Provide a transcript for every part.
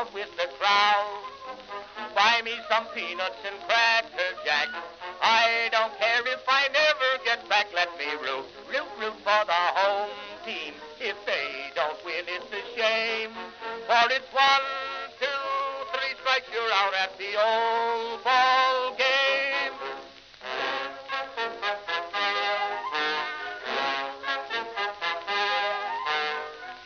out with the crowd. Buy me some peanuts and cracker jack. I don't care if I never get back. Let me root, root, root for the home team. If they don't win, it's a shame. For it's 1, 2, 3 strikes, you're out at the old ball game.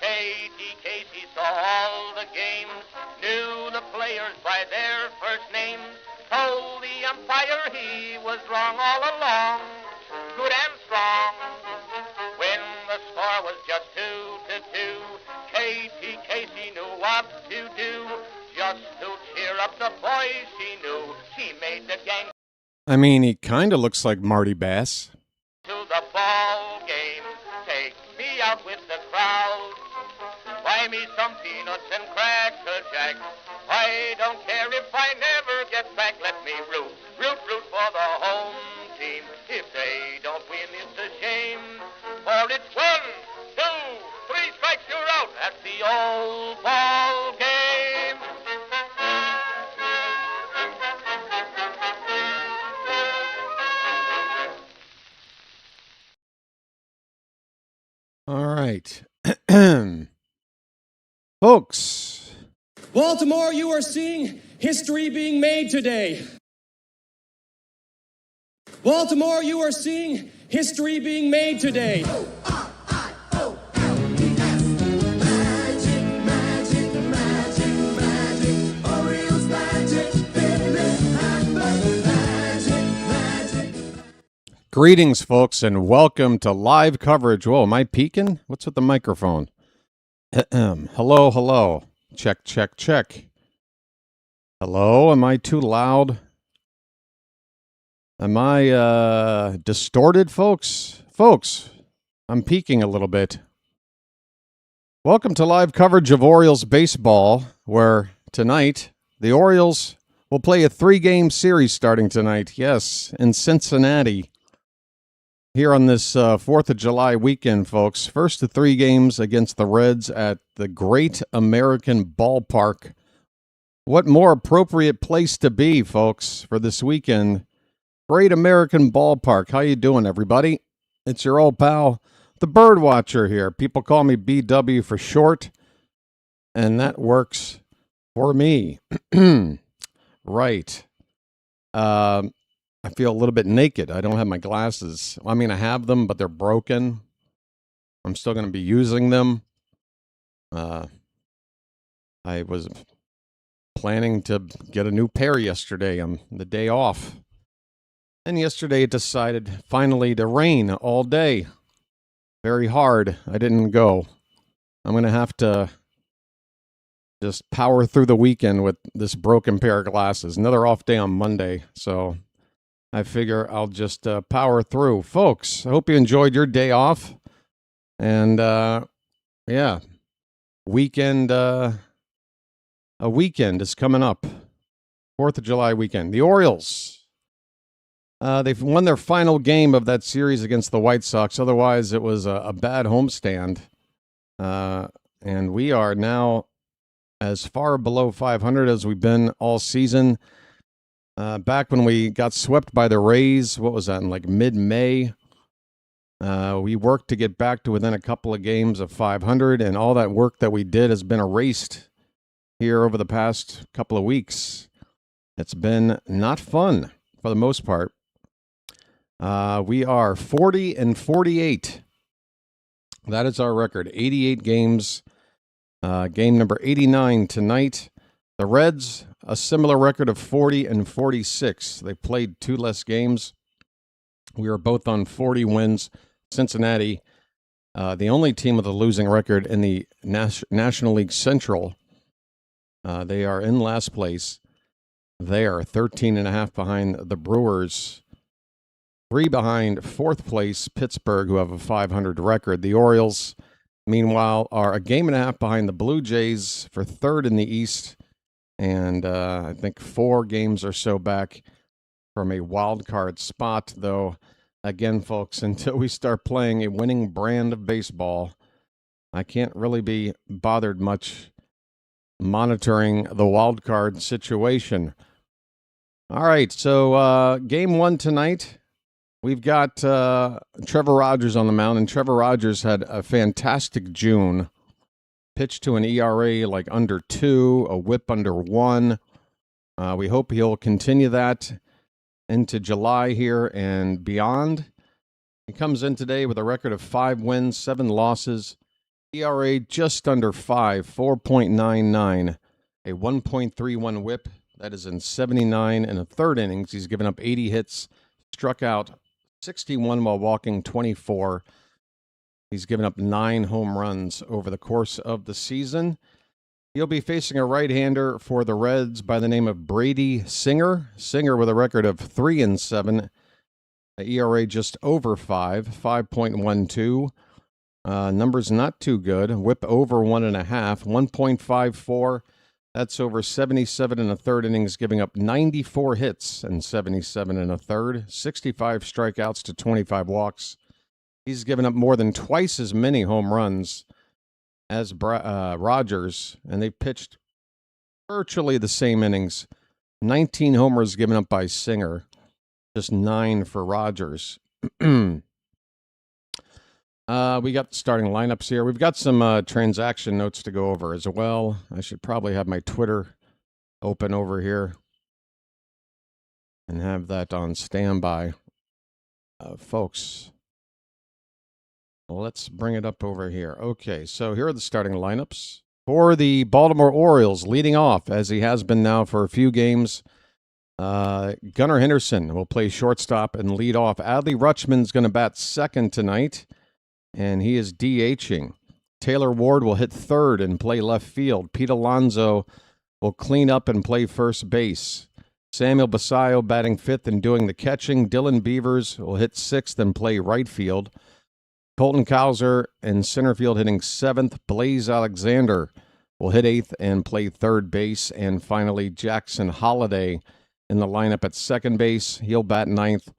Katie Casey saw all the games, knew the players by their first names, told the umpire he was wrong all along, good and strong. When the score was just 2-2, Katie Casey knew what to do, just to cheer up the boys she knew. She made the gang. I mean, he kind of looks like Marty Bass. To the ball game, take me out with the crowd. Buy me some peanuts and cracker jack. I don't care if I never get back. Let me root, root, root for the home team. If they don't win, it's a shame. For it's 1, 2, 3 strikes, you're out at the old ball game. All right. Folks. Baltimore, you are seeing history being made today. Baltimore, you are seeing history being made today. Magic, magic, magic, magic. Orioles magic, baby. Magic, magic. Greetings, folks, and welcome to live coverage. Whoa, am I peeking? What's with the microphone? Hello, hello. Check, check, check. Hello, am I too loud? Am I distorted, folks? Folks, I'm peeking a little bit. Welcome to live coverage of Orioles baseball, where tonight the Orioles will play a 3-game series starting tonight. Yes, in Cincinnati. Here on this 4th of July weekend, folks. First of 3 games against the Reds at the Great American Ballpark. What more appropriate place to be, folks, for this weekend? Great American Ballpark. How you doing, everybody? It's your old pal, the BirdWatcher here. People call me BW for short, and that works for me. Right. I feel a little bit naked. I don't have my glasses. I mean, I have them, but they're broken. I'm still going to be using them. I was planning to get a new pair yesterday on the day off. And yesterday it decided finally to rain all day. Very hard. I didn't go. I'm going to have to just power through the weekend with this broken pair of glasses. Another off day on Monday, so I figure I'll just power through. Folks, I hope you enjoyed your day off. And, yeah, weekend, a weekend is coming up. 4th of July weekend. The Orioles, they've won their final game of that series against the White Sox. Otherwise, it was a bad homestand. And we are now as far below 500 as we've been all season. Back when we got swept by the Rays, what was that, in like mid-May? We worked to get back to within a couple of games of 500, and all that work that we did has been erased here over the past couple of weeks. It's been not fun for the most part. We are 40-48. That is our record. 88 games. Game number 89 tonight. The Reds, a similar record of 40-46. They played 2 less games. We are both on 40 wins. Cincinnati, the only team with a losing record in the National League Central. They are in last place. They are 13.5 behind the Brewers. 3 behind 4th place Pittsburgh, who have a 500 record. The Orioles, meanwhile, are a game and a half behind the Blue Jays for 3rd in the East. And I think 4 games or so back from a wild card spot, though, again, folks, until we start playing a winning brand of baseball, I can't really be bothered much monitoring the wild card situation. All right, so game one tonight, we've got Trevor Rogers on the mound, and Trevor Rogers had a fantastic June. Pitched to an ERA like under 2, a whip under 1. We hope he'll continue that into July here and beyond. He comes in today with a record of 5 wins, 7 losses, ERA just under 5, 4.99, a 1.31 whip. That is in 79 and a third innings. He's given up 80 hits, struck out 61 while walking 24. He's given up 9 home runs over the course of the season. He'll be facing a right-hander for the Reds by the name of Brady Singer. Singer with a record of 3-7, an ERA just over 5, 5.12. Numbers not too good. Whip over 1.5, 1.54. That's over 77 and a third innings, giving up 94 hits and 77 and a third, 65 strikeouts to 25 walks. He's given up more than twice as many home runs as Rogers, and they've pitched virtually the same innings. 19 homers given up by Singer, just 9 for Rogers. We got the starting lineups here. We've got some transaction notes to go over as well. I should probably have my Twitter open over here and have that on standby. Folks, let's bring it up over here. Okay, so here are the starting lineups. For the Baltimore Orioles, leading off, as he has been now for a few games, Gunnar Henderson will play shortstop and lead off. Adley Rutschman's going to bat second tonight, and he is DHing. Taylor Ward will hit third and play left field. Pete Alonso will clean up and play first base. Samuel Basayo batting fifth and doing the catching. Dylan Beavers will hit sixth and play right field. Colton Cowser in center field hitting seventh. Blaze Alexander will hit eighth and play third base. And finally, Jackson Holliday in the lineup at second base. He'll bat ninth.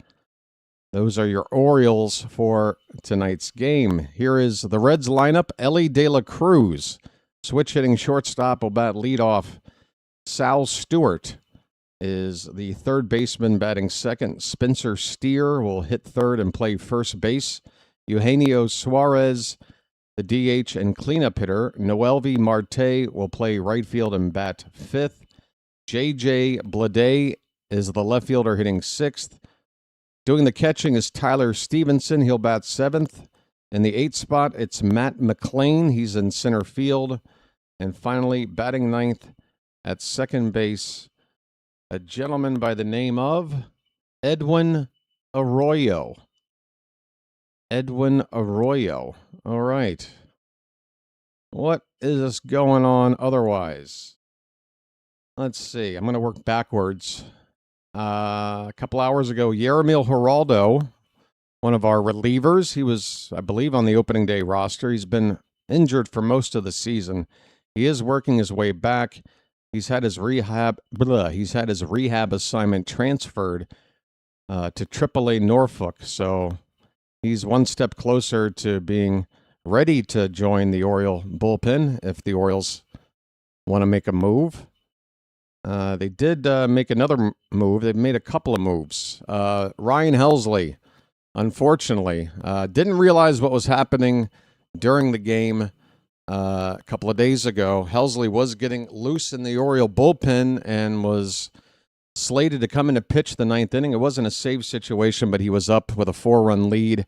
Those are your Orioles for tonight's game. Here is the Reds lineup. Ellie De La Cruz, switch hitting shortstop, will bat leadoff. Sal Stewart is the third baseman batting second. Spencer Steer will hit third and play first base. Eugenio Suarez, the DH and cleanup hitter. Noelvi Marte will play right field and bat fifth. J.J. Bleday is the left fielder hitting sixth. Doing the catching is Tyler Stevenson. He'll bat seventh. In the eighth spot, it's Matt McClain. He's in center field. And finally, batting ninth at second base, a gentleman by the name of Edwin Arroyo. Edwin Arroyo. All right. What is going on otherwise? Let's see. I'm going to work backwards. A couple hours ago, Yermil Geraldo, one of our relievers, he was, I believe, on the opening day roster. He's been injured for most of the season. He is working his way back. He's had his rehab assignment transferred to AAA Norfolk. So he's one step closer to being ready to join the Oriole bullpen if the Orioles want to make a move. They did make another move. They've made a couple of moves. Ryan Helsley, unfortunately, didn't realize what was happening during the game a couple of days ago. Helsley was getting loose in the Oriole bullpen and was slated to come in to pitch the ninth inning. It wasn't a save situation, but he was up with a 4-run lead.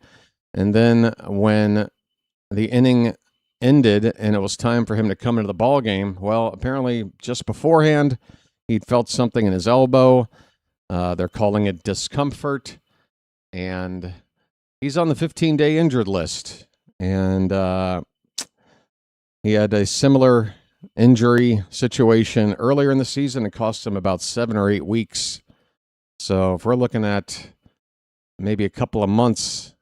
And then when the inning ended and it was time for him to come into the ball game, well, apparently just beforehand, he'd felt something in his elbow. They're calling it discomfort. And he's on the 15-day injured list. And he had a similar injury situation earlier in the season. It cost him about 7 or 8 weeks. So if we're looking at maybe a couple of months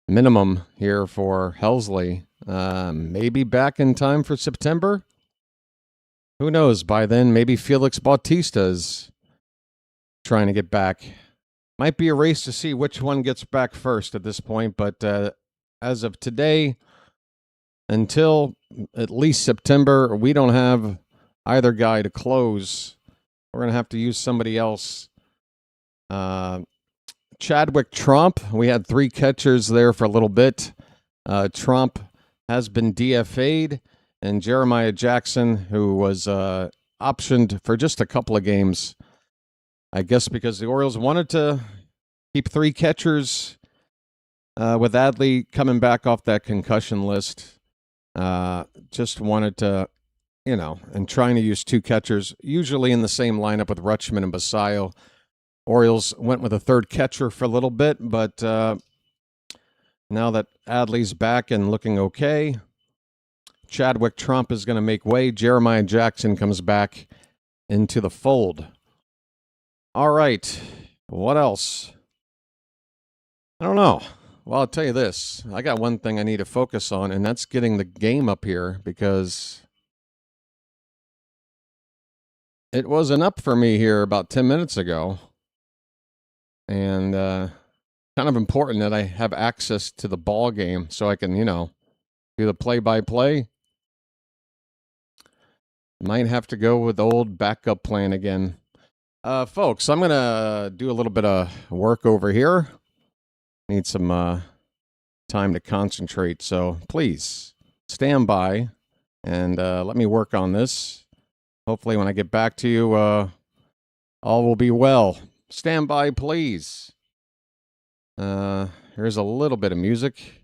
minimum here for Helsley, maybe back in time for September. Who knows? By then, maybe Felix Bautista is trying to get back. Might be a race to see which one gets back first at this point, but as of today, until at least September, we don't have either guy to close. We're going to have to use somebody else. Chadwick Trump. We had 3 catchers there for a little bit. Trump has been DFA'd, and Jeremiah Jackson, who was optioned for just a couple of games, I guess because the Orioles wanted to keep 3 catchers with Adley coming back off that concussion list. Just wanted to, and trying to use 2 catchers, usually in the same lineup with Rutschman and Basayo. Orioles went with a 3rd catcher for a little bit, but now that Adley's back and looking okay, Chadwick Trump is going to make way. Jeremiah Jackson comes back into the fold. All right. What else? I don't know. Well, I'll tell you this. I got one thing I need to focus on, and that's getting the game up here because it wasn't up for me here about 10 minutes ago. And kind of important that I have access to the ball game so I can, do the play-by-play. Might have to go with the old backup plan again. Folks, I'm going to do a little bit of work over here. Need some time to concentrate, so please stand by and let me work on this. Hopefully when I get back to you, all will be well. Stand by, please. Here's a little bit of music.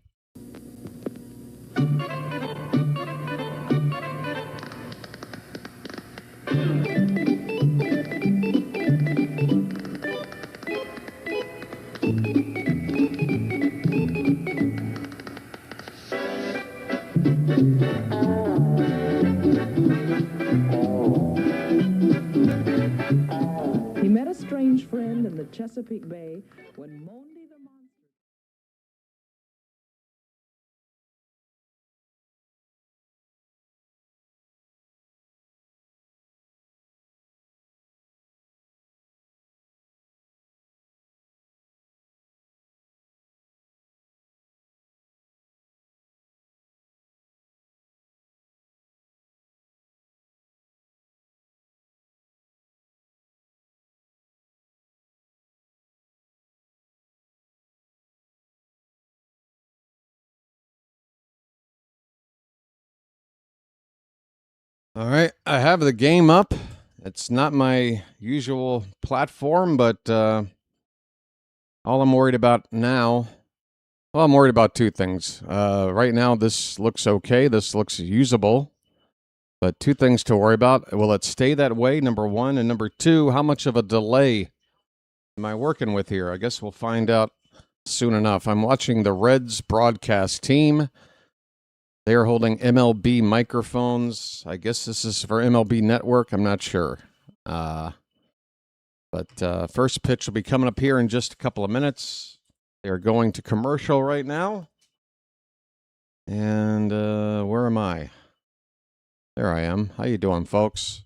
He met a strange friend in the Chesapeake Bay when Monday the monster... All right, I have the game up. It's not my usual platform, but all I'm worried about now, well, I'm worried about 2 things. Right now, this looks okay. This looks usable. But 2 things to worry about. Will it stay that way, number 1? And number 2, how much of a delay am I working with here? I guess we'll find out soon enough. I'm watching the Reds broadcast team. They are holding MLB microphones. I guess this is for MLB Network. I'm not sure. But first pitch will be coming up here in just a couple of minutes. They are going to commercial right now. And where am I? There I am. How you doing, folks?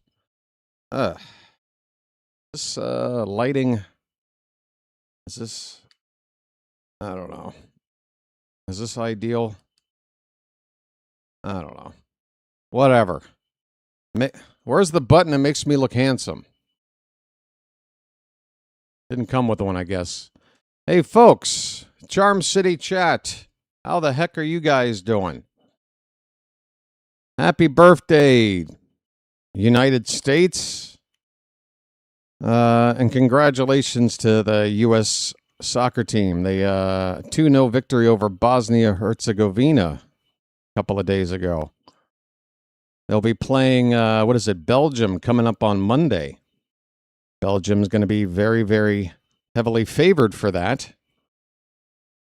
This lighting, is this, I don't know. Is this ideal? I don't know. Whatever. Where's the button that makes me look handsome? Didn't come with one, I guess. Hey, folks. Charm City Chat. How the heck are you guys doing? Happy birthday, United States. And congratulations to the U.S. soccer team. They 2-0 victory over Bosnia-Herzegovina a couple of days ago. They'll be playing, Belgium coming up on Monday. Belgium's going to be very, very heavily favored for that.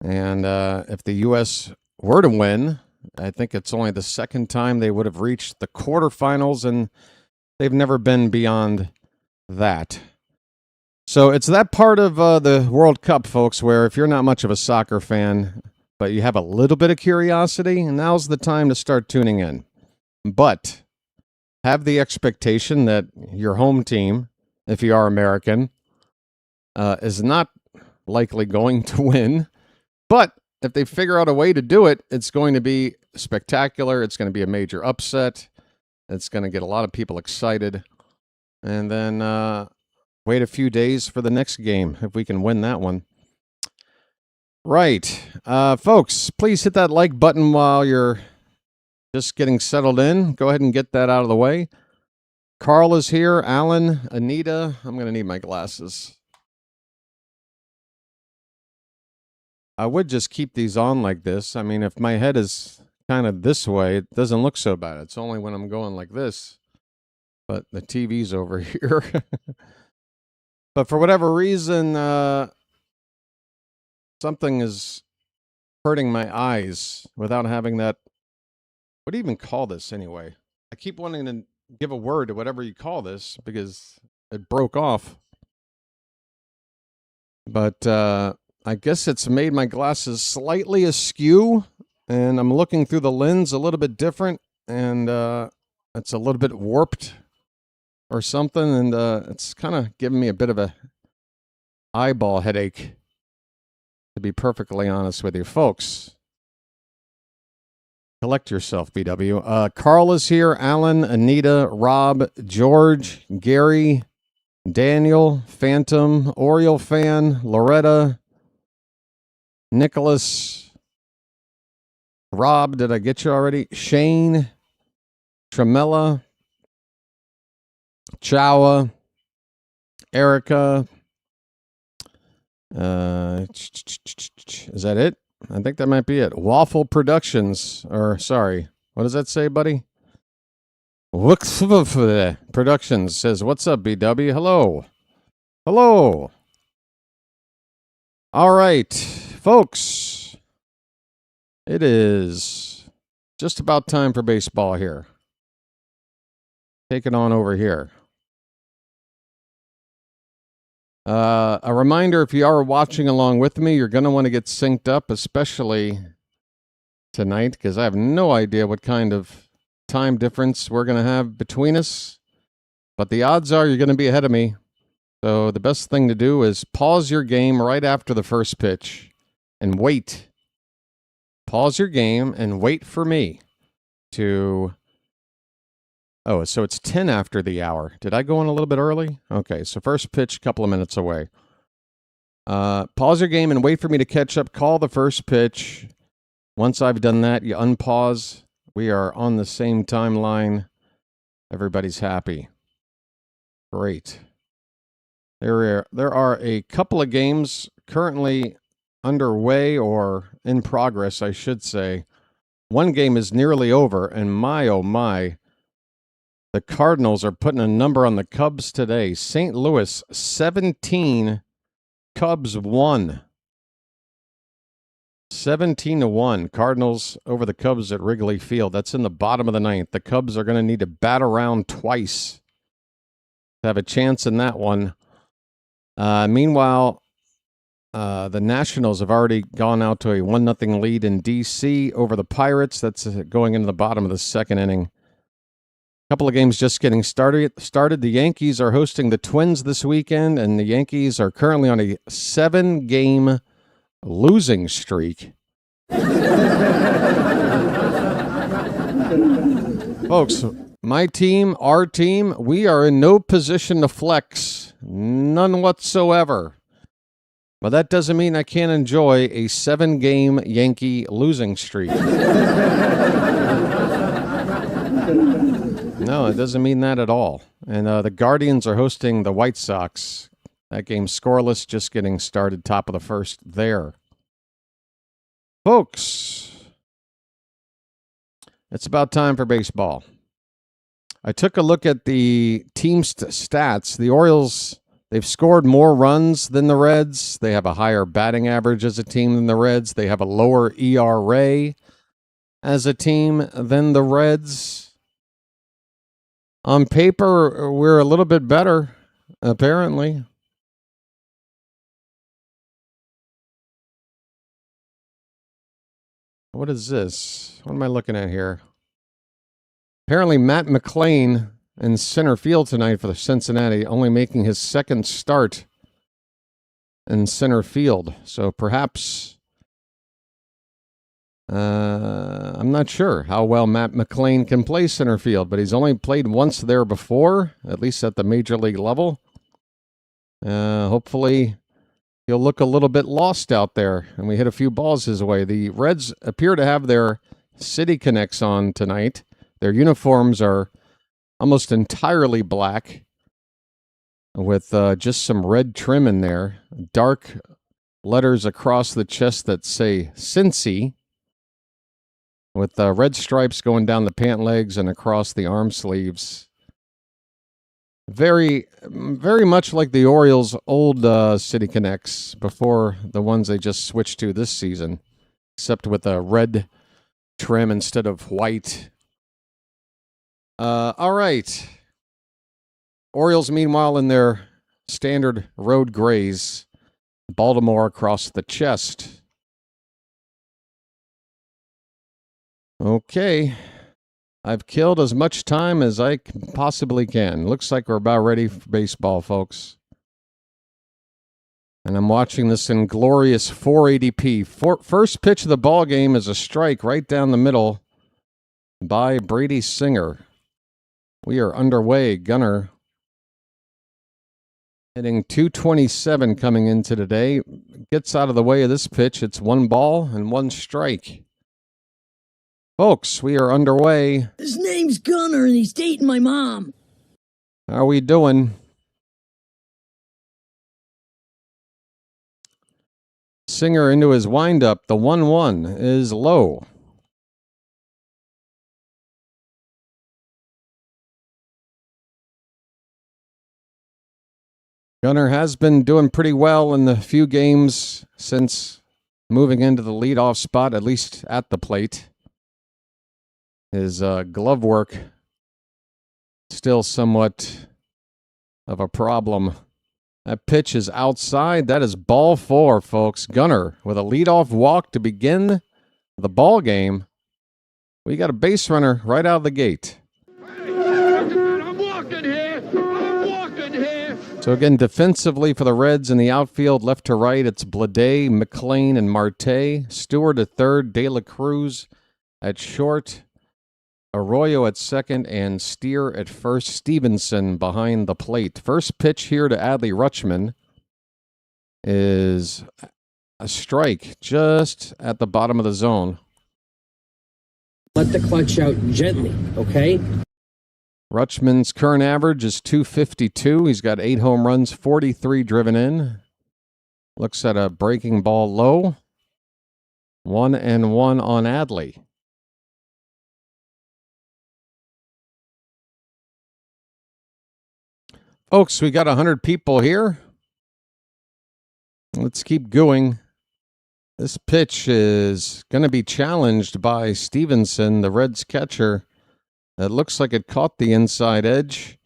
And if the U.S. were to win, I think it's only the second time they would have reached the quarterfinals, and they've never been beyond that. So it's that part of the World Cup, folks, where if you're not much of a soccer fan, but you have a little bit of curiosity, now's the time to start tuning in. But have the expectation that your home team, if you are American, is not likely going to win. But if they figure out a way to do it, it's going to be spectacular. It's going to be a major upset. It's going to get a lot of people excited. And then wait a few days for the next game if we can win that one. Right. Folks, please hit that like button while you're just getting settled in. Go ahead and get that out of the way. Carl is here. Alan, Anita. I'm going to need my glasses. I would just keep these on like this. I mean, if my head is kind of this way, it doesn't look so bad. It's only when I'm going like this. But the TV's over here. But for whatever reason, something is hurting my eyes without having that. What do you even call this anyway? I keep wanting to give a word to whatever you call this because it broke off. But I guess it's made my glasses slightly askew, and I'm looking through the lens a little bit different, and it's a little bit warped or something, and it's kind of giving me a bit of a eyeball headache, to be perfectly honest with you. Folks, collect yourself, BW. Carl is here, Alan, Anita, Rob, George, Gary, Daniel, Phantom, Oriole fan, Loretta, Nicholas, Rob, did I get you already? Shane, Tremella, Chawa, Erica. Is that it? I think that might be it. Waffle Productions, or sorry, what does that say, buddy? Productions says, "What's up, BW? Hello, hello. All right, folks, it is just about time for baseball here. Take it on over here." A reminder, if you are watching along with me, you're going to want to get synced up, especially tonight, because I have no idea what kind of time difference we're going to have between us. But the odds are you're going to be ahead of me. So the best thing to do is pause your game right after the first pitch and wait. Pause your game and wait for me to... Oh, so it's 10 after the hour. Did I go in a little bit early? Okay, so first pitch, couple of minutes away. Pause your game and wait for me to catch up. Call the first pitch. Once I've done that, you unpause. We are on the same timeline. Everybody's happy. Great. There are a couple of games currently underway, or in progress, I should say. One game is nearly over, and my, oh my, the Cardinals are putting a number on the Cubs today. St. Louis, 17, Cubs 1. 17-1, Cardinals over the Cubs at Wrigley Field. That's in the bottom of the ninth. The Cubs are going to need to bat around twice to have a chance in that one. Meanwhile, the Nationals have already gone out to a 1-0 lead in D.C. over the Pirates. That's going into the bottom of the second inning. Couple of games just getting started. The Yankees are hosting the Twins this weekend, and the Yankees are currently on a 7-game losing streak. Folks, my team, our team, we are in no position to flex. None whatsoever. But that doesn't mean I can't enjoy a 7-game Yankee losing streak. No, it doesn't mean that at all. And the Guardians are hosting the White Sox. That game scoreless, just getting started, top of the first there. Folks, it's about time for baseball. I took a look at the team stats. The Orioles, they've scored more runs than the Reds. They have a higher batting average as a team than the Reds. They have a lower ERA as a team than the Reds. On paper, we're a little bit better, apparently. What is this? What am I looking at here? Apparently, Matt McClain in center field tonight for the Cincinnati, only making his second start in center field. So perhaps I'm not sure how well Matt McLean can play center field, but he's only played once there before, at least at the major league level. Hopefully he'll look a little bit lost out there, and we hit a few balls his way. The Reds appear to have their City Connects on tonight. Their uniforms are almost entirely black with just some red trim in there. Dark letters across the chest that say Cincy, with red stripes going down the pant legs and across the arm sleeves. Very, very much like the Orioles' old City Connects before the ones they just switched to this season, except with a red trim instead of white. All right. Orioles, meanwhile, in their standard road grays, Baltimore across the chest. Okay. I've killed as much time as I possibly can. Looks like we're about ready for baseball, folks. And I'm watching this in glorious 480p. First pitch of the ball game is a strike right down the middle by Brady Singer. We are underway. Gunner hitting 227 coming into today. Gets out of the way of this pitch. It's 1 ball and 1 strike. Folks, we are underway. His name's Gunner, and he's dating my mom. How are we doing? Singer into his windup. The 1-1 is low. Gunner has been doing pretty well in the few games since moving into the leadoff spot, at least at the plate. His glove work still somewhat of a problem. That pitch is outside. That is ball 4, folks. Gunner with a leadoff walk to begin the ball game. We got a base runner right out of the gate. I'm walking here. I'm walking here. So again, defensively for the Reds in the outfield, left to right, it's Blade, McLean, and Marte. Stewart at third, De La Cruz at short, Arroyo at second, and Steer at first. Stevenson behind the plate. First pitch here to Adley Rutschman is a strike just at the bottom of the zone. Let the clutch out gently, okay? Rutschman's current average is 252. He's got 8 home runs, 43 driven in. Looks at a breaking ball low. 1-1 on Adley. Folks, we got 100 people here. Let's keep going. This pitch is going to be challenged by Stevenson, the Reds catcher. It looks like it caught the inside edge.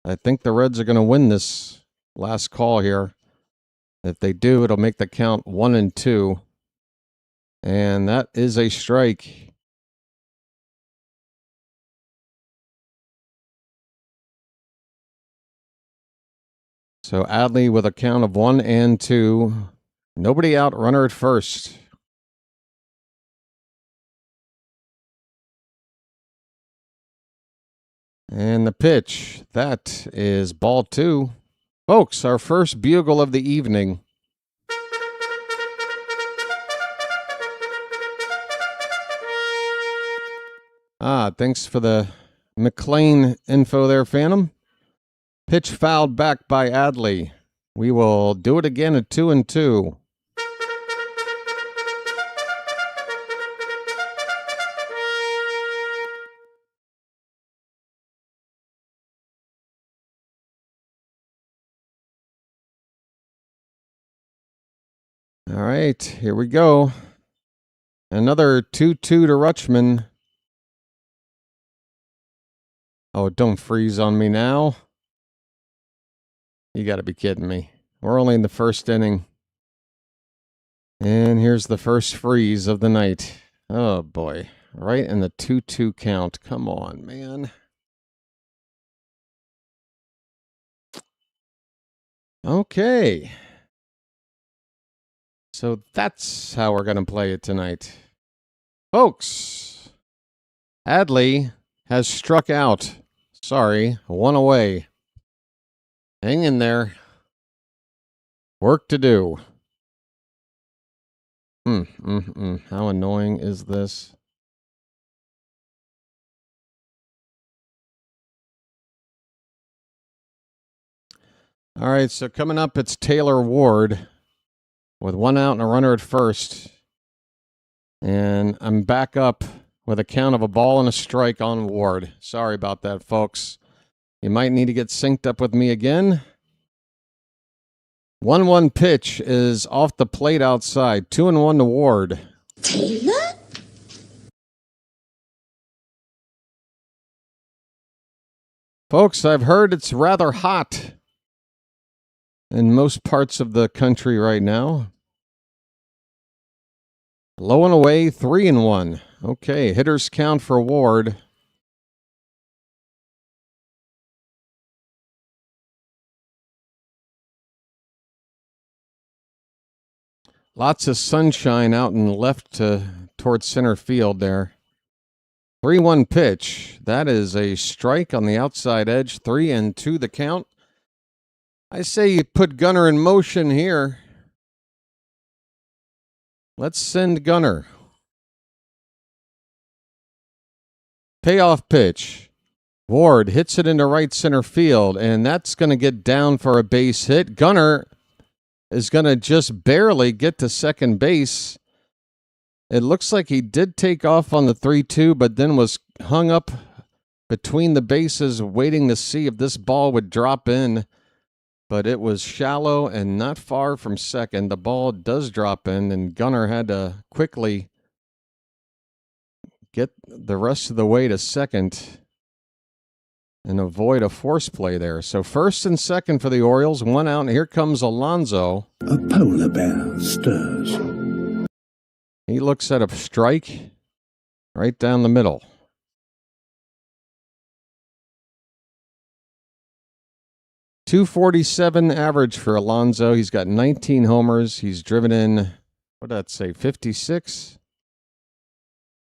I think the Reds are going to win this last call here. If they do, it'll make the count 1-2. And that is a strike. So Adley with a count of 1-2. Nobody out, runner at first. And the pitch, that is ball 2. Folks, our first bugle of the evening. Thanks for the McLean info there, Phantom. Pitch fouled back by Adley. We will do it again at 2-2. All right, here we go. Another 2-2 to Rutschman. Oh, don't freeze on me now. You got to be kidding me. We're only in the first inning. And here's the first freeze of the night. Oh, boy. Right in the 2-2 count. Come on, man. Okay. So that's how we're going to play it tonight. Folks, Adley has struck out. Sorry, one away. Hang in there. Work to do. How annoying is this? All right, so coming up, it's Taylor Ward with 1 out and a runner at first. And I'm back up with a count of a ball and a strike on Ward. Sorry about that, folks. You might need to get synced up with me again. 1-1 pitch is off the plate outside. 2-1 to Ward. Taylor? Folks, I've heard it's rather hot in most parts of the country right now. Low and away, 3-1. Okay, hitters count for Ward. Lots of sunshine out and left towards center field there. 3-1 pitch. That is a strike on the outside edge. 3-2 the count. I say you put Gunnar in motion here. Let's send Gunnar. Payoff pitch. Ward hits it into right center field, and that's going to get down for a base hit. Gunnar is going to just barely get to second base. It looks like he did take off on the 3-2, but then was hung up between the bases waiting to see if this ball would drop in. But it was shallow and not far from second. The ball does drop in, and Gunnar had to quickly get the rest of the way to second and avoid a force play there. So first and second for the Orioles, 1 out, and here comes Alonso. A polar bear stirs. He looks at a strike right down the middle. .247 average for Alonso. He's got 19 homers. He's driven in, what did that say, 56?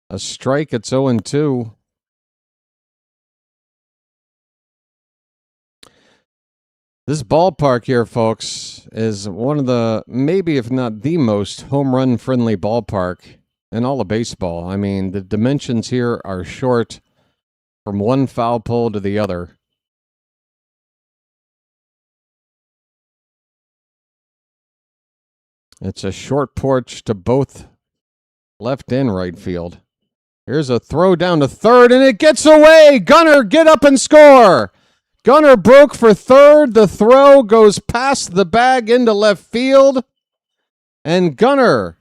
A strike, it's 0-2. This ballpark here, folks, is one of the, maybe if not the most home run friendly ballpark in all of baseball. I mean, the dimensions here are short from one foul pole to the other. It's a short porch to both left and right field. Here's a throw down to third, and it gets away. Gunnar, get up and score. Gunnar broke for third. The throw goes past the bag into left field. And Gunnar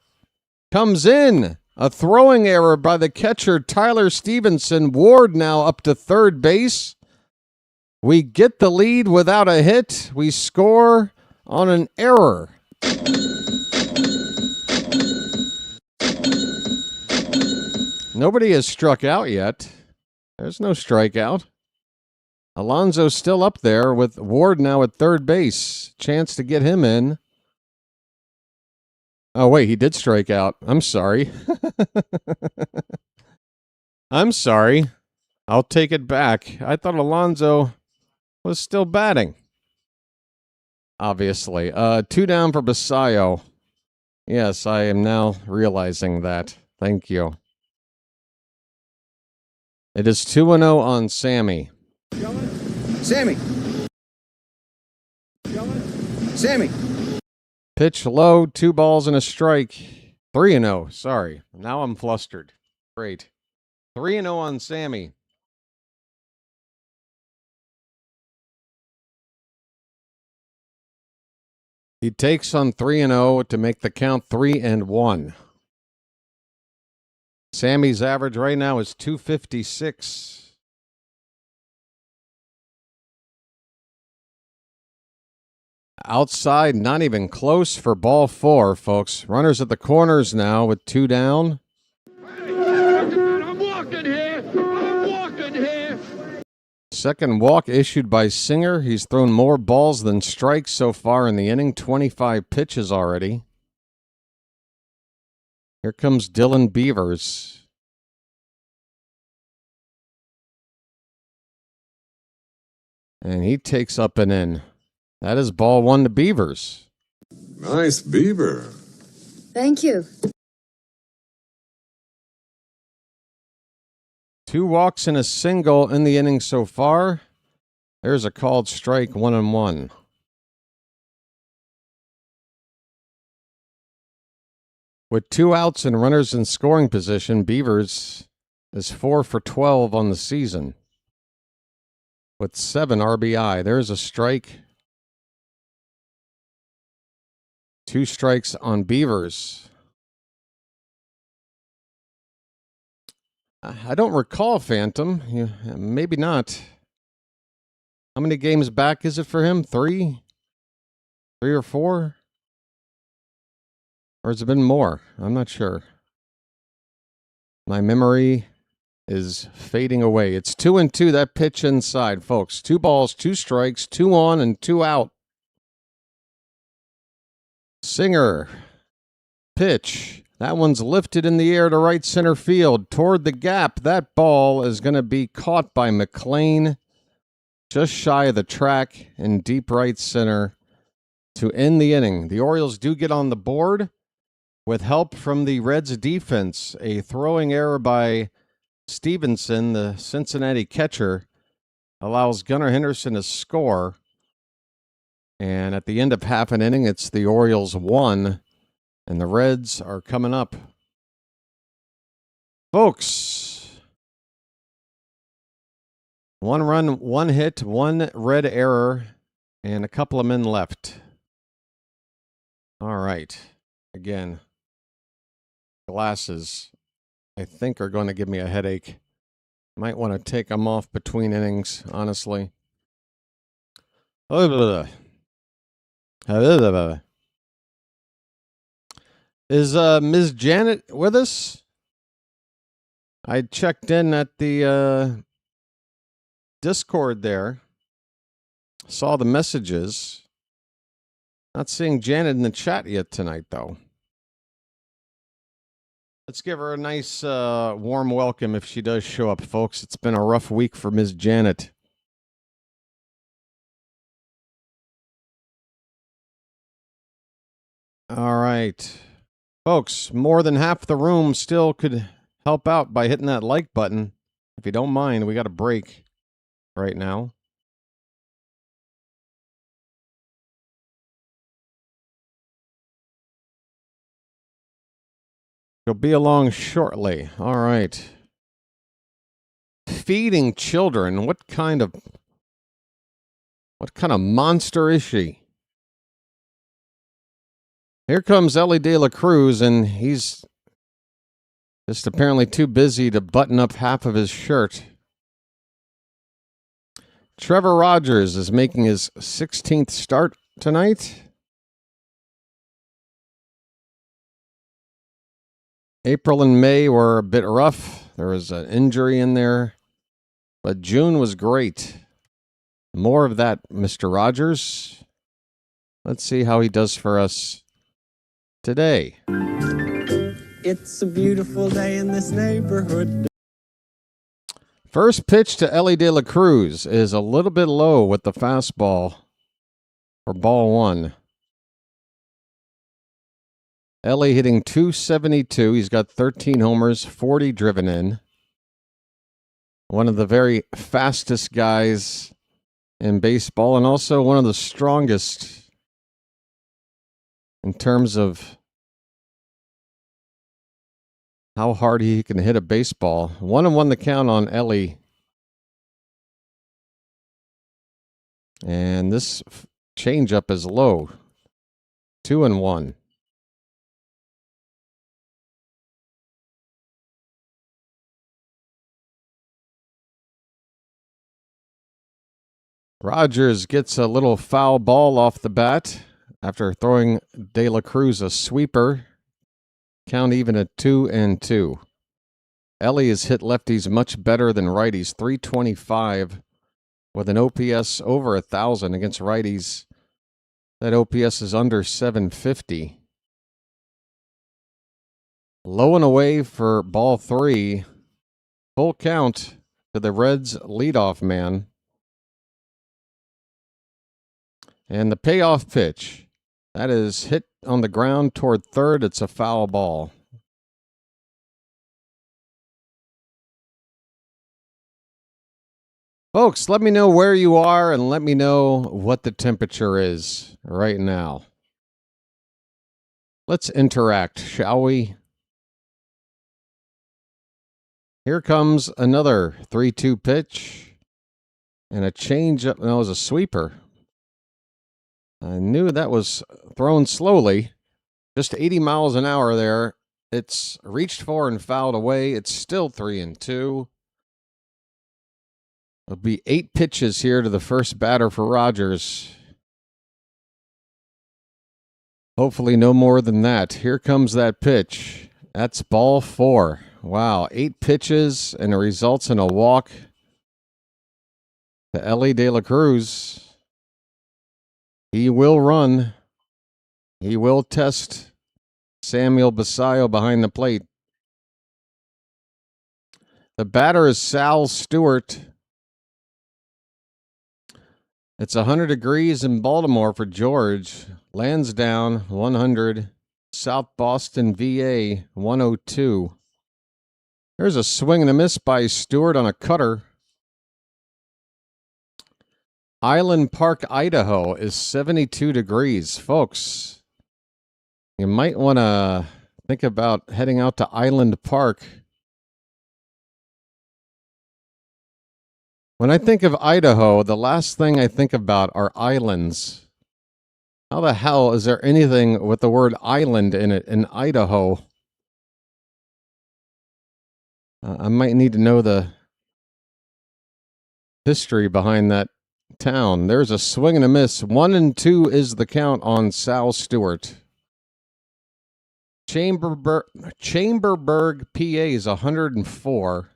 comes in. A throwing error by the catcher, Tyler Stevenson. Ward now up to third base. We get the lead without a hit. We score on an error. Nobody has struck out yet. There's no strikeout. Alonso's still up there with Ward now at third base. Chance to get him in. Oh, wait, he did strike out. I'm sorry. I'm sorry. I'll take it back. I thought Alonso was still batting. Obviously. 2 down for Basayo. Yes, I am now realizing that. Thank you. It is 2-0 on Sammy. Sammy. Sammy. Pitch low, 2 balls and a strike. 3-0. Sorry. Now I'm flustered. Great. 3-0 on Sammy. He takes on 3-0 to make the count 3-1. Sammy's average right now is .256. Outside, not even close for ball 4, folks. Runners at the corners now with 2 down. I'm walking here. I'm walking here. Second walk issued by Singer. He's thrown more balls than strikes so far in the inning. 25 pitches already. Here comes Dylan Beavers. And he takes up and in. That is ball one to Beavers. Nice beaver. Thank you. 2 walks and a single in the inning so far. There's a called strike, 1-1. With 2 outs and runners in scoring position, Beavers is 4 for 12 on the season with 7 RBI. There's a strike. 2 strikes on Beavers. I don't recall Phantom. Maybe not. How many games back is it for him? 3? 3 or 4? Or has it been more? I'm not sure. My memory is fading away. It's 2-2. That pitch inside, folks. 2 balls, 2 strikes, 2 on and 2 out. Singer. Pitch. That one's lifted in the air to right center field. Toward the gap. That ball is going to be caught by McLean just shy of the track in deep right center to end the inning. The Orioles do get on the board with help from the Reds defense. A throwing error by Stevenson, the Cincinnati catcher, allows Gunnar Henderson to score. And at the end of half an inning, it's the Orioles 1, and the Reds are coming up. Folks, 1 run, 1 hit, 1 red error, and a couple of men left. All right. Again, glasses, I think, are going to give me a headache. Might want to take them off between innings, honestly. Is Ms. Janet with us? I checked in at the Discord there. Saw the messages. Not seeing Janet in the chat yet tonight, though. Let's give her a nice warm welcome if she does show up, folks. It's been a rough week for Ms. Janet. All right. Folks, more than half the room still could help out by hitting that like button. If you don't mind, we got a break right now. She'll be along shortly. All right. Feeding children. What kind of monster is she? Here comes Ellie De La Cruz, and he's just apparently too busy to button up half of his shirt. Trevor Rogers is making his 16th start tonight. April and May were a bit rough. There was an injury in there, but June was great. More of that, Mr. Rogers. Let's see how he does for us today. It's a beautiful day in this neighborhood. First pitch to Ellie De La Cruz is a little bit low with the fastball for ball 1. Ellie hitting .272. He's got 13 homers, 40 driven in. One of the very fastest guys in baseball, and also one of the strongest in terms of how hard he can hit a baseball. 1-1 the count on Ellie. And this changeup is low. 2-1. Rogers gets a little foul ball off the bat after throwing De La Cruz a sweeper. Count even at 2-2. Ellie has hit lefties much better than righties. .325 with an OPS over 1,000 against righties. That OPS is under 750. Low and away for ball 3. Full count to the Reds leadoff man. And the payoff pitch, that is hit on the ground toward third. It's a foul ball. Folks, let me know where you are and let me know what the temperature is right now. Let's interact, shall we? Here comes another 3-2 pitch and a changeup. No, it was a sweeper. I knew that was thrown slowly. Just 80 miles an hour there. It's reached for and fouled away. It's still 3-2. It'll be 8 pitches here to the first batter for Rogers. Hopefully no more than that. Here comes that pitch. That's ball 4. Wow, 8 pitches, and it results in a walk to Ellie De La Cruz. He will run. He will test Samuel Basayo behind the plate. The batter is Sal Stewart. It's 100 degrees in Baltimore for George. Lansdowne, 100. South Boston, VA, 102. There's a swing and a miss by Stewart on a cutter. Island Park, Idaho is 72 degrees. Folks, you might want to think about heading out to Island Park. When I think of Idaho, the last thing I think about are islands. How the hell is there anything with the word island in it in Idaho? I might need to know the history behind that town. There's a swing and a miss. 1-2 is the count on Sal Stewart. Chamberburg, PA is 104.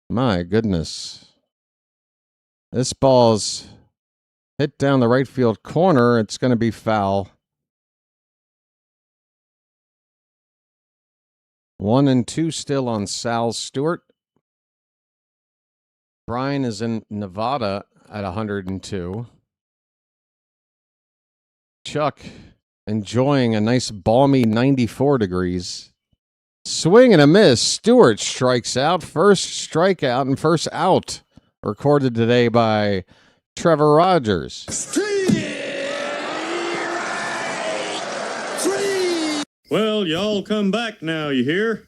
My goodness. This ball's hit down the right field corner. It's going to be foul. 1-2 still on Sal Stewart. Brian is in Nevada at 102. Chuck enjoying a nice balmy 94 degrees. Swing and a miss. Stewart strikes out. First strikeout and first out. Recorded today by Trevor Rogers. Well, y'all come back now, you hear?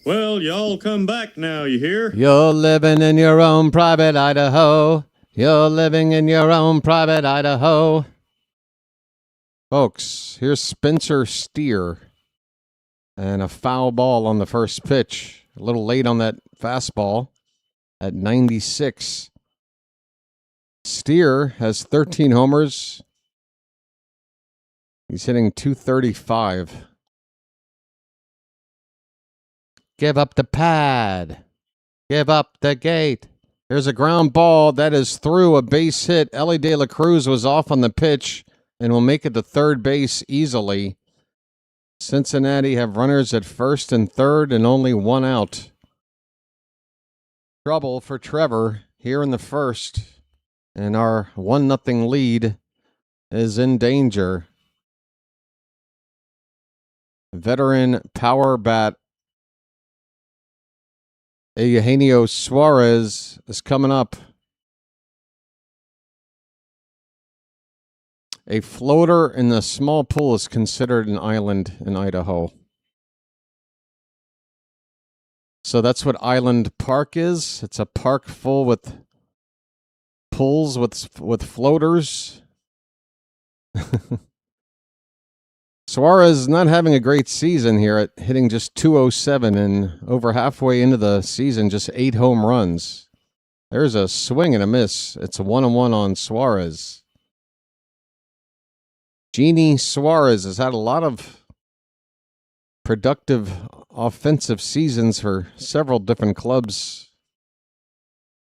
Well, y'all come back now, you hear? You're living in your own private Idaho. You're living in your own private Idaho. Folks, here's Spencer Steer. And a foul ball on the first pitch. A little late on that fastball at 96. Steer has 13 homers. He's hitting .235. Give up the pad. Give up the gate. There's a ground ball that is through a base hit. Ellie De La Cruz was off on the pitch and will make it to third base easily. Cincinnati have runners at first and third and only one out. Trouble for Trevor here in the first. And our 1-0 lead is in danger. Veteran power bat Eugenio Suarez is coming up. A floater in the small pool is considered an island in Idaho. So that's what Island Park is. It's a park full with pools with floaters. Suarez is not having a great season here at hitting just .207 and over halfway into the season, just 8 home runs. There's a swing and a miss. It's a 1-1 on Suarez. Jeannie Suarez has had a lot of productive offensive seasons for several different clubs.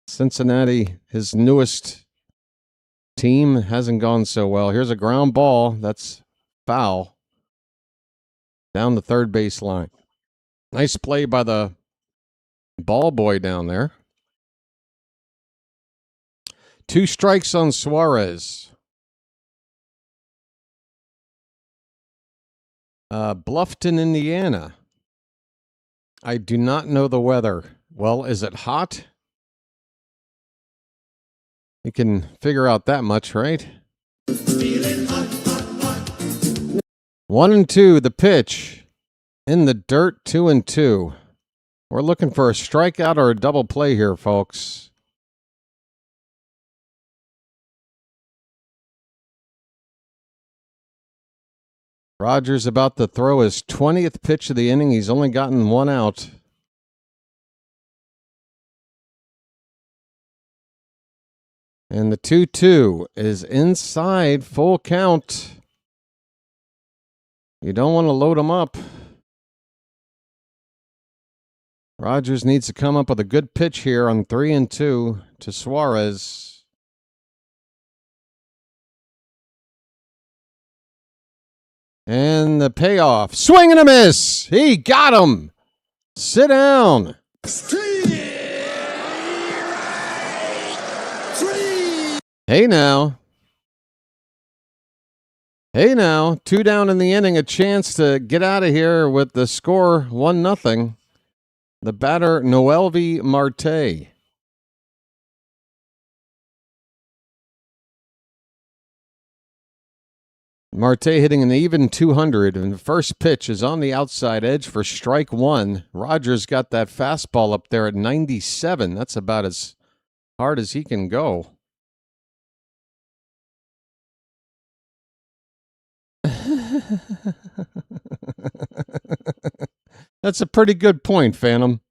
Cincinnati, his newest team, hasn't gone so well. Here's a ground ball. That's foul. Down the third base line. Nice play by the ball boy down there. 2 strikes on Suarez. Bluffton, Indiana. I do not know the weather. Well, is it hot? You can figure out that much, right? 1-2, the pitch. In the dirt, 2-2. We're looking for a strikeout or a double play here, folks. Rogers about to throw his 20th pitch of the inning. He's only gotten 1 out. And the 2-2 is inside, full count. You don't want to load him up. Rogers needs to come up with a good pitch here on 3-2 to Suarez. And the payoff. Swing and a miss. He got him. Sit down. Hey now. Hey now. 2 down in the inning. A chance to get out of here with the score 1-0. The batter, Noelvi Marte. Marte hitting an even 200, and the first pitch is on the outside edge for strike 1. Rogers got that fastball up there at 97. That's about as hard as he can go. That's a pretty good point, Phantom.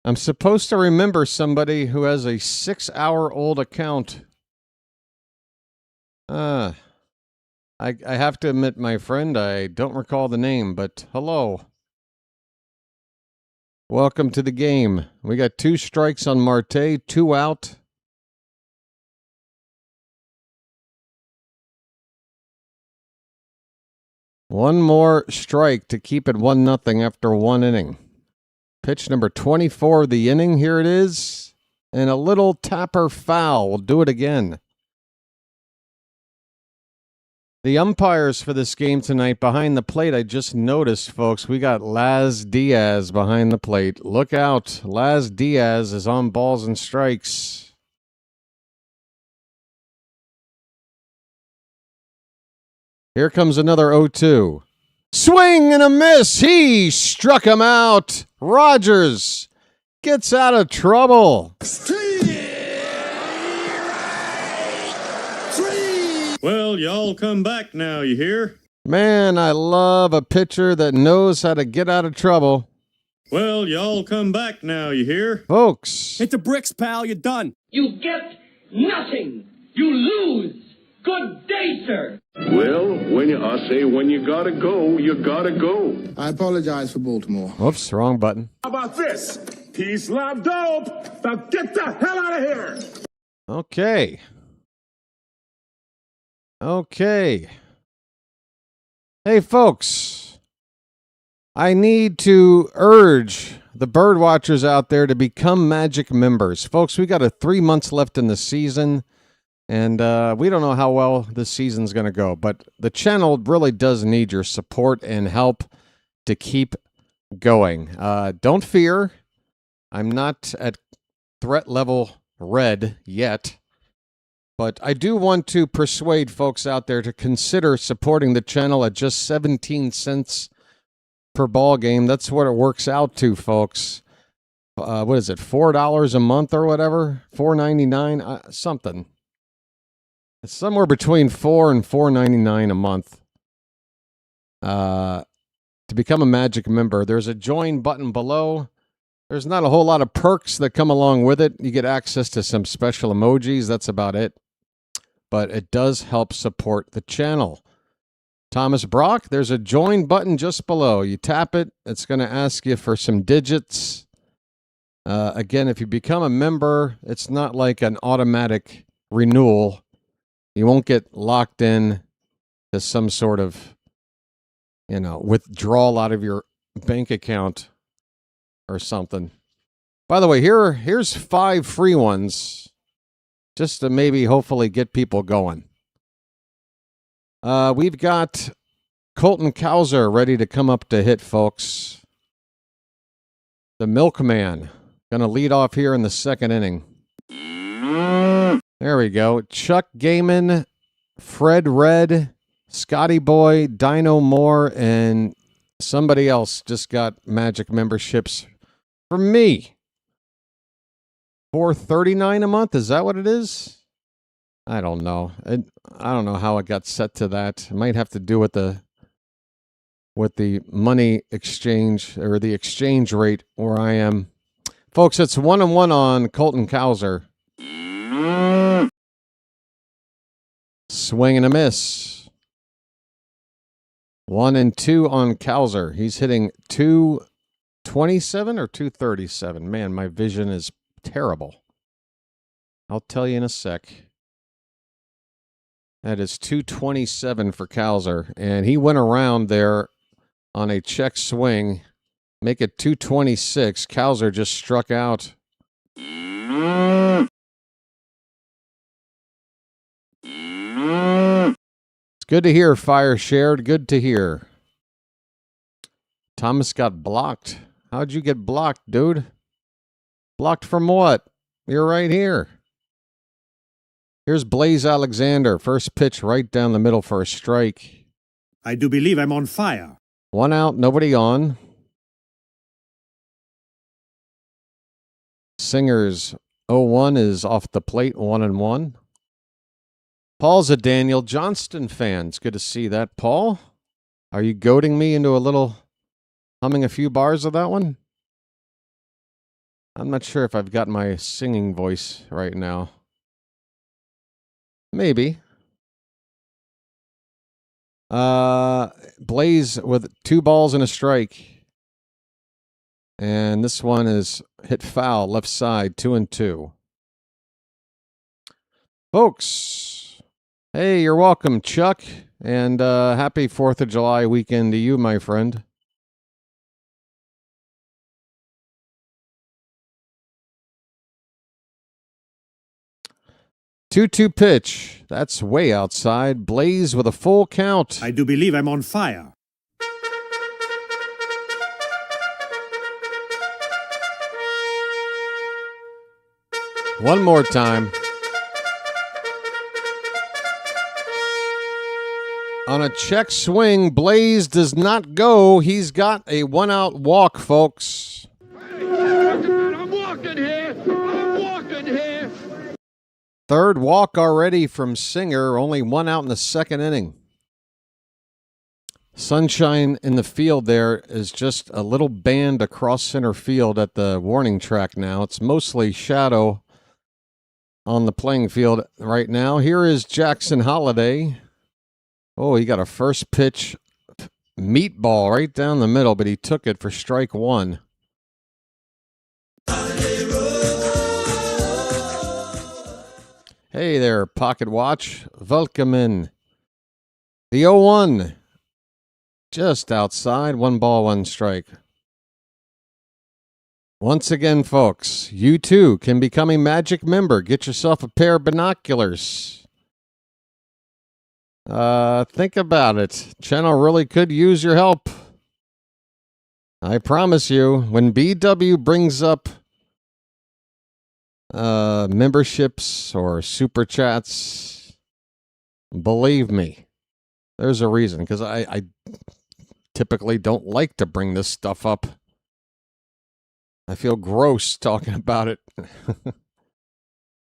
I'm supposed to remember somebody who has a 6-hour-old account. I have to admit, my friend, I don't recall the name, but hello. Welcome to the game. We got 2 strikes on Marte, 2 out. One more strike to keep it 1-0 after 1 inning. Pitch number 24 of the inning. Here it is. And a little tapper foul. We'll do it again. The umpires for this game tonight behind the plate, I just noticed, folks, we got Laz Diaz behind the plate. Look out. Laz Diaz is on balls and strikes. Here comes another 0-2. Swing and a miss. He struck him out. Rogers gets out of trouble. Well, y'all come back now, you hear? Man, I love a pitcher that knows how to get out of trouble. Well, y'all come back now, you hear? Folks. Hit the bricks, pal. You're done. You get nothing. You lose. Good day, sir. Well, when you gotta go, you gotta go. I apologize for Baltimore. Whoops, wrong button. How about this? Peace, love, dope. Now get the hell out of here. Okay. Hey, folks. I need to urge the bird watchers out there to become Magic members. Folks, we got 3 months left in the season. And we don't know how well this season's going to go, but the channel really does need your support and help to keep going. Don't fear. I'm not at threat level red yet, but I do want to persuade folks out there to consider supporting the channel at just 17 cents per ball game. That's what it works out to, folks. What is it, $4 a month or whatever? $4.99, something. It's somewhere between $4 and $4.99 a month to become a Magic member. There's a join button below. There's not a whole lot of perks that come along with it. You get access to some special emojis. That's about it. But it does help support the channel. Thomas Brock, there's a join button just below. You tap it. It's going to ask you for some digits. Again, if you become a member, it's not like an automatic renewal. You won't get locked in to some sort of, withdrawal out of your bank account or something. By the way, here's 5 free ones just to maybe hopefully get people going. We've got Colton Cowser ready to come up to hit, folks. The milkman going to lead off here in the second inning. There we go. Chuck Gaiman, Fred Red, Scotty Boy, Dino Moore, and somebody else just got Magic memberships for me. $4.39 a month. Is that what it is? I don't know. I don't know how it got set to that. It might have to do with the money exchange or the exchange rate where I am. Folks, it's 1-1 on Colton Cowser. Swing and a miss. 1-2 on Cowser. He's hitting 227 or 237. Man, my vision is terrible. I'll tell you in a sec. That is 227 for Cowser. And he went around there on a check swing. Make it 226. Cowser just struck out. It's good to hear, Fire Shared. Good to hear. Thomas got blocked. How'd you get blocked, dude? Blocked from what? You're right here. Here's Blaze Alexander. First pitch right down the middle for a strike. I do believe I'm on fire. 1 out, nobody on. Singer's 0-1 is off the plate, 1-1. Paul's a Daniel Johnston fan. It's good to see that, Paul. Are you goading me into a little humming a few bars of that one? I'm not sure if I've got my singing voice right now. Maybe. Blaze with 2 balls and a strike. And this one is hit foul, left side, 2-2. Folks, hey, you're welcome, Chuck. And happy 4th of July weekend to you, my friend. Two-two pitch. That's way outside. Blaze with a full count. I do believe I'm on fire. One more time. On a check swing, Blaze does not go. He's got a 1-out walk, folks. I'm walking here. I'm walking here. Third walk already from Singer, only 1 out in the second inning. Sunshine in the field there is just a little band across center field at the warning track now. It's mostly shadow on the playing field right now. Here is Jackson Holliday. Oh, he got a first pitch meatball right down the middle, but he took it for strike 1. Hey there, Pocket Watch. Welcome. The 0-1. Just outside. 1 ball, 1 strike. Once again, folks, you too can become a Magic member. Get yourself a pair of binoculars. Think about it. Channel really could use your help. I promise you, when BW brings up memberships or super chats, believe me, there's a reason, because I typically don't like to bring this stuff up. I feel gross talking about it.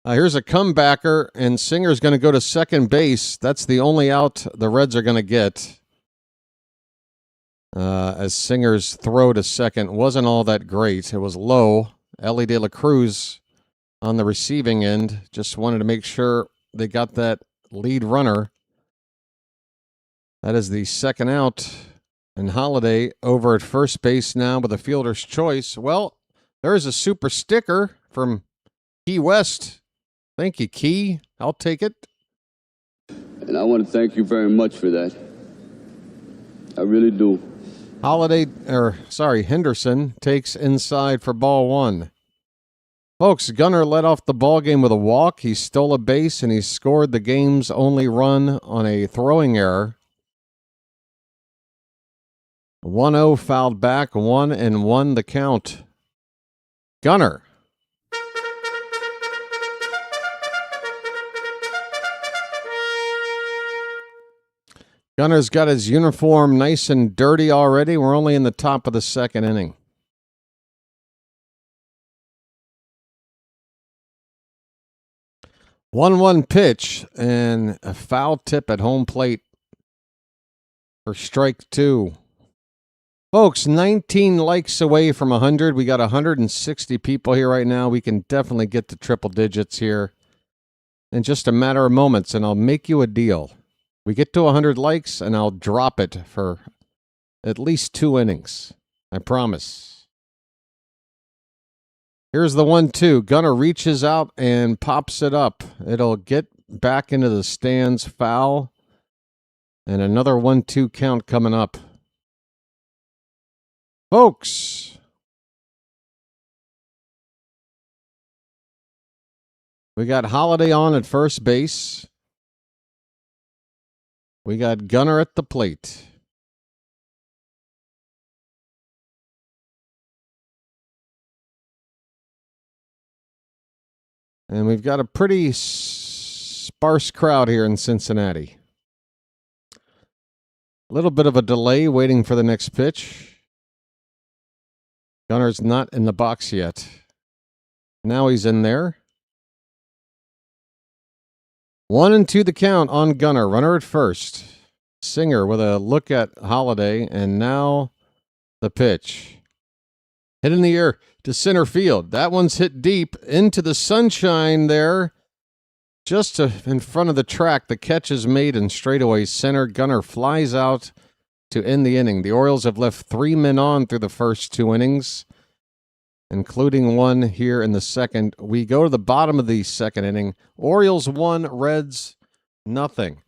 Here's a comebacker, and Singer's going to go to second base. That's the only out the Reds are going to get. As Singer's throw to second wasn't all that great. It was low. Ellie De La Cruz on the receiving end just wanted to make sure they got that lead runner. That is the second out. And Holliday over at first base now with a fielder's choice. Well, there's a super sticker from Key West. Thank you, Key. I'll take it. And I want to thank you very much for that. I really do. Henderson takes inside for ball 1. Folks, Gunnar led off the ball game with a walk. He stole a base, and he scored the game's only run on a throwing error. 1-0 fouled back, 1-1 the count. Gunnar. Gunnar's got his uniform nice and dirty already. We're only in the top of the second inning. One pitch and a foul tip at home plate for strike 2. Folks, 19 likes away from 100. We got 160 people here right now. We can definitely get to triple digits here in just a matter of moments, and I'll make you a deal. We get to 100 likes, and I'll drop it for at least 2 innings. I promise. Here's the 1-2. Gunnar reaches out and pops it up. It'll get back into the stands, foul. And another 1-2 count coming up. Folks, we got Holiday on at first base. We got Gunnar at the plate. And we've got a pretty sparse crowd here in Cincinnati. A little bit of a delay waiting for the next pitch. Gunnar's not in the box yet. Now he's in there. 1-2 the count on Gunnar. Runner at first. Singer with a look at Holiday, and now the pitch. Hit in the air to center field. That one's hit deep into the sunshine there. Just in front of the track. The catch is made in straightaway center. Gunnar flies out to end the inning. The Orioles have left 3 men on through the first 2 innings, including one here in the second. We go to the bottom of the second inning. Orioles 1, Reds nothing.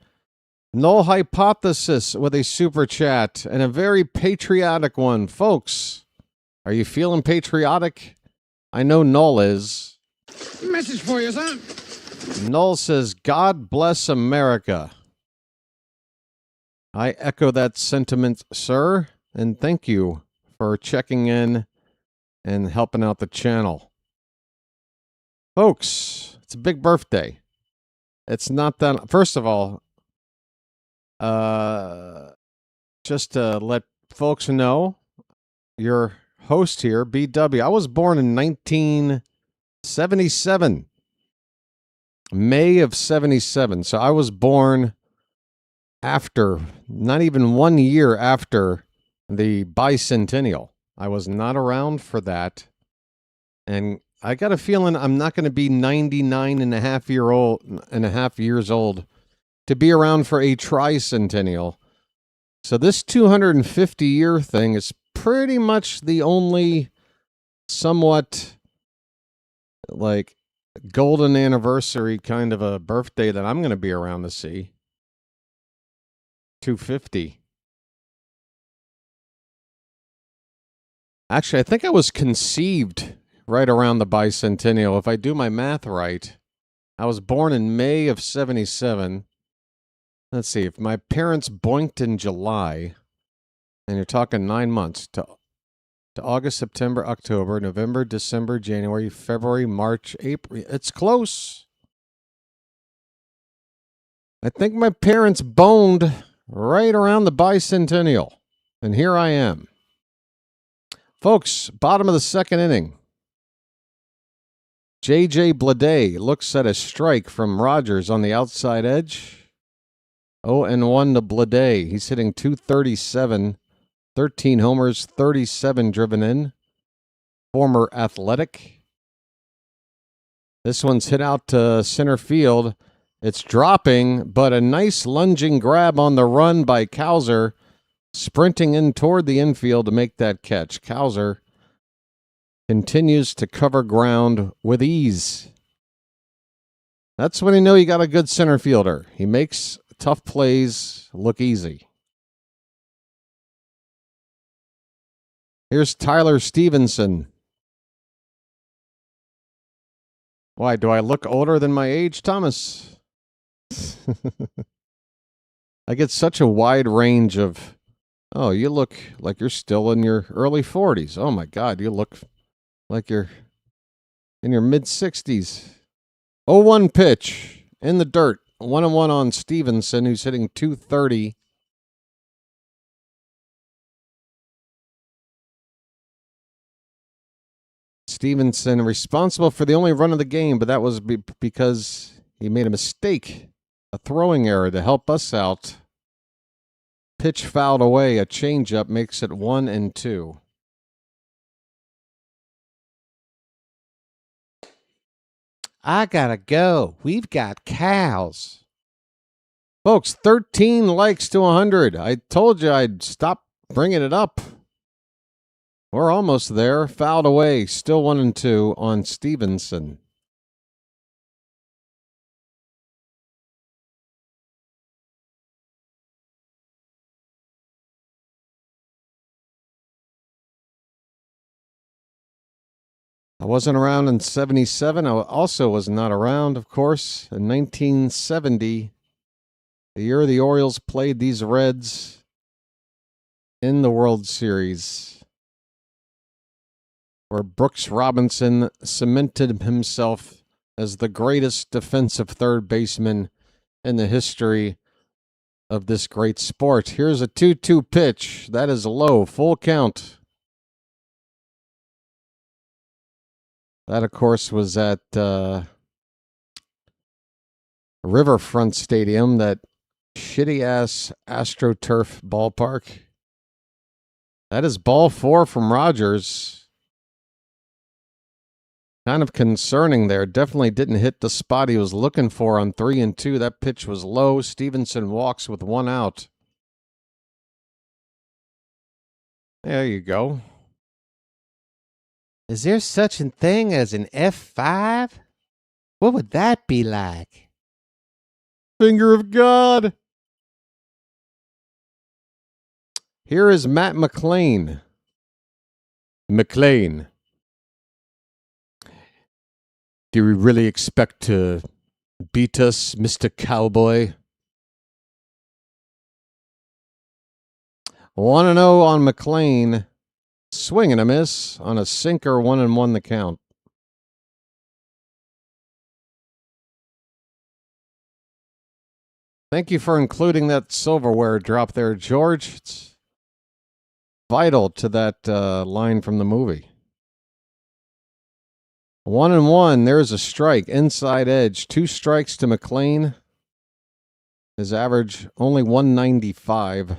Null Hypothesis with a super chat and a very patriotic one. Folks, are you feeling patriotic? I know Null is. Message for you, son. Null says, God bless America. I echo that sentiment, sir, and thank you for checking in and helping out the channel. Folks, it's a big birthday. It's not that... First of all, just to let folks know, your host here, BW, I was born in 1977. May of 77. So I was born after, not even 1 year after the bicentennial. I was not around for that. And I got a feeling I'm not going to be 99 and a half years old to be around for a tricentennial. So this 250-year thing is pretty much the only somewhat like golden anniversary kind of a birthday that I'm going to be around to see. 250. Actually, I think I was conceived right around the bicentennial. If I do my math right, I was born in May of 77. Let's see, if my parents boinked in July, and you're talking 9 months to August, September, October, November, December, January, February, March, April. It's close. I think my parents boned right around the bicentennial. And here I am. Folks, bottom of the second inning. J.J. Bleday looks at a strike from Rogers on the outside edge. 0-1 to Bleday. He's hitting .237. 13 homers, 37 driven in. Former Athletic. This one's hit out to center field. It's dropping, but a nice lunging grab on the run by Cowser, sprinting in toward the infield to make that catch. Cowser continues to cover ground with ease. That's when you know you got a good center fielder. He makes tough plays look easy. Here's Tyler Stevenson. Why, do I look older than my age, Thomas? I get such a wide range of, oh, you look like you're still in your early 40s. Oh, my God, you look like you're in your mid-60s. 0-1 pitch in the dirt. 1-1 on Stevenson, who's hitting .230. Stevenson responsible for the only run of the game, but that was because he made a mistake, a throwing error to help us out. Pitch fouled away, a changeup makes it 1-2. I gotta go. We've got cows. Folks, 13 likes to 100. I told you I'd stop bringing it up. We're almost there. Fouled away. Still 1-2 on Stevenson. I wasn't around in 77. I also was not around, of course, in 1970, the year the Orioles played these Reds in the World Series, where Brooks Robinson cemented himself as the greatest defensive third baseman in the history of this great sport. Here's a 2-2 pitch. That is low, full count. That, of course, was at Riverfront Stadium, that shitty-ass AstroTurf ballpark. That is ball 4 from Rogers. Kind of concerning there. Definitely didn't hit the spot he was looking for on 3-2. That pitch was low. Stevenson walks with 1 out. There you go. Is there such a thing as an F5? What would that be like? Finger of God. Here is Matt McLean. McLean. Do we really expect to beat us, Mr. Cowboy? 1-0 on McLean. Swing and a miss on a sinker, 1-1 the count. Thank you for including that silverware drop there, George. It's vital to that line from the movie. 1-1. There's a strike. Inside edge. 2 strikes to McLean. His average only 195.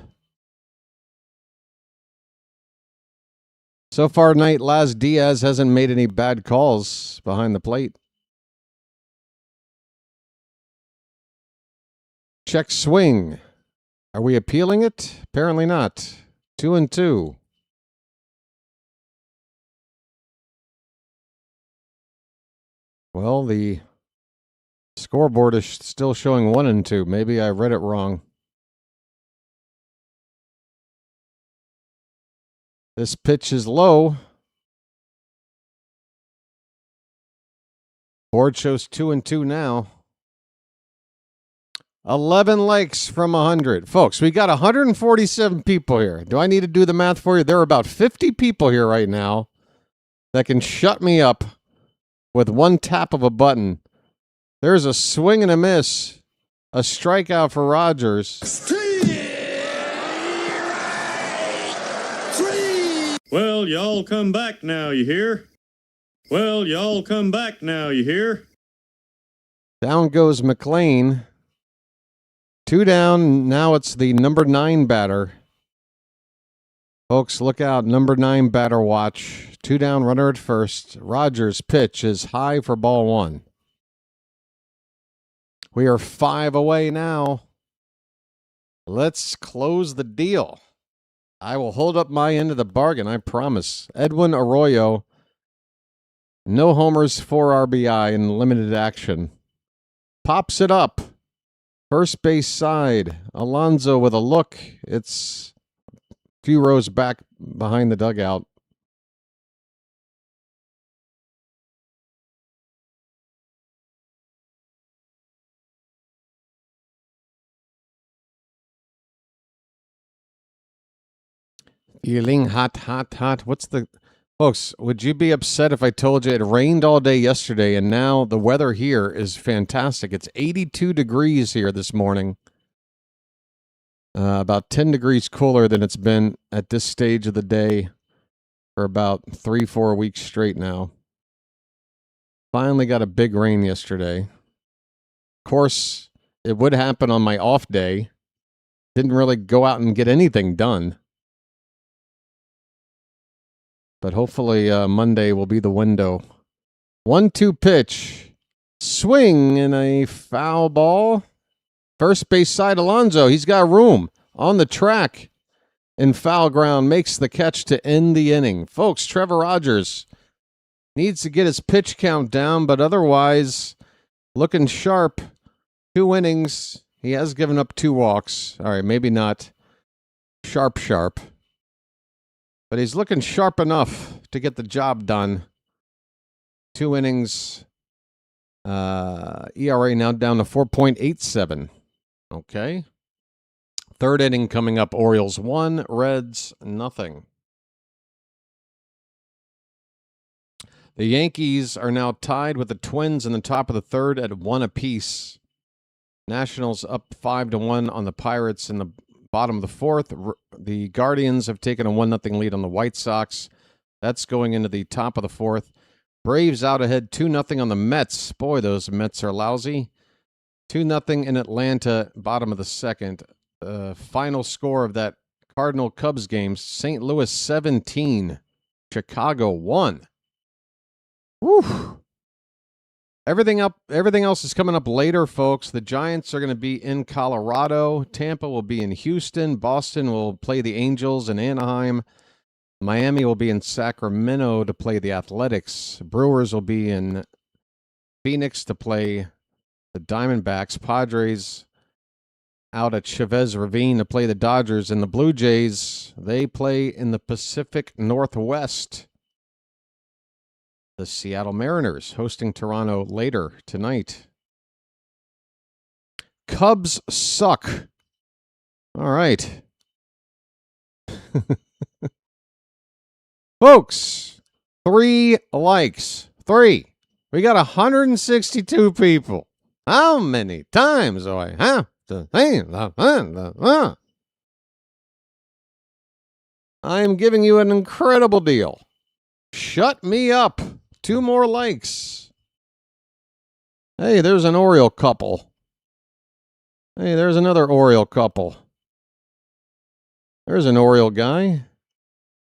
So far tonight, Laz Diaz hasn't made any bad calls behind the plate. Check swing. Are we appealing it? Apparently not. 2-2. Well, the scoreboard is still showing 1-2. Maybe I read it wrong. This pitch is low. Board shows 2-2 now. 11 likes from 100. Folks, we got 147 people here. Do I need to do the math for you? There are about 50 people here right now that can shut me up with one tap of a button. There's a swing and a miss. A strikeout for Rogers. Well, y'all come back now, you hear? Well, y'all come back now, you hear? Down goes McLean. 2 down. Now it's the number 9 batter. Folks, look out. Number 9 batter watch. 2 down, runner at first. Rogers' pitch is high for ball 1. We are 5 away now. Let's close the deal. I will hold up my end of the bargain, I promise. Edwin Arroyo, no homers, 4 RBI in limited action. Pops it up. First base side. Alonso with a look. It's a few rows back behind the dugout. Yelling hot, hot, hot. Folks, would you be upset if I told you it rained all day yesterday and now the weather here is fantastic? It's 82 degrees here this morning. About 10 degrees cooler than it's been at this stage of the day for about 3-4 weeks straight now. Finally got a big rain yesterday. Of course, it would happen on my off day. Didn't really go out and get anything done. But hopefully Monday will be the window. 1-2 pitch. Swing and a foul ball. First base side, Alonso. He's got room on the track. In foul ground, makes the catch to end the inning. Folks, Trevor Rogers needs to get his pitch count down, but otherwise looking sharp. 2 innings. He has given up 2 walks. All right, maybe not sharp. But he's looking sharp enough to get the job done. 2 innings. ERA now down to 4.87. Okay. 3rd inning coming up. Orioles 1, Reds nothing. The Yankees are now tied with the Twins in the top of the 3rd at 1 apiece. Nationals up 5-1 on the Pirates in the bottom of the 4th. The Guardians have taken a 1-0 lead on the White Sox. That's going into the top of the 4th. Braves out ahead 2-0 on the Mets. Boy, those Mets are lousy. 2-0 in Atlanta, bottom of the 2nd. Final score of that Cardinal-Cubs game, St. Louis 17, Chicago 1. Whew. Everything else is coming up later, folks. The Giants are going to be in Colorado. Tampa will be in Houston. Boston will play the Angels in Anaheim. Miami will be in Sacramento to play the Athletics. Brewers will be in Phoenix to play the Diamondbacks. Padres out at Chavez Ravine to play the Dodgers. And the Blue Jays, they play in the Pacific Northwest. The Seattle Mariners hosting Toronto later tonight. Cubs suck. All right. Folks, 3 likes. 3. We got 162 people. How many times do I have to say that? I am giving you an incredible deal. Shut me up. 2 more likes. Hey, there's an Oriole couple. Hey, there's another Oriole couple. There's an Oriole guy.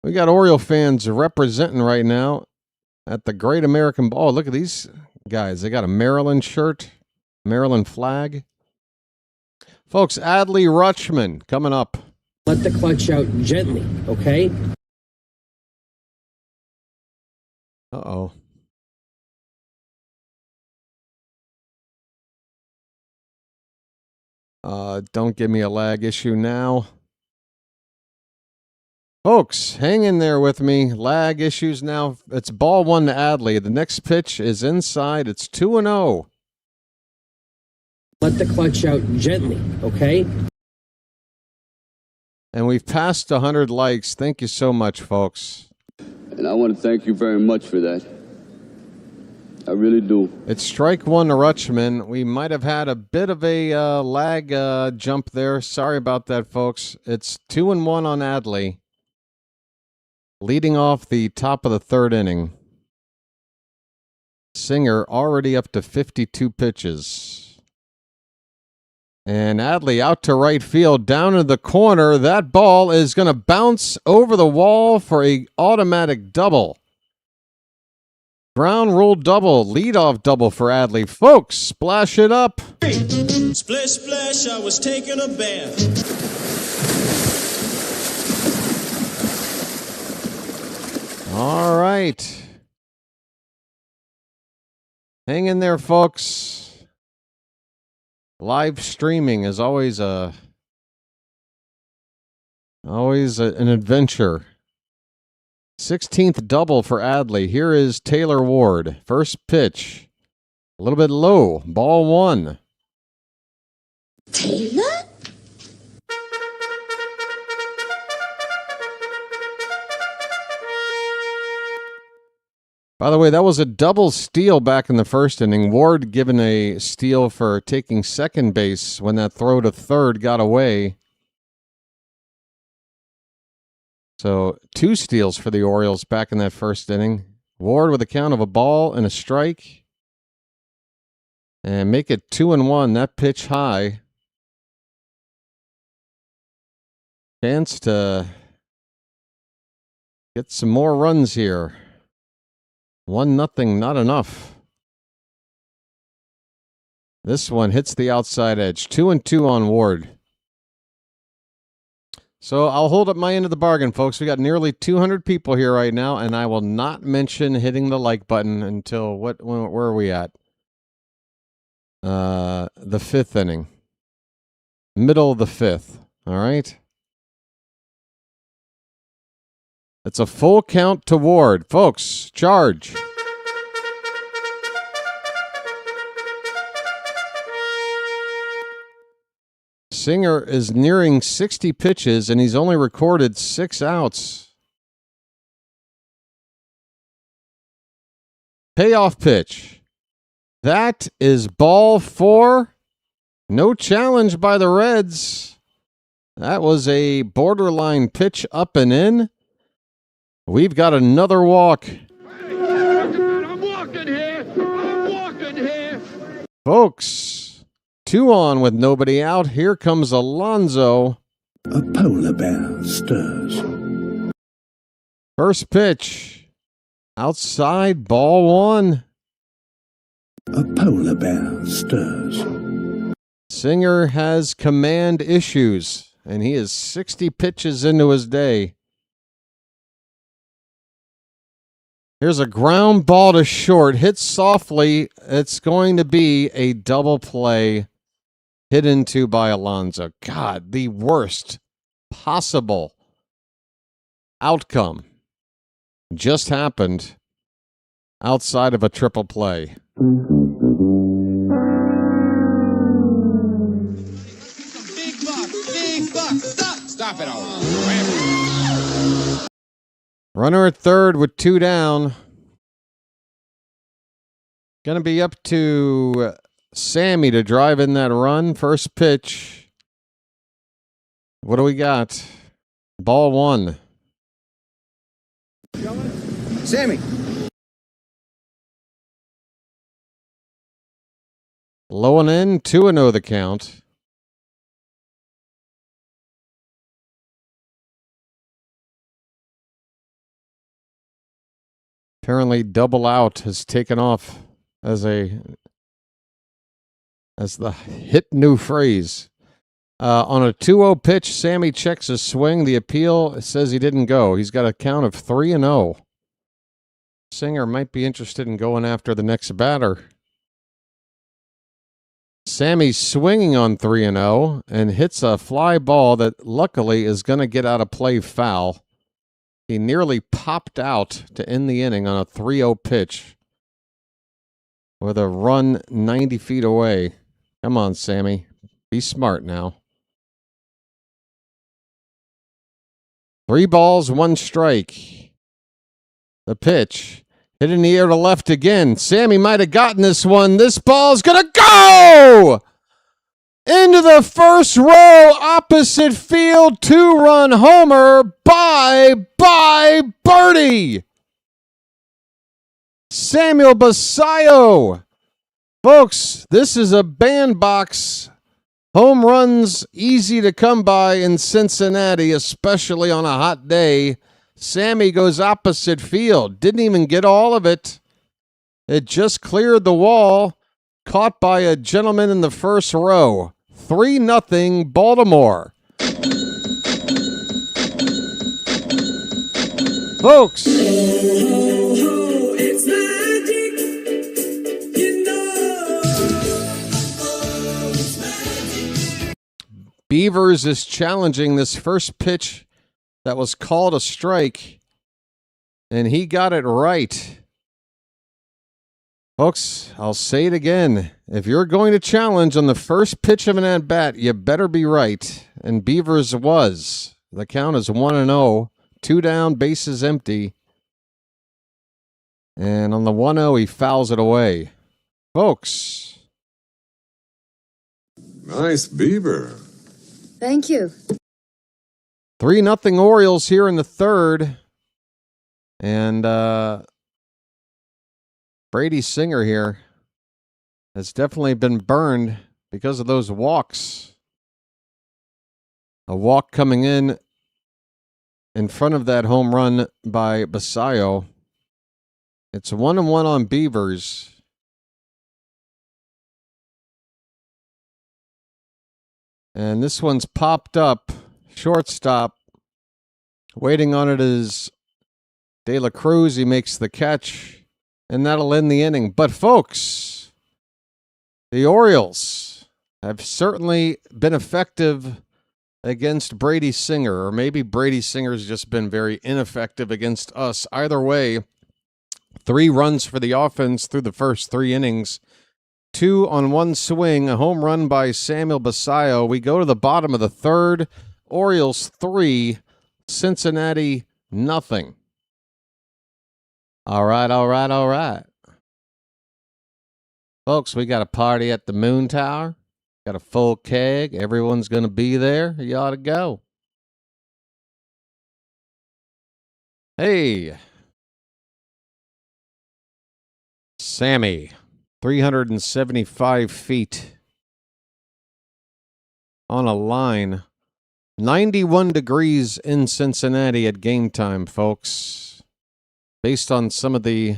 We got Oriole fans representing right now at the Great American Ball. Look at these guys. They got a Maryland shirt, Maryland flag. Folks, Adley Rutschman coming up. Let the clutch out gently, okay? Uh-oh. Don't give me a lag issue now. Folks, hang in there with me. Lag issues now. It's ball 1 to Adley. The next pitch is inside. It's 2-0. Let the clutch out gently, okay? And we've passed 100 likes. Thank you so much, folks. And I want to thank you very much for that. I really do. It's strike 1 to Rutschman. We might have had a bit of a lag jump there. Sorry about that, folks. It's 2-1 on Adley. Leading off the top of the 3rd inning. Singer already up to 52 pitches. And Adley out to right field, down in the corner. That ball is going to bounce over the wall for an automatic double. Ground rule double, leadoff double for Adley. Folks, splash it up. Splish, splash, I was taking a bath. All right. Hang in there, folks. Live streaming is always an adventure. 16th double for Adley. Here is Taylor Ward. First pitch. A little bit low. Ball 1. Taylor? By the way, that was a double steal back in the first inning. Ward given a steal for taking second base when that throw to third got away. So 2 steals for the Orioles back in that first inning. Ward with a count of a ball and a strike. And make it 2-1. That pitch high. Chance to get some more runs here. 1-0, not enough. This one hits the outside edge. 2-2 on Ward. So I'll hold up my end of the bargain, folks. We got nearly 200 people here right now, and I will not mention hitting the like button until where are we at? The 5th inning. Middle of the 5th. All right. It's a full count to Ward. Folks, charge. Singer is nearing 60 pitches, and he's only recorded 6 outs. Payoff pitch. That is ball 4. No challenge by the Reds. That was a borderline pitch up and in. We've got another walk. I'm walking here. Folks, 2 on with nobody out. Here comes Alonso. A polar bear stirs. First pitch. Outside, ball 1. A polar bear stirs. Singer has command issues, and he is 60 pitches into his day. Here's a ground ball to short, hit softly. It's going to be a double play hit into by Alonso. God, the worst possible outcome just happened outside of a triple play. Big buck. Stop it all. Runner at third with 2 down. Going to be up to Sammy to drive in that run. First pitch. What do we got? Ball 1. Sammy. Low and in, 2-0 the count. Apparently double out has taken off as the hit new phrase. On a 2-0 pitch, Sammy checks his swing. The appeal says he didn't go. He's got a count of 3-0. Singer might be interested in going after the next batter. Sammy's swinging on 3-0 and hits a fly ball that luckily is going to get out of play foul. He nearly popped out to end the inning on a 3-0 pitch with a run 90 feet away. Come on, Sammy. Be smart now. 3 balls, 1 strike. The pitch. Hit in the air to left again. Sammy might have gotten this one. This ball's going to go! Into the first row, opposite field, 2-run homer by Birdie. Samuel Basallo. Folks, this is a bandbox. Home runs easy to come by in Cincinnati, especially on a hot day. Sammy goes opposite field. Didn't even get all of it. It just cleared the wall. Caught by a gentleman in the first row. 3-0 Baltimore. Folks. It's magic. You know. It's magic. Beavers is challenging this first pitch that was called a strike, and he got it right. Folks, I'll say it again. If you're going to challenge on the first pitch of an at-bat, you better be right. And Beavers was. The count is 1-0. 2 down, bases empty. And on the 1-0, he fouls it away. Folks. Nice beaver. Thank you. 3-0 Orioles here in the third. And Brady Singer here has definitely been burned because of those walks. A walk coming in front of that home run by Basayo. It's 1-1 on Beavers. And this one's popped up. Shortstop. Waiting on it is De La Cruz. He makes the catch. And that'll end the inning. But folks, the Orioles have certainly been effective against Brady Singer. Or maybe Brady Singer's just been very ineffective against us. Either way, 3 runs for the offense through the first 3 innings. 2 on 1 swing, a home run by Samuel Basayo. We go to the bottom of the third. Orioles 3, Cincinnati nothing. All right. Folks, we got a party at the Moon Tower. Got a full keg. Everyone's going to be there. You ought to go. Hey. Sammy, 375 feet on a line. 91 degrees in Cincinnati at game time, folks. Based on some of the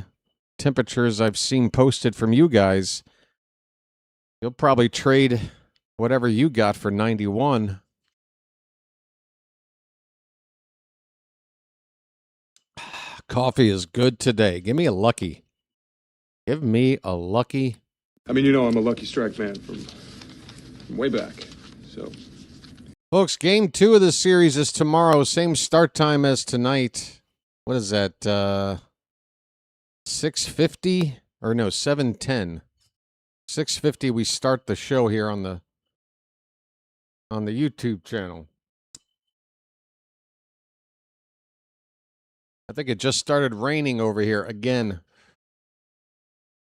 temperatures I've seen posted from you guys, you'll probably trade whatever you got for 91. Coffee is good today. Give me a lucky. Give me a lucky. I mean, you know I'm a Lucky Strike man from way back. So, folks, game 2 of the series is tomorrow. Same start time as tonight. What is that? 6:50 or no, 7:10. 6:50. We start the show here on the YouTube channel. I think it just started raining over here again.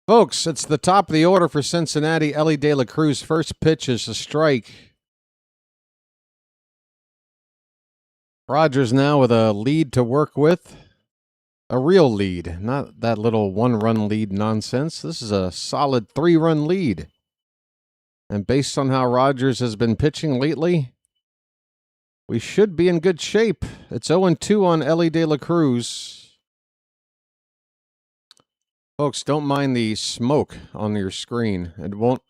Folks, it's the top of the order for Cincinnati. Ellie De La Cruz, first pitch is a strike. Rogers now with a lead to work with. A real lead, not that little 1-run lead nonsense. This is a solid 3-run lead. And based on how Rogers has been pitching lately, we should be in good shape. It's 0-2 on Ellie De La Cruz. Folks, don't mind the smoke on your screen. It won't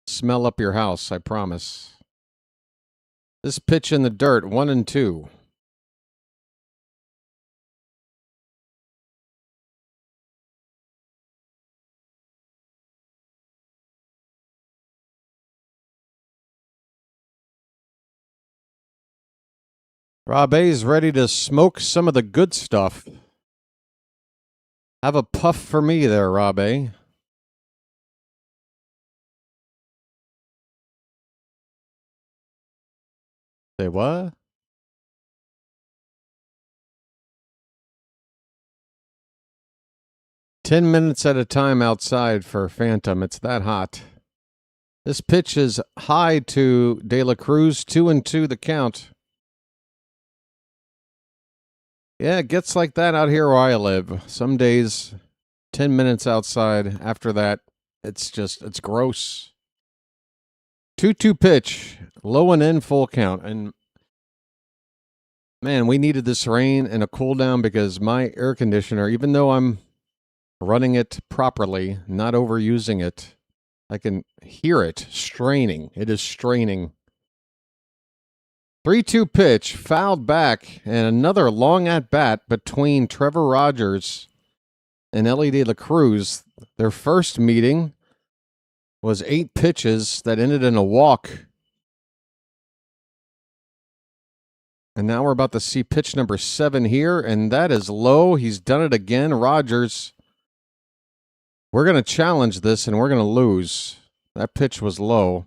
smell up your house, I promise. This pitch in the dirt, 1-2. Rob A's ready to smoke some of the good stuff. Have a puff for me there, Rob A. Say what? "10 minutes at a time outside for Phantom. It's that hot." This pitch is high to De La Cruz. 2-2 the count. Yeah, it gets like that out here where I live. Some days, 10 minutes outside. After that, it's gross. 2-2 pitch. Low and in, full count. And, man, we needed this rain and a cool down because my air conditioner, even though I'm running it properly, not overusing it, I can hear it straining. It is straining. 3-2 pitch, fouled back, and another long at-bat between Trevor Rogers and Ellie De La Cruz. Their first meeting was 8 pitches that ended in a walk. And now we're about to see pitch number 7 here, and that is low. He's done it again. Rogers, we're going to challenge this, and we're going to lose. That pitch was low.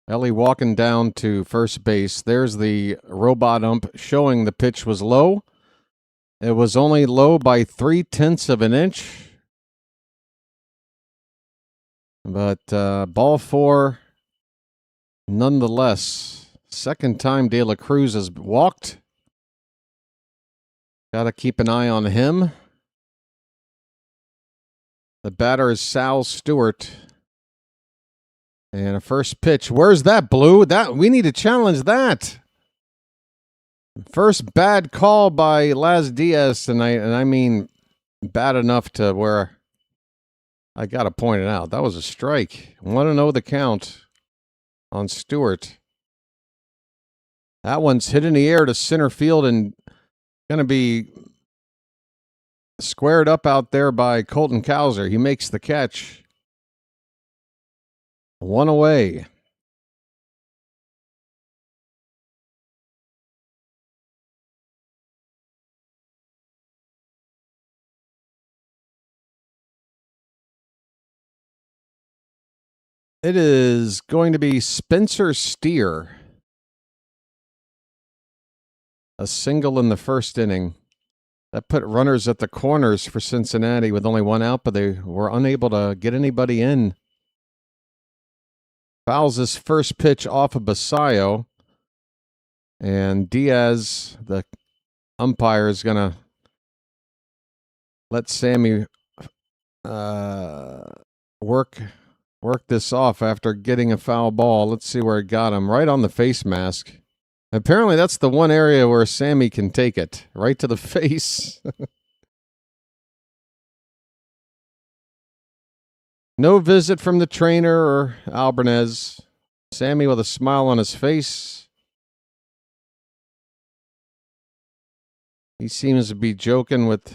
Ellie walking down to first base. There's the robot ump showing the pitch was low. It was only low by 0.3 of an inch. But ball 4, nonetheless. Second time De La Cruz has walked. Got to keep an eye on him. The batter is Sal Stewart. And a first pitch. Where's that, Blue? We need to challenge that. First bad call by Laz Diaz tonight, and I mean bad enough to where I got to point it out. That was a strike. 1-0 the count on Stewart. That one's hit in the air to center field and going to be squared up out there by Colton Cowser. He makes the catch. 1 away. It is going to be Spencer Steer. A single in the first inning. That put runners at the corners for Cincinnati with only 1 out, but they were unable to get anybody in. Fouls his first pitch off of Basayo. And Diaz, the umpire, is going to let Sammy work this off after getting a foul ball. Let's see where it got him. Right on the face mask. Apparently that's the one area where Sammy can take it. Right to the face. No visit from the trainer or Albanez. Sammy with a smile on his face. He seems to be joking with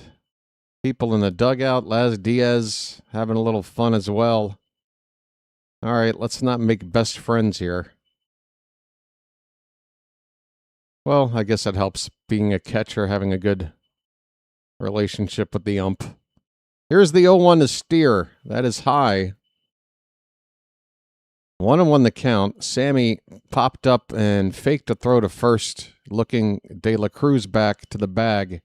people in the dugout. Laz Diaz having a little fun as well. All right, let's not make best friends here. Well, I guess that helps being a catcher, having a good relationship with the ump. Here's the 0-1 to Steer. That is high. 1-1 the count. Sammy popped up and faked a throw to first, looking De La Cruz back to the bag.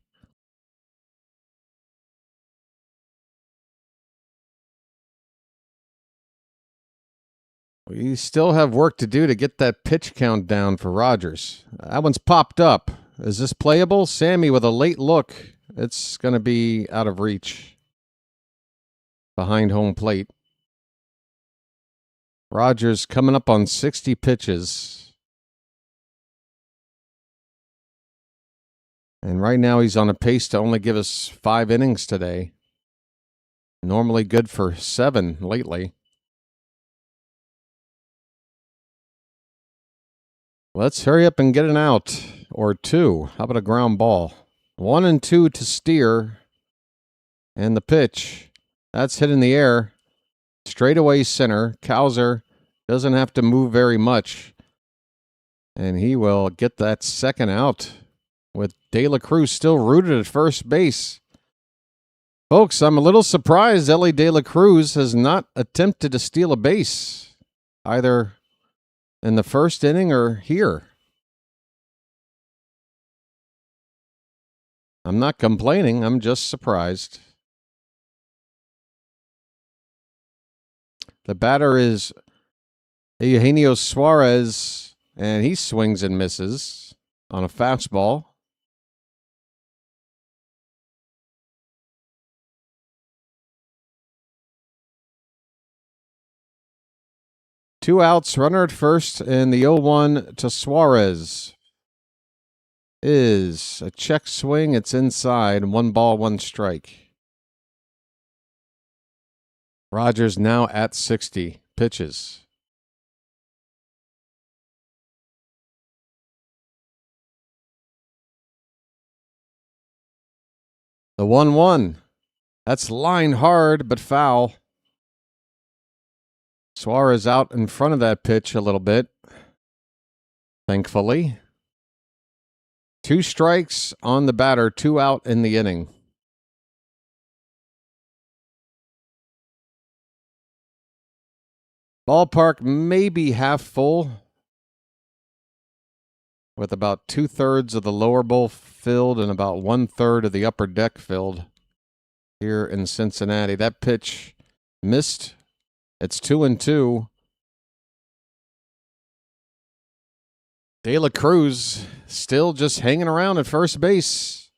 We still have work to do to get that pitch count down for Rogers. That one's popped up. Is this playable? Sammy with a late look. It's going to be out of reach. Behind home plate. Rogers coming up on 60 pitches. And right now he's on a pace to only give us 5 innings today. Normally good for 7 lately. Let's hurry up and get an out or 2. How about a ground ball? 1 and 2 to Steer. And the pitch. That's hit in the air. Straightaway center. Cowser doesn't have to move very much. And he will get that second out with De La Cruz still rooted at first base. Folks, I'm a little surprised Ellie De La Cruz has not attempted to steal a base, either in the first inning or here. I'm not complaining. I'm just surprised. The batter is Eugenio Suarez, and he swings and misses on a fastball. Two outs, runner at first, and the 0-1 to Suarez is a check swing. It's inside. 1 ball, 1 strike. Rogers now at 60 pitches. The 1-1. That's line hard, but foul. Suarez out in front of that pitch a little bit, thankfully. 2 strikes on the batter, 2 out in the inning. Ballpark may be half full. with about 2/3 of the lower bowl filled and about 1/3 of the upper deck filled here in Cincinnati. That pitch missed. It's 2-2. De La Cruz still just hanging around at first base.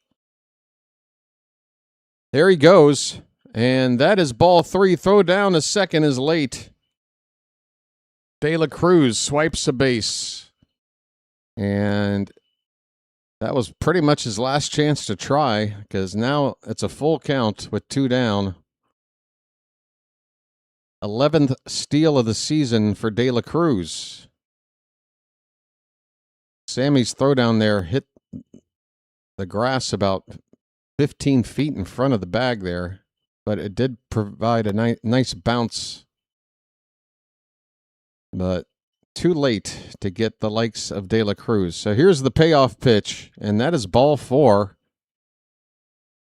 There he goes. And that is ball 3. Throw down to second is late. De La Cruz swipes a base. And that was pretty much his last chance to try, because now it's a full count with 2 down. 11th steal of the season for De La Cruz. Sammy's throw down there hit the grass about 15 feet in front of the bag there, but it did provide a nice bounce. But too late to get the likes of De La Cruz. So here's the payoff pitch, and that is ball 4.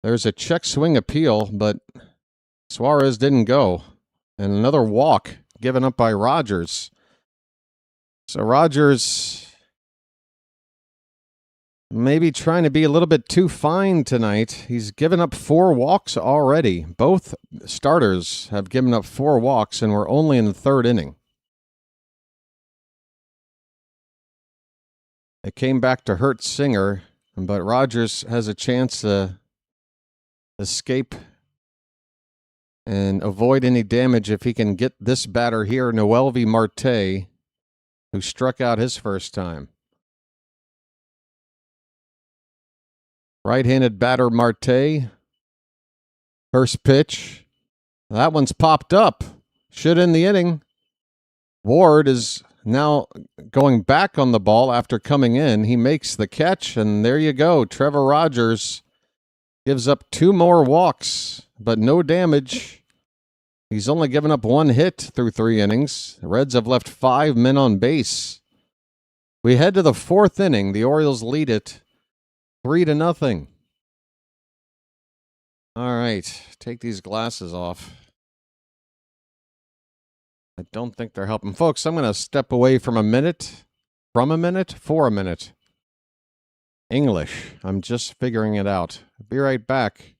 There's a check swing appeal, but Suarez didn't go. And another walk given up by Rogers. So Rogers maybe trying to be a little bit too fine tonight. He's given up 4 walks already. Both starters have given up 4 walks, and we're only in the 3rd inning. It came back to hurt Singer, but Rogers has a chance to escape and avoid any damage if he can get this batter here, Noelvi Marte, who struck out his first time. Right-handed batter Marte. First pitch. That one's popped up. Should end the inning. Ward is now going back on the ball after coming in. He makes the catch, and there you go. Trevor Rogers gives up 2 more walks, but no damage. He's only given up 1 hit through 3 innings. The Reds have left 5 men on base. We head to the 4th inning. The Orioles lead it 3-0. All right, take these glasses off. I don't think they're helping. Folks, I'm going to step away for a minute. English. I'm just figuring it out. Be right back.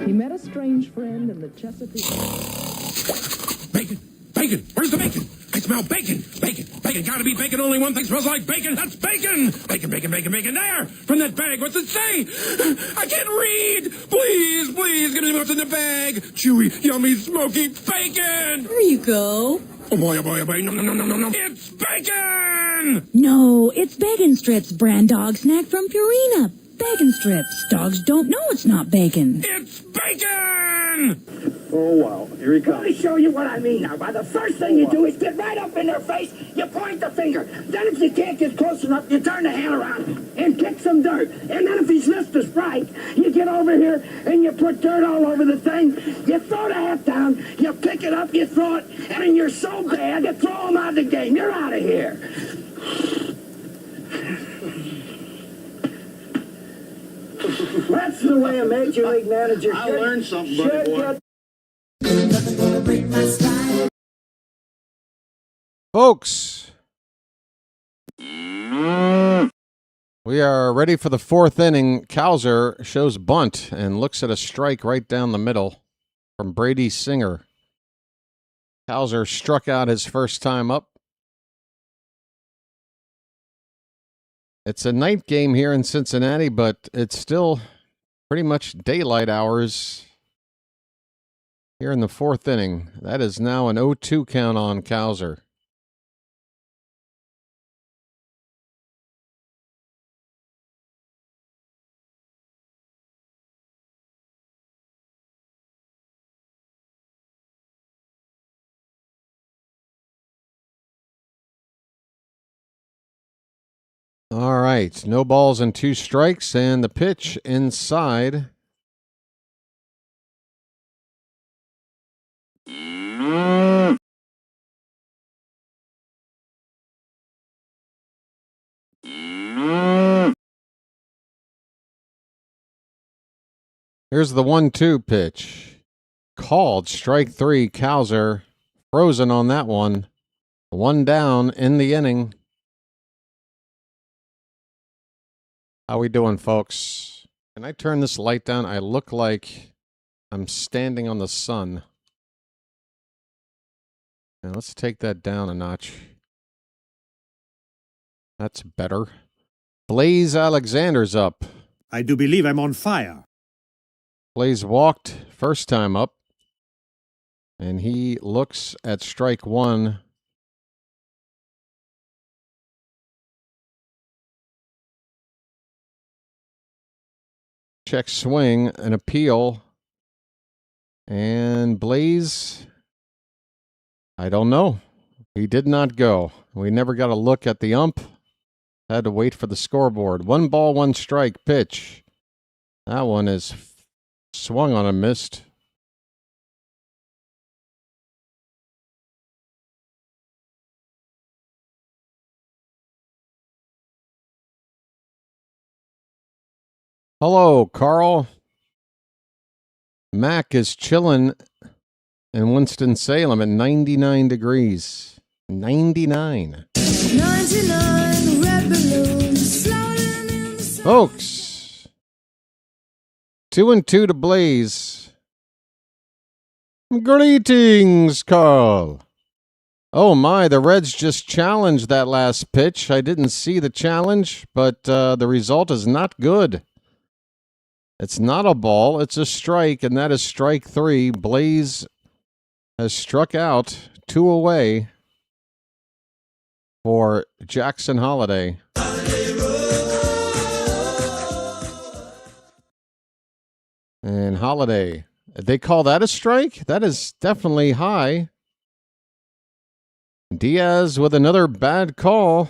He met a strange friend in the Chesapeake. Bacon! Bacon! Where's the bacon? I smell bacon! Bacon! Bacon! Gotta be bacon! Only one thing smells like bacon! That's bacon! Bacon, bacon, bacon, bacon! There! From that bag! What's it say? I can't read! Please, please, give me what's in the bag! Chewy, yummy, smoky bacon! There you go. Oh boy, oh boy, oh boy! No, no, no, no, no, no! It's bacon! No, it's Bacon Strips, brand dog snack from Purina. Bacon Strips. Dogs don't know it's not bacon. It's bacon! Oh, wow. Here he comes. Let me show you what I mean now. By the first thing you do is get right up in their face, you point the finger. Then if you can't get close enough, you turn the hand around and kick some dirt. And then if he's missed a strike, you get over here and you put dirt all over the thing. You throw the hat down, you pick it up, you throw it, and then you're so bad, you throw him out of the game. You're out of here. That's the way a major league manager should. I learned something, buddy boy. Folks, we are ready for the 4th inning. Cowser shows bunt and looks at a strike right down the middle from Brady Singer. Cowser struck out his first time up. It's a night game here in Cincinnati, but it's still pretty much daylight hours here in the 4th inning. That is now an 0-2 count on Cowser. All right, no balls and 2 strikes, and the pitch inside Here's the 1-2 pitch. Called strike 3. Cowser frozen on that one. 1 down in the inning. How we doing, folks? Can I turn this light down? I look like I'm standing on the sun. Now let's take that down a notch. That's better. Blaze Alexander's up. I do believe I'm on fire. Blaze walked first time up. And he looks at strike 1. Check swing, an appeal. And Blaze, I don't know. He did not go. We never got a look at the ump. Had to wait for the scoreboard. 1 ball, 1 strike pitch. That one is swung on and missed. Hello, Carl. Mac is chilling in Winston-Salem at 99 degrees. 99. 99 red balloons floating in the sun. Folks, 2-2 to Blaze. Greetings, Carl. Oh my, the Reds just challenged that last pitch. I didn't see the challenge, but the result is not good. It's not a ball, it's a strike, and that is strike 3. Blaze has struck out 2 away for Jackson Holiday. And Holiday, they call that a strike? That is definitely high. Diaz with another bad call.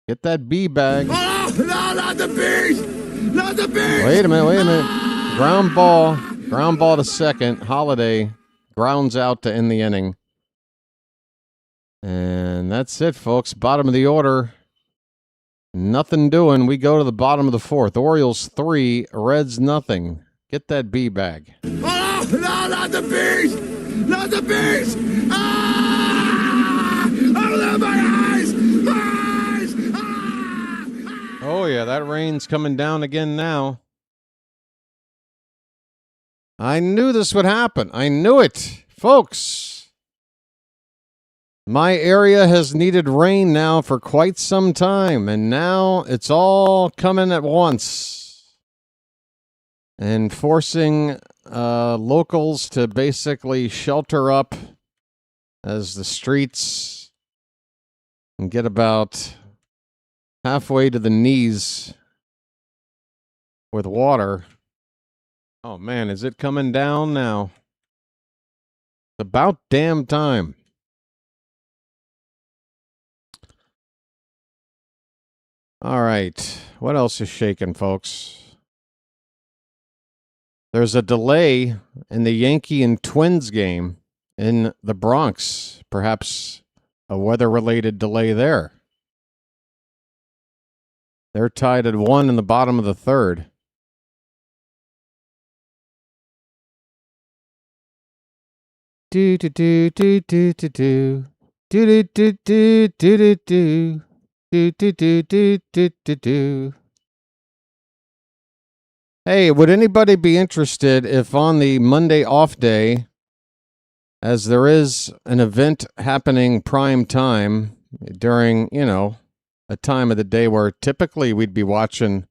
Get that B bag. Oh, no, not the bees! Not the bees! Wait a minute. Ground ball to second. Holiday grounds out to end the inning. And that's it, folks. Bottom of the order. Nothing doing. We go to the bottom of the 4th. Orioles 3, Reds nothing. Get that B bag. Oh, no, not the bees! Not the bees! Ah! Oh, my eyes! My eyes! Ah! Oh, yeah, that rain's coming down again now. I knew this would happen. I knew it. Folks, my area has needed rain now for quite some time, and now it's all coming at once and forcing locals to basically shelter up as the streets get about halfway to the knees with water. Oh, man, is it coming down now? It's about damn time. All right. What else is shaking, folks? There's a delay in the Yankee and Twins game in the Bronx. Perhaps a weather-related delay there. They're tied at 1 in the bottom of the 3rd. Do do do do do do do do do do do do do do do do do do do do. Hey, would anybody be interested if on the Monday off day, as there is an event happening prime time during, a time of the day where typically we'd be watching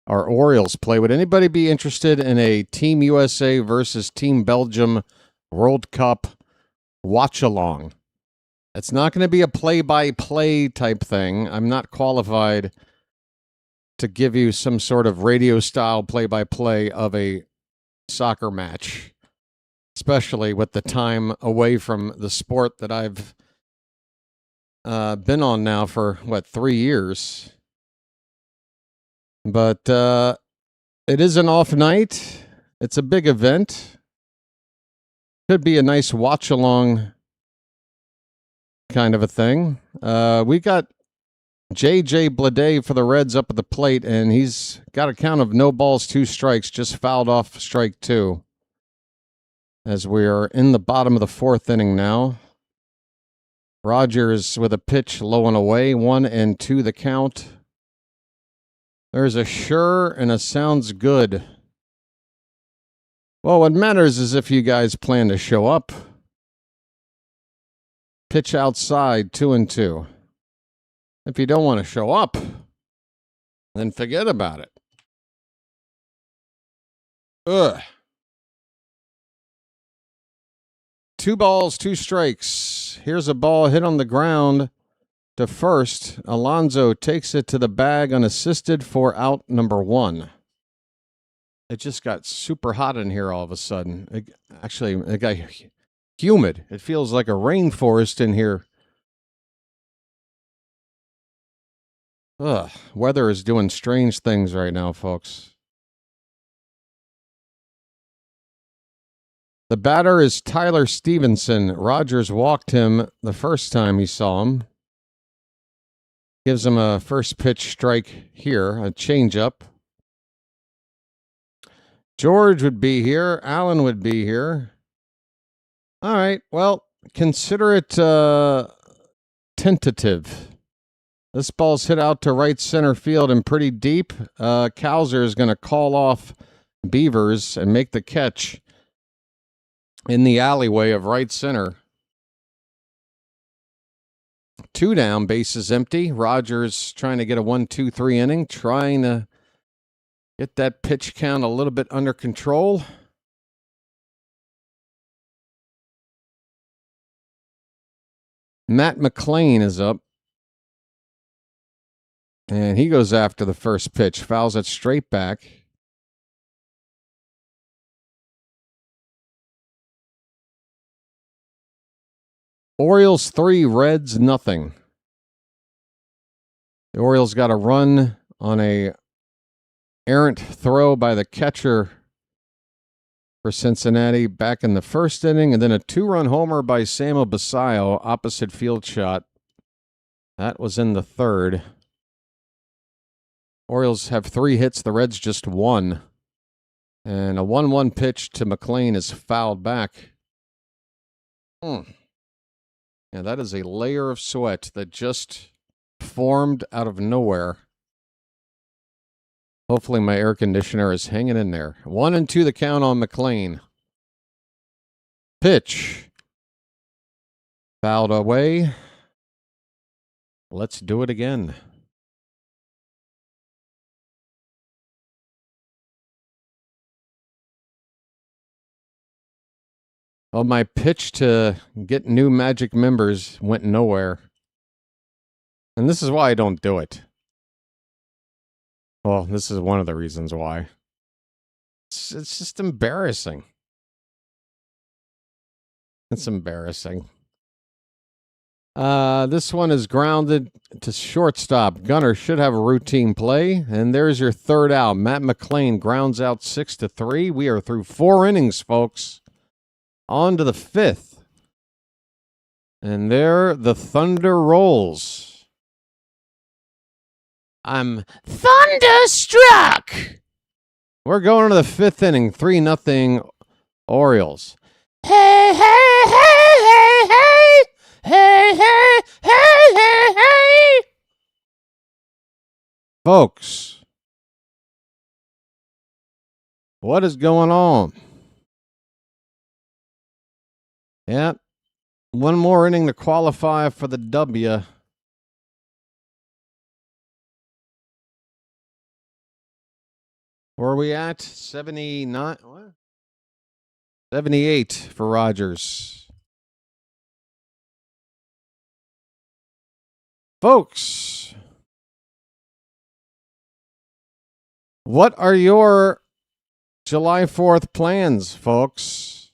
our Orioles play, would anybody be interested in a Team USA versus Team Belgium World Cup watch-along? It's not going to be a play-by-play type thing. I'm not qualified to give you some sort of radio-style play-by-play of a soccer match, especially with the time away from the sport that I've been on now for, 3 years. But it is an off night. It's a big event. Could be a nice watch-along kind of a thing. We got J.J. Bleday for the Reds up at the plate, and he's got a count of no balls, 2 strikes, just fouled off strike 2. As we are in the bottom of the 4th inning now. Rogers with a pitch low and away, 1-2 the count. There's a sure and a sounds good. Well, what matters is if you guys plan to show up. Pitch outside, 2-2. If you don't want to show up, then forget about it. Ugh. 2 balls, 2 strikes. Here's a ball hit on the ground to first. Alonso takes it to the bag unassisted for out number 1. It just got super hot in here all of a sudden. It got humid. It feels like a rainforest in here. Ugh, weather is doing strange things right now, folks. The batter is Tyler Stevenson. Rogers walked him the first time he saw him. Gives him a first pitch strike here, a changeup. George would be here. Allen would be here. All right, well, consider it tentative. This ball's hit out to right center field and pretty deep. Cowser is going to call off Beavers and make the catch in the alleyway of right center. 2 down, bases empty. Rogers trying to get a 1-2-3 inning, trying to get that pitch count a little bit under control. Matt McLean is up. And he goes after the first pitch, fouls it straight back. Orioles 3, Reds nothing. The Orioles got a run on a errant throw by the catcher for Cincinnati back in the first inning, and then a 2-run homer by Samuel Basayo, opposite field shot. That was in the 3rd. Orioles have 3 hits, the Reds just 1. And a 1-1 pitch to McLean is fouled back. Yeah, that is a layer of sweat that just formed out of nowhere. Hopefully my air conditioner is hanging in there. 1-2 the count on McLean. Pitch. Fouled away. Let's do it again. Well, my pitch to get new Magic members went nowhere. And this is why I don't do it. Well, this is one of the reasons why. It's just embarrassing. It's embarrassing. This one is grounded to shortstop. Gunner should have a routine play. And there's your 3rd out. Matt McLean grounds out 6-3. We are through 4 innings, folks. On to the 5th. And there the thunder rolls. I'm thunderstruck. We're going to the 5th inning. 3-0 Orioles. Hey, hey, hey, hey, hey. Hey, hey, hey, hey, hey. Folks, what is going on? Yeah, one more inning to qualify for the W. Where are we at? 79? What? 78 for Rogers. Folks, what are your July 4th plans, folks?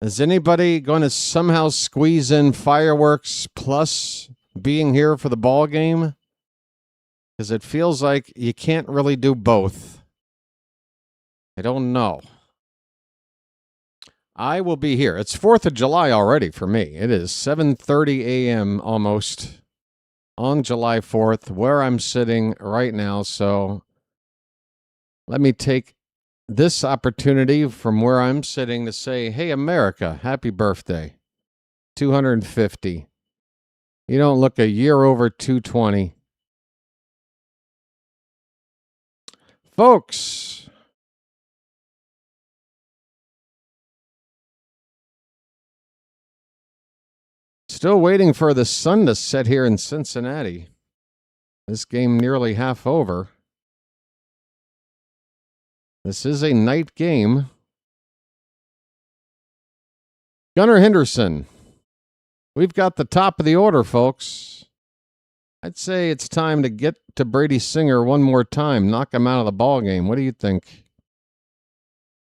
Is anybody going to somehow squeeze in fireworks plus being here for the ball game? Because it feels like you can't really do both. I don't know. I will be here. It's 4th of July already for me. It is 7:30 a.m. almost. on July 4th, where I'm sitting right now. So let me take this opportunity from where I'm sitting to say, hey, America, happy birthday. 250. You don't look a year over 220. Folks, still waiting for the sun to set here in Cincinnati. This game nearly half over. This is a night game. Gunnar Henderson. We've got the top of the order, folks. I'd say it's time to get to Brady Singer one more time. Knock him out of the ball game. What do you think?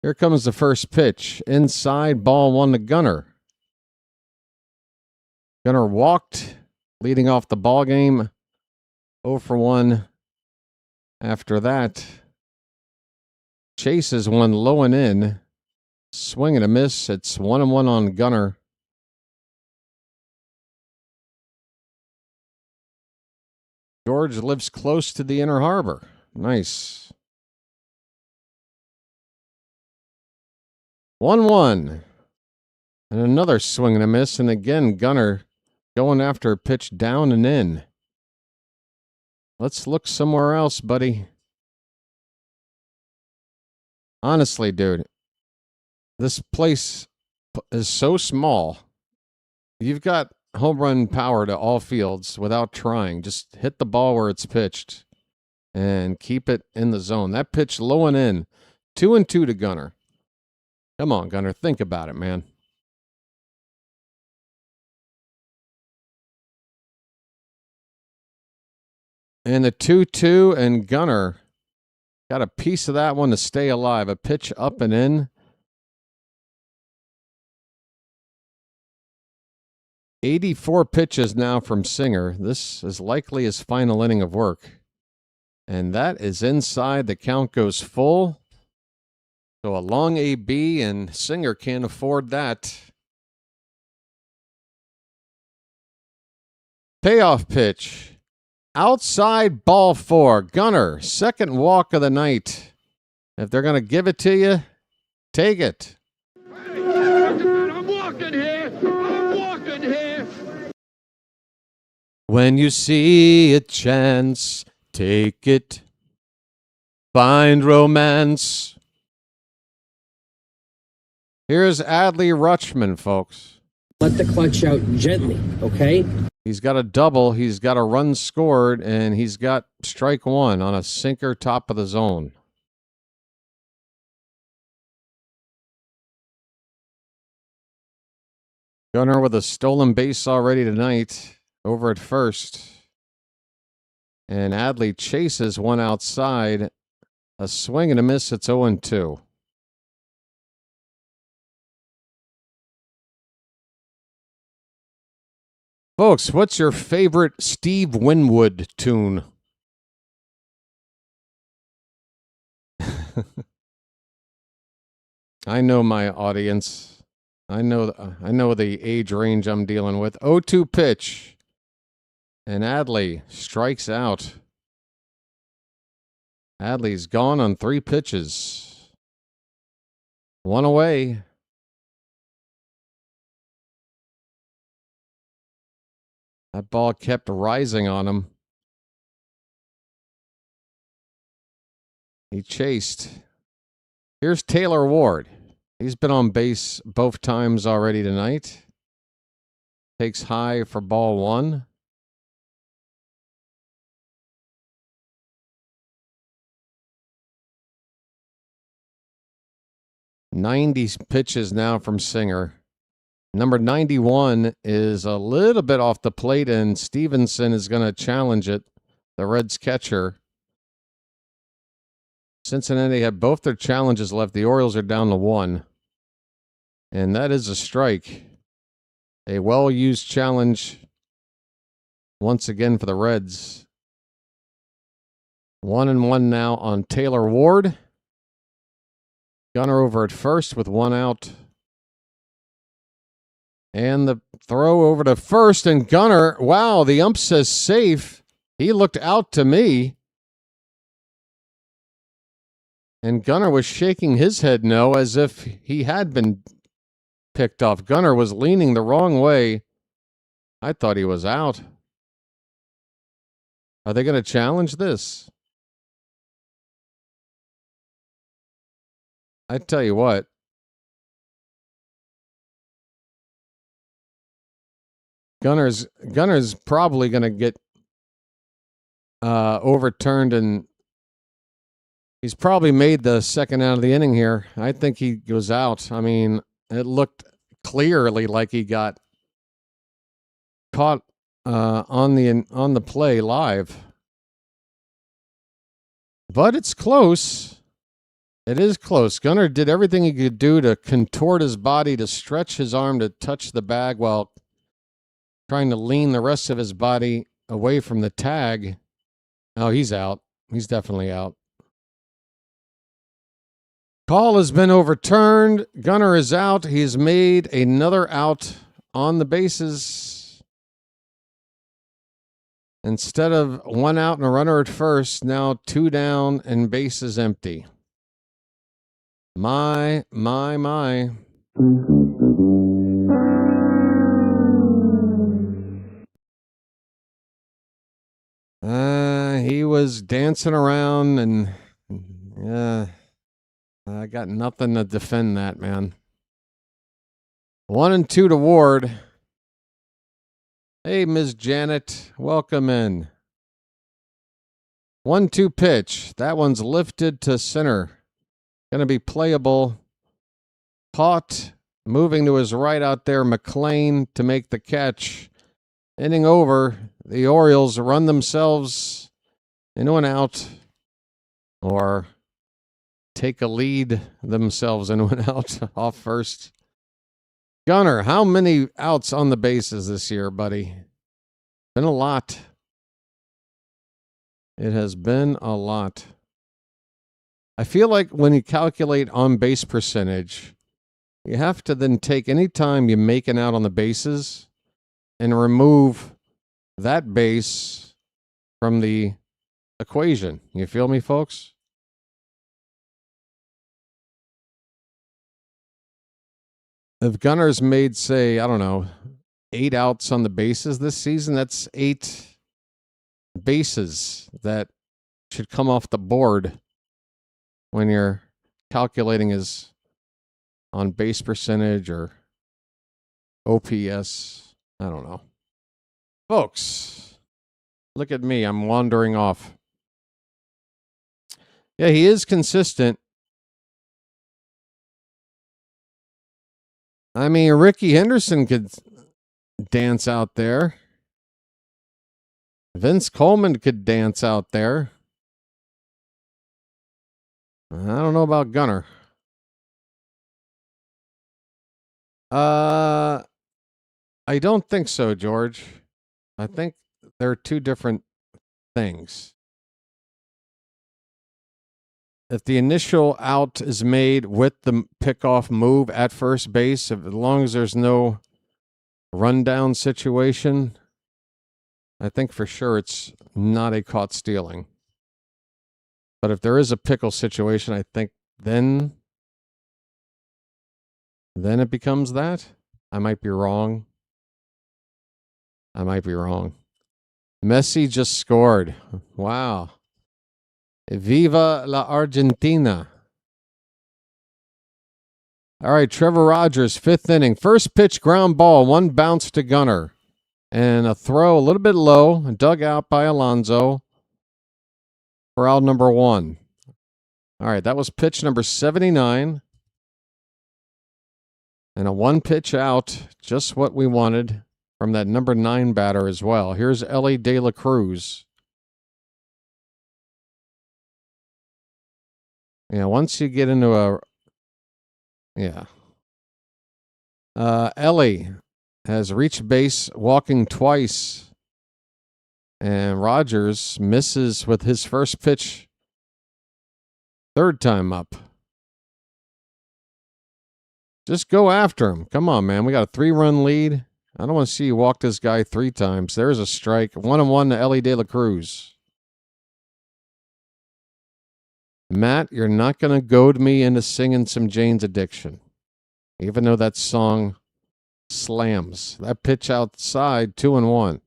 Here comes the first pitch. Inside, ball one to Gunnar. Gunnar walked, leading off the ball game. 0 for 1 after that. Chases one low and in. Swing and a miss. It's 1-1 on Gunnar. George lives close to the Inner Harbor. Nice. 1-1. And another swing and a miss. And again, Gunnar going after a pitch down and in. Let's look somewhere else, buddy. Honestly, dude, this place is so small. You've got home run power to all fields without trying. Just hit the ball where it's pitched and keep it in the zone. That pitch low and in. 2-2 to Gunnar. Come on, Gunnar. Think about it, man. And the 2-2, and Gunnar got a piece of that one to stay alive. A pitch up and in. 84 pitches now from Singer. This is likely his final inning of work. And that is inside. The count goes full. So a long AB, and Singer can't afford that. Payoff pitch. Outside, ball 4. Gunnar, second walk of the night. If they're going to give it to you, take it. I'm walking here. I'm walking here. When you see a chance, take it. Find romance. Here's Adley Rutschman, folks. Let the clutch out gently, okay? He's got a double, he's got a run scored, and he's got strike one on a sinker top of the zone. Gunnar with a stolen base already tonight, over at first. And Adley chases one outside. A swing and a miss, it's 0-2. Folks, what's your favorite Steve Winwood tune? I know my audience. I know the age range I'm dealing with. 0-2 pitch. And Adley strikes out. Adley's gone on 3 pitches. 1 away. That ball kept rising on him. He chased. Here's Taylor Ward. He's been on base both times already tonight. Takes high for ball 1. '90 pitches now from Singer. Number 91 is a little bit off the plate, and Stevenson is going to challenge it, the Reds catcher. Cincinnati have both their challenges left. The Orioles are down to 1. And that is a strike. A well-used challenge once again for the Reds. 1-1 now on Taylor Ward. Gunnar over at first with 1 out. And the throw over to first, and Gunnar, wow, the ump says safe. He looked out to me. And Gunnar was shaking his head no, as if he had been picked off. Gunnar was leaning the wrong way. I thought he was out. Are they going to challenge this? I tell you what. Gunnar's probably going to get overturned, and he's probably made the second out of the inning here. I think he goes out. I mean, it looked clearly like he got caught on the play live. But it's close. It is close. Gunnar did everything he could do to contort his body, to stretch his arm to touch the bag while trying to lean the rest of his body away from the tag. Oh, he's out. He's definitely out. Call has been overturned. Gunnar is out. He's made another out on the bases. Instead of 1 out and a runner at first, now 2 down and bases empty. My. He was dancing around, and I got nothing to defend that, man. 1 and 2 to Ward. Hey, Ms. Janet, welcome in. 1-2 pitch. That one's lifted to center. Going to be playable. Caught. Moving to his right out there, McLean to make the catch. Inning over. The Orioles run themselves into an out, or take a lead themselves into an out off first. Gunnar, how many outs on the bases this year, buddy? Been a lot. It has been a lot. I feel like when you calculate on base percentage, you have to then take any time you make an out on the bases and remove that base from the equation. You feel me, folks? If Gunnar's made, say, I don't know, 8 outs on the bases this season, that's 8 bases that should come off the board when you're calculating his on base percentage or OPS. I don't know. Folks, look at me. I'm wandering off. Yeah, he is consistent. I mean, Ricky Henderson could dance out there. Vince Coleman could dance out there. I don't know about Gunnar. I don't think so, George. I think they're 2 different things. If the initial out is made with the pickoff move at first base, as long as there's no rundown situation, I think for sure it's not a caught stealing. But if there is a pickle situation, I think then it becomes that. I might be wrong. Messi just scored. Wow. Viva la Argentina. All right, Trevor Rogers, 5th inning. First pitch, ground ball, 1 bounce to Gunnar. And a throw a little bit low, dug out by Alonso for out number 1. All right, that was pitch number 79. And a 1-pitch out, just what we wanted from that number 9 batter as well. Here's Ellie De La Cruz. Yeah, once you get into a... Yeah. Ellie has reached base walking twice. And Rogers misses with his first pitch. 3rd time up. Just go after him. Come on, man. We got a 3-run lead. I don't want to see you walk this guy 3 times. There's a strike. 1-1 to Ellie De La Cruz. Matt, you're not going to goad me into singing some Jane's Addiction, even though that song slams. That pitch outside, 2-1.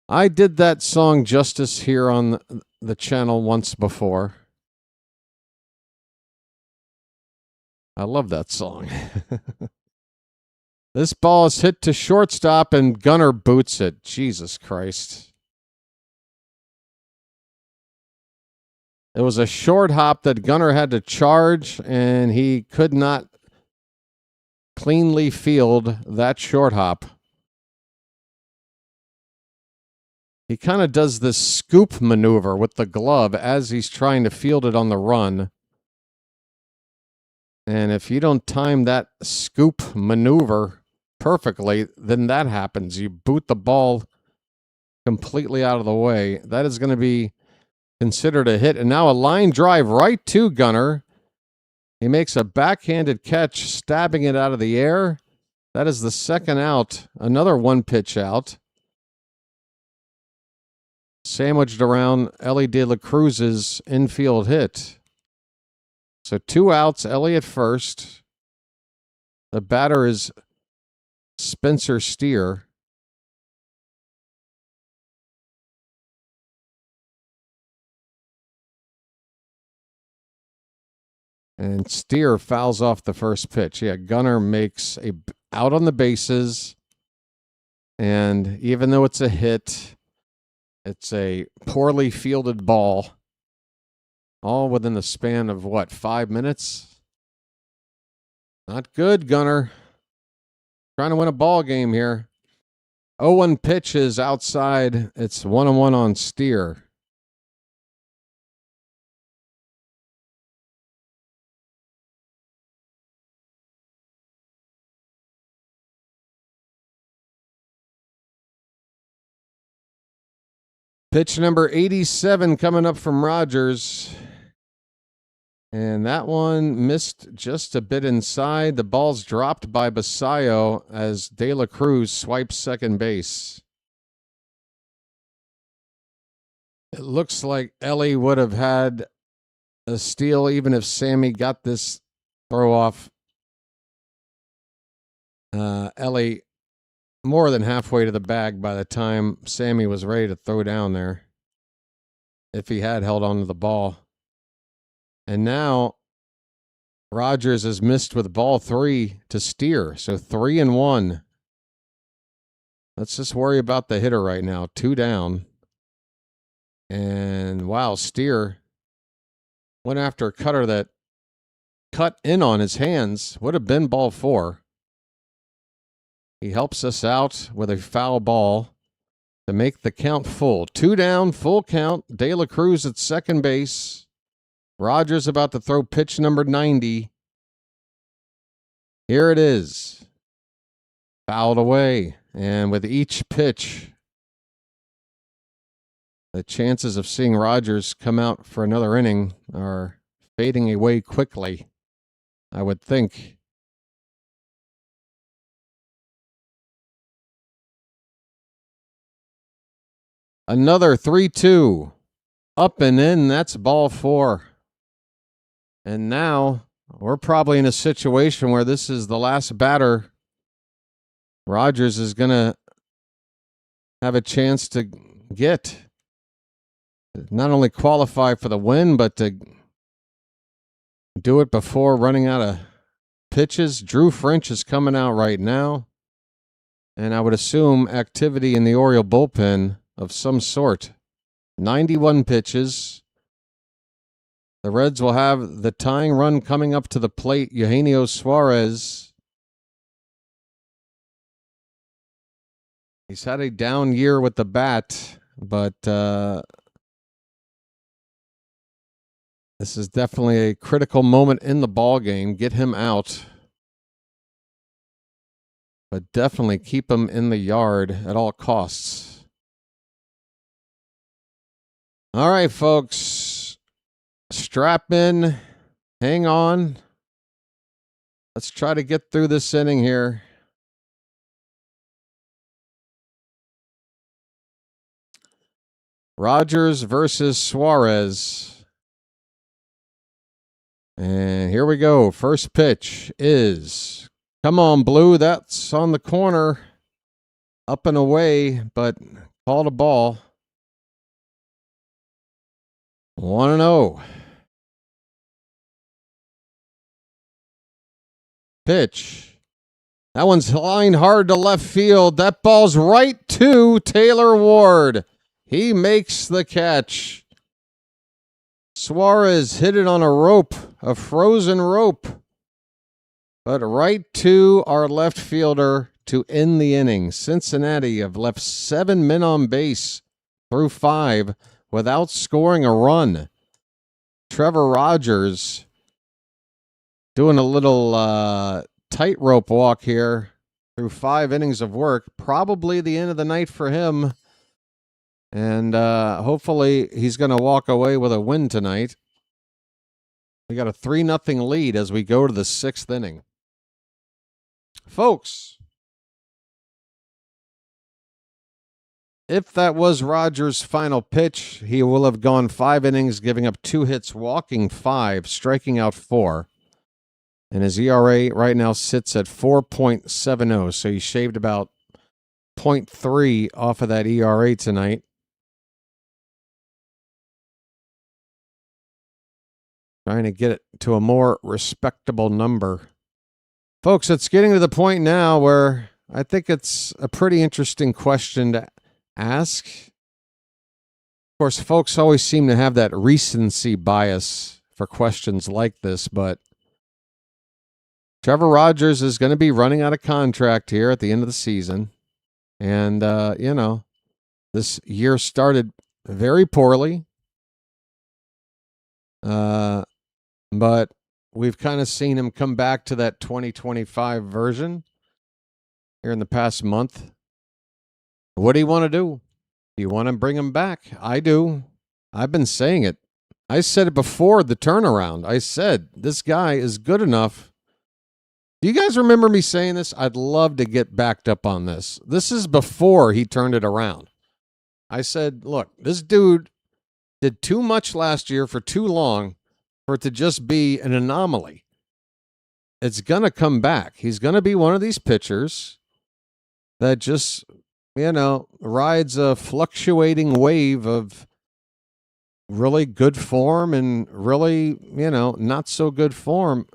I did that song justice here on the channel once before. I love that song. This ball is hit to shortstop and Gunnar boots it. Jesus Christ. It was a short hop that Gunnar had to charge, and he could not cleanly field that short hop. He kind of does this scoop maneuver with the glove as he's trying to field it on the run. And if you don't time that scoop maneuver perfectly, then that happens. You boot the ball completely out of the way. That is going to be considered a hit. And now a line drive right to Gunnar. He makes a backhanded catch, stabbing it out of the air. That is the second out. Another 1-pitch out. Sandwiched around Ellie De La Cruz's infield hit. So 2 outs, Ellie at first. The batter is Spencer Steer. And Steer fouls off the first pitch. Yeah, Gunnar makes a out on the bases. And even though it's a hit, it's a poorly fielded ball. All within the span of, 5 minutes? Not good, Gunnar. Trying to win a ball game here. 0-1 pitch is outside. It's 1-1 on Steer. Pitch number 87 coming up from Rogers. And that one missed just a bit inside. The ball's dropped by Basayo as De La Cruz swipes second base. It looks like Ellie would have had a steal even if Sammy got this throw off. Ellie more than halfway to the bag by the time Sammy was ready to throw down there, if he had held on to the ball. And now Rogers is missed with ball 3 to Steer. So 3-1. Let's just worry about the hitter right now. 2 down. And wow, Steer went after a cutter that cut in on his hands. Would have been ball 4. He helps us out with a foul ball to make the count full. 2 down, full count. De La Cruz at second base. Rogers about to throw pitch number 90. Here it is. Fouled away. And with each pitch, the chances of seeing Rogers come out for another inning are fading away quickly, I would think. Another 3-2. Up and in, that's ball 4. And now we're probably in a situation where this is the last batter Rogers is going to have a chance to get. Not only qualify for the win, but to do it before running out of pitches. Drew French is coming out right now. And I would assume activity in the Oriole bullpen of some sort. 91 pitches. The Reds will have the tying run coming up to the plate. Eugenio Suarez. He's had a down year with the bat, but this is definitely a critical moment in the ball game. Get him out, but definitely keep him in the yard at all costs. All right, folks. Strap in. Hang on. Let's try to get through this inning here. Rogers versus Suarez. And here we go. First pitch is, come on, Blue. That's on the corner. Up and away, but called a ball. 1-0. Pitch. That one's lined hard to left field. That ball's right to Taylor Ward. He makes the catch. Suarez hit it on a rope, a frozen rope, but right to our left fielder to end the inning. Cincinnati have left 7 men on base through 5 without scoring a run. Trevor Rogers doing a little tightrope walk here through 5 innings of work. Probably the end of the night for him. And hopefully he's going to walk away with a win tonight. We got a 3-0 lead as we go to the 6th inning. Folks, if that was Rogers' final pitch, he will have gone 5 innings, giving up 2 hits, walking 5, striking out 4. And his ERA right now sits at 4.70, so he shaved about 0.3 off of that ERA tonight. Trying to get it to a more respectable number. Folks, it's getting to the point now where I think it's a pretty interesting question to ask. Of course, folks always seem to have that recency bias for questions like this, but Trevor Rogers is going to be running out of contract here at the end of the season. And, this year started very poorly. But we've kind of seen him come back to that 2025 version here in the past month. What do you want to do? Do you want to bring him back? I do. I've been saying it. I said it before the turnaround. I said, this guy is good enough. Do you guys remember me saying this? I'd love to get backed up on this. This is before he turned it around. I said, look, this dude did too much last year for too long for it to just be an anomaly. It's going to come back. He's going to be one of these pitchers that just, rides a fluctuating wave of really good form and really, not so good form.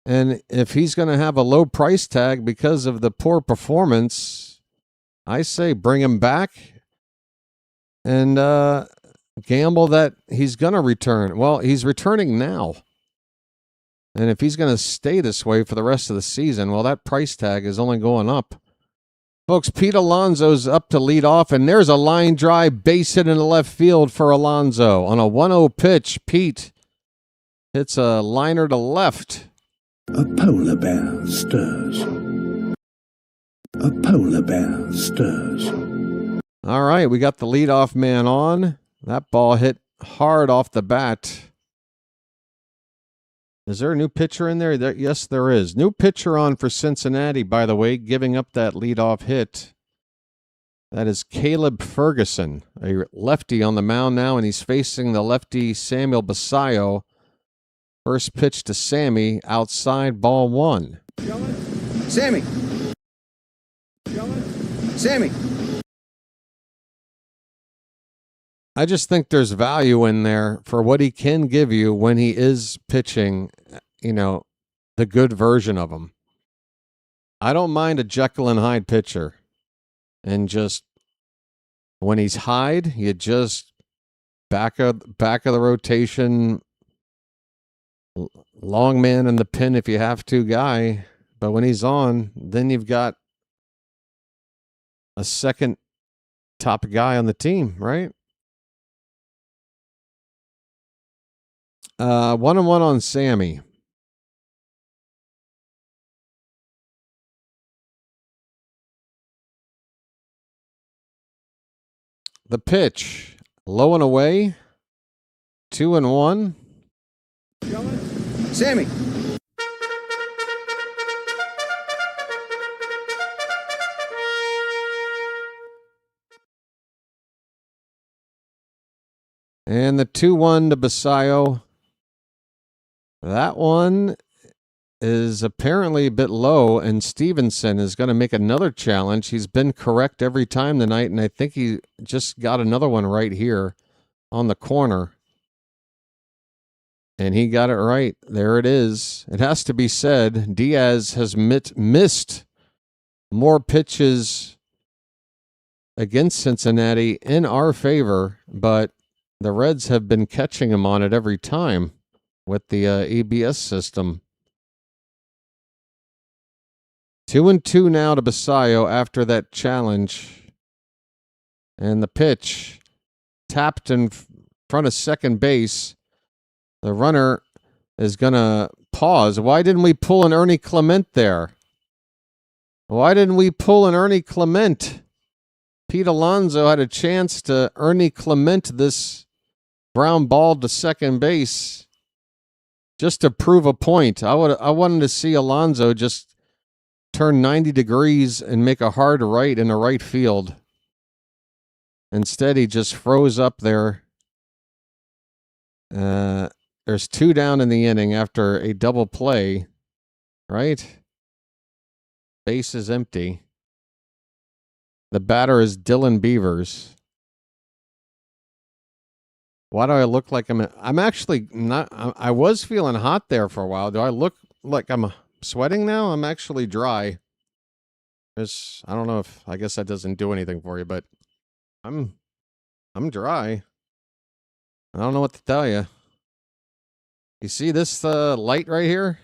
And if he's going to have a low price tag because of the poor performance, I say bring him back and gamble that he's going to return. Well, he's returning now. And if he's going to stay this way for the rest of the season, well, that price tag is only going up. Folks, Pete Alonso's up to lead off, and there's a line drive base hit in the left field for Alonso. On a 1-0 pitch, Pete hits a liner to left. A polar bear stirs. A polar bear stirs. All right, we got the leadoff man on. That ball hit hard off the bat. Is there a new pitcher in there? Yes, there is. New pitcher on for Cincinnati, by the way, giving up that leadoff hit. That is Caleb Ferguson, a lefty on the mound now, and he's facing the lefty Samuel Basayo. First pitch to Sammy, outside, ball 1. Sammy. Sammy. I just think there's value in there for what he can give you when he is pitching, the good version of him. I don't mind a Jekyll and Hyde pitcher. And just when he's Hyde, you just back of the rotation, long man in the pin if you have to guy. But when he's on, then you've got a second top guy on the team, right? 1-1 on Sammy. The pitch, low and away, 2-1. Sammy. And the 2-1 to Basayo. That one is apparently a bit low, and Stevenson is going to make another challenge. He's been correct every time tonight, and I think he just got another one right here on the corner. And he got it right. There it is. It has to be said, Diaz has missed more pitches against Cincinnati in our favor, but the Reds have been catching him on it every time with the ABS system. 2-2 now to Basayo after that challenge. And the pitch tapped in front of second base. The runner is going to pause. Why didn't we pull an Ernie Clement there? Why didn't we pull an Ernie Clement? Pete Alonso had a chance to Ernie Clement this ground ball to second base just to prove a point. I wanted to see Alonso just turn 90 degrees and make a hard right in the right field. Instead, he just froze up there. There's 2 down in the inning after a double play, right? Base is empty. The batter is Dylan Beavers. Why do I look like I'm actually not, I was feeling hot there for a while. Do I look like I'm sweating now? I'm actually dry. I don't know if, I guess that doesn't do anything for you, but I'm dry. I don't know what to tell you. You see this light right here?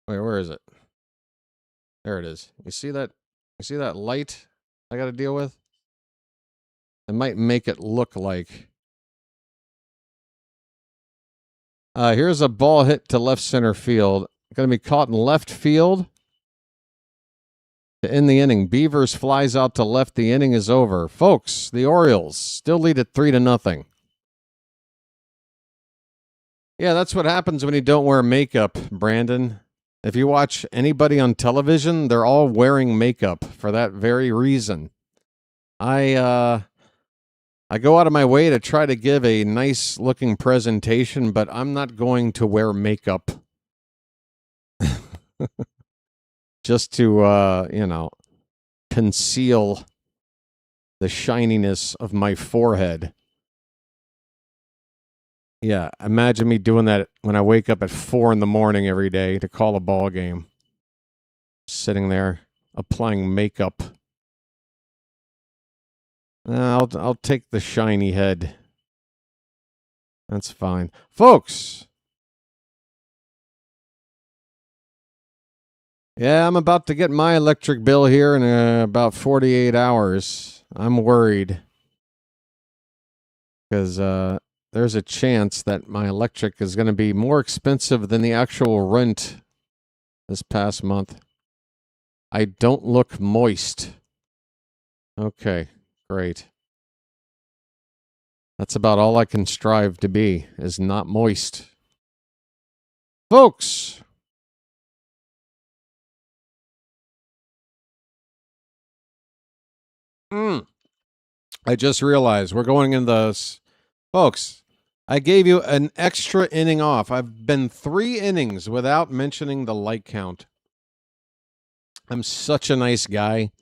Wait, where is it? There it is. You see that? You see that light I got to deal with? It might make it look like. Here's a ball hit to left center field. Going to be caught in left field. To end the inning, Beavers flies out to left. The inning is over. Folks, the Orioles still lead it 3-0. Yeah, that's what happens when you don't wear makeup, Brandon. If you watch anybody on television, they're all wearing makeup for that very reason. I go out of my way to try to give a nice looking presentation, but I'm not going to wear makeup. Just to, conceal the shininess of my forehead. Yeah, imagine me doing that when I wake up at 4 a.m. every day to call a ball game. Sitting there, applying makeup. I'll take the shiny head. That's fine. Folks! Yeah, I'm about to get my electric bill here in about 48 hours. I'm worried. Because there's a chance that my electric is going to be more expensive than the actual rent this past month. I don't look moist. Okay, great. That's about all I can strive to be, is not moist. Folks! I just realized we're going in the... Folks, I gave you an extra inning off. I've been 3 innings without mentioning the light count. I'm such a nice guy.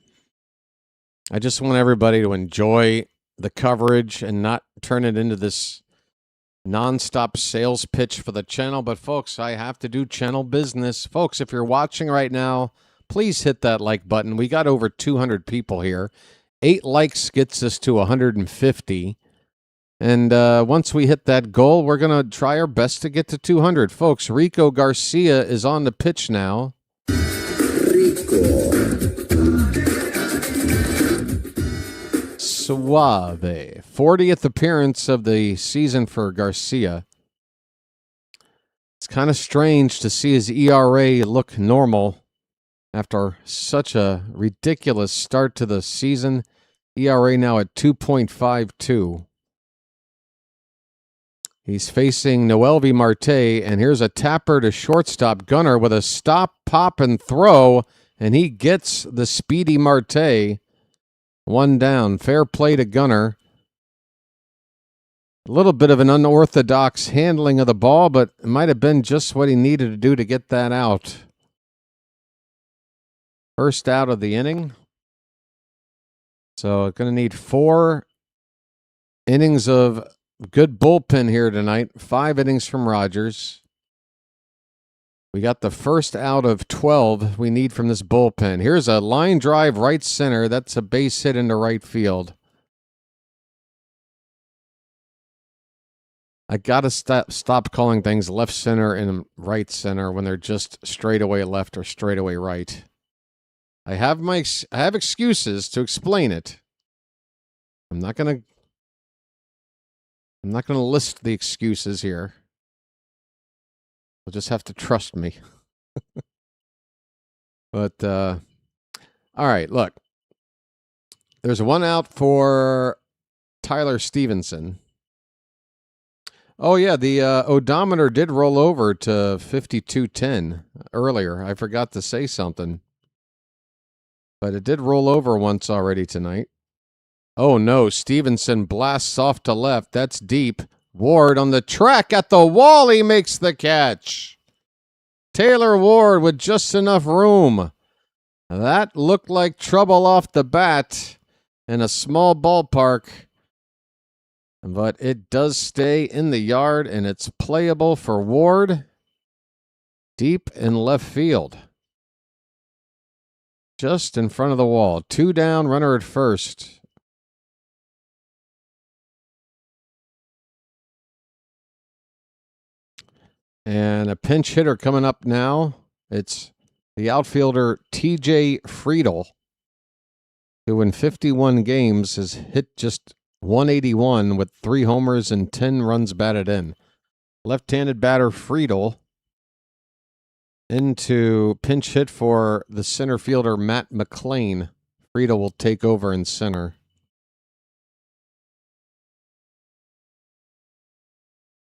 I just want everybody to enjoy the coverage and not turn it into this nonstop sales pitch for the channel. But folks, I have to do channel business. Folks, if you're watching right now, please hit that like button. We got over 200 people here. 8 likes gets us to 150. And once we hit that goal, we're going to try our best to get to 200. Folks, Rico Garcia is on the pitch now. Rico. Suave. 40th appearance of the season for Garcia. It's kind of strange to see his ERA look normal after such a ridiculous start to the season. ERA now at 2.52. He's facing Noelvi Marte, and here's a tapper to shortstop. Gunnar with a stop, pop, and throw, and he gets the speedy Marte. 1 down. Fair play to Gunnar. A little bit of an unorthodox handling of the ball, but it might have been just what he needed to do to get that out. First out of the inning. So going to need 4 innings of good bullpen here tonight. 5 innings from Rogers. We got the first out of 12 we need from this bullpen. Here's a line drive right center. That's a base hit into right field. I got to stop calling things left center and right center when they're just straightaway left or straightaway right. I have excuses to explain it. I'm not going to list the excuses here. You'll just have to trust me. But, all right, look. There's 1 out for Tyler Stevenson. Oh, yeah, the odometer did roll over to 52.10 earlier. I forgot to say something. But it did roll over once already tonight. Oh, no, Stevenson blasts off to left. That's deep. Ward on the track at the wall. He makes the catch. Taylor Ward with just enough room. That looked like trouble off the bat in a small ballpark. But it does stay in the yard, and it's playable for Ward. Deep in left field. Just in front of the wall. 2 down, runner at first. And a pinch hitter coming up now. It's the outfielder T.J. Friedel, who in 51 games has hit just 181 with 3 homers and 10 runs batted in. Left-handed batter Friedel into pinch hit for the center fielder Matt McClain. Friedel will take over in center.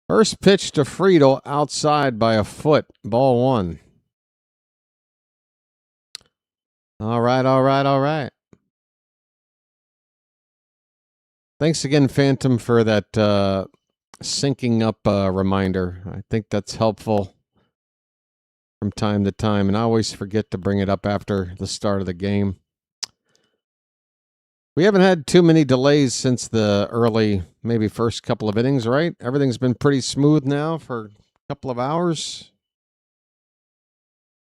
First pitch to Friedel outside by a foot. Ball 1. All right. Thanks again, Phantom, for that syncing up reminder. I think that's helpful from time to time, and I always forget to bring it up after the start of the game. We haven't had too many delays since the early, maybe first couple of innings, right? Everything's been pretty smooth now for a couple of hours.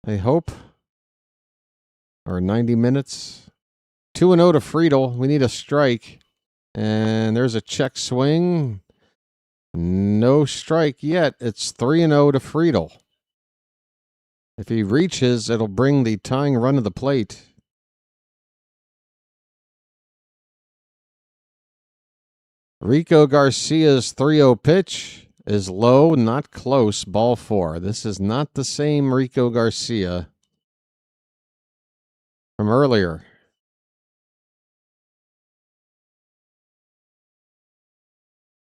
I hope. Or 90 minutes. 2-0 to Friedel. We need a strike. And there's a check swing. No strike yet. It's 3-0 to Friedel. If he reaches, it'll bring the tying run to the plate. Rico Garcia's 3-0 pitch is low, not close, ball 4. This is not the same Rico Garcia from earlier.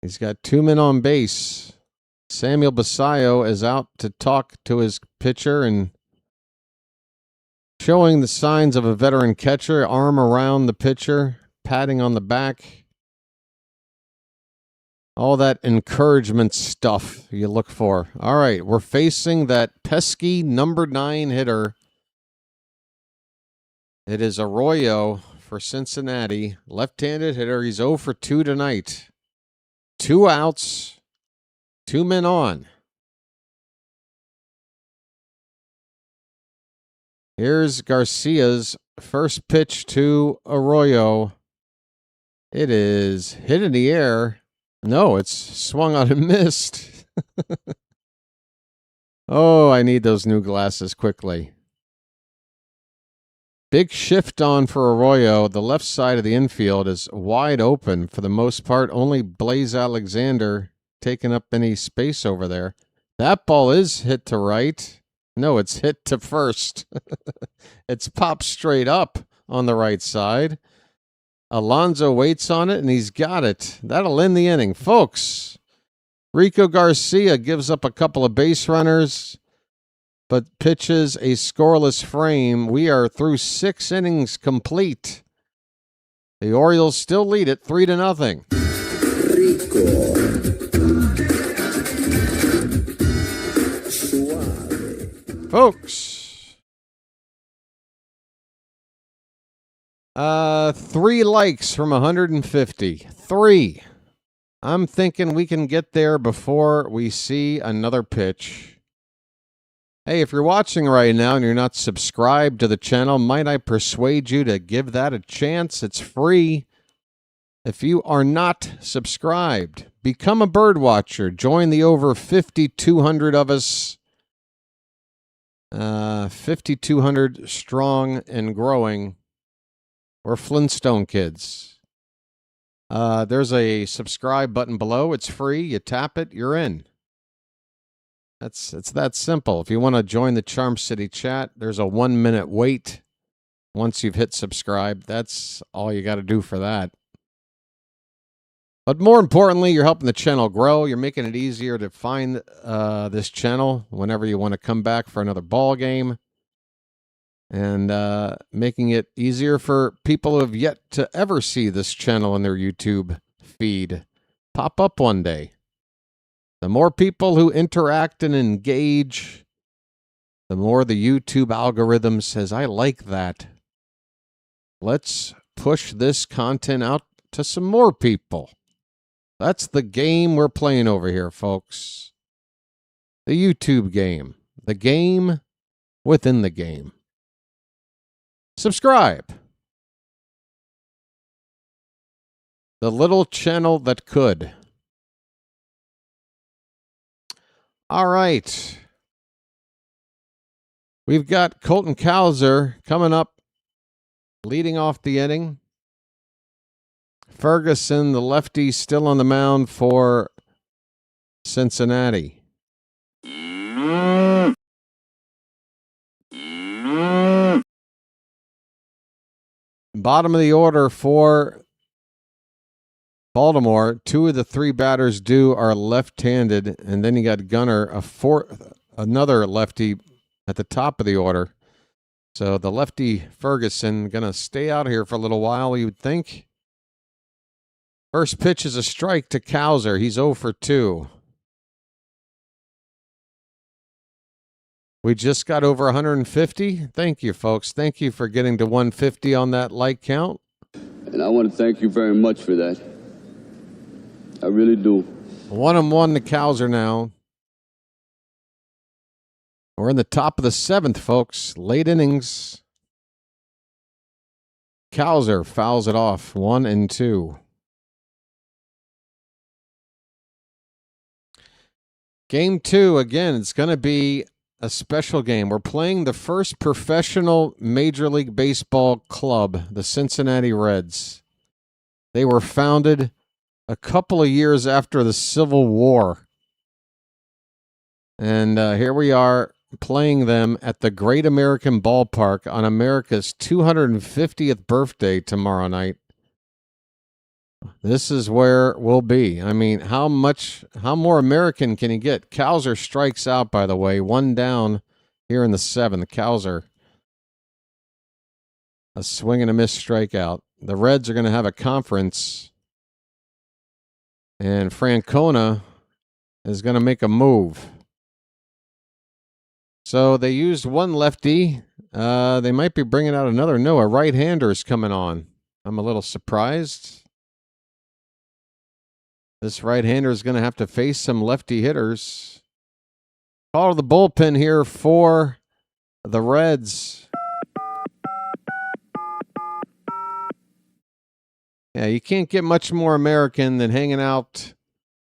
He's got 2 men on base. Samuel Basayo is out to talk to his pitcher and showing the signs of a veteran catcher, arm around the pitcher, patting on the back. All that encouragement stuff you look for. All right, we're facing that pesky number 9 hitter. It is Arroyo for Cincinnati. Left-handed hitter. He's 0 for 2 tonight. 2 outs, 2 men on. Here's Garcia's first pitch to Arroyo. It is hit in the air. No, it's swung out and missed. Oh, I need those new glasses quickly. Big shift on for Arroyo. The left side of the infield is wide open for the most part. Only Blaze Alexander taking up any space over there. That ball is hit to right. No, it's hit to first. It's popped straight up on the right side. Alonso waits on it, and he's got it. That'll end the inning. Folks, Rico Garcia gives up a couple of base runners, but pitches a scoreless frame. We are through 6 innings complete. The Orioles still lead it 3-0. Rico Folks. 3 likes from 150. 3. I'm thinking we can get there before we see another pitch. Hey, if you're watching right now and you're not subscribed to the channel, might I persuade you to give that a chance? It's free. If you are not subscribed, become a bird watcher. Join the over 5,200 of us. 5,200 strong and growing. We're Flintstone kids. There's a subscribe button below. It's free. You tap it, you're in. It's that simple. If you want to join the Charm City chat, there's a 1-minute wait. Once you've hit subscribe, that's all you got to do for that. But more importantly, you're helping the channel grow. You're making it easier to find this channel whenever you want to come back for another ball game. And making it easier for people who have yet to ever see this channel in their YouTube feed pop up one day. The more people who interact and engage, the more the YouTube algorithm says, I like that. Let's push this content out to some more people. That's the game we're playing over here, folks. The YouTube game. The game within the game. Subscribe. The little channel that could. All right. We've got Colton Cowser coming up, leading off the inning. Ferguson, the lefty, still on the mound for Cincinnati. Bottom of the order for Baltimore. 2 of the 3 batters due are left-handed, and then you got Gunnar, another lefty at the top of the order. So the lefty Ferguson going to stay out here for a little while, you would think. First pitch is a strike to Cowser. He's 0 for 2. We just got over 150. Thank you, folks. Thank you for getting to 150 on that like count. And I want to thank you very much for that. I really do. 1-1 to Cowser now. We're in the top of the 7th, folks. Late innings. Cowser fouls it off. 1-2. Game 2, again, it's going to be a special game. We're playing the first professional Major League Baseball club, the Cincinnati Reds. They were founded a couple of years after the Civil War. And here we are playing them at the Great American Ballpark on America's 250th birthday tomorrow night. This is where we'll be. I mean, how more American can you get? Cowser strikes out, by the way. 1 down here in the 7th. Cowser. A swing and a miss strikeout. The Reds are going to have a conference. And Francona is going to make a move. So they used 1 lefty. They might be bringing out another. No, a right-hander is coming on. I'm a little surprised. This right-hander is going to have to face some lefty hitters. Call to the bullpen here for the Reds. Yeah, you can't get much more American than hanging out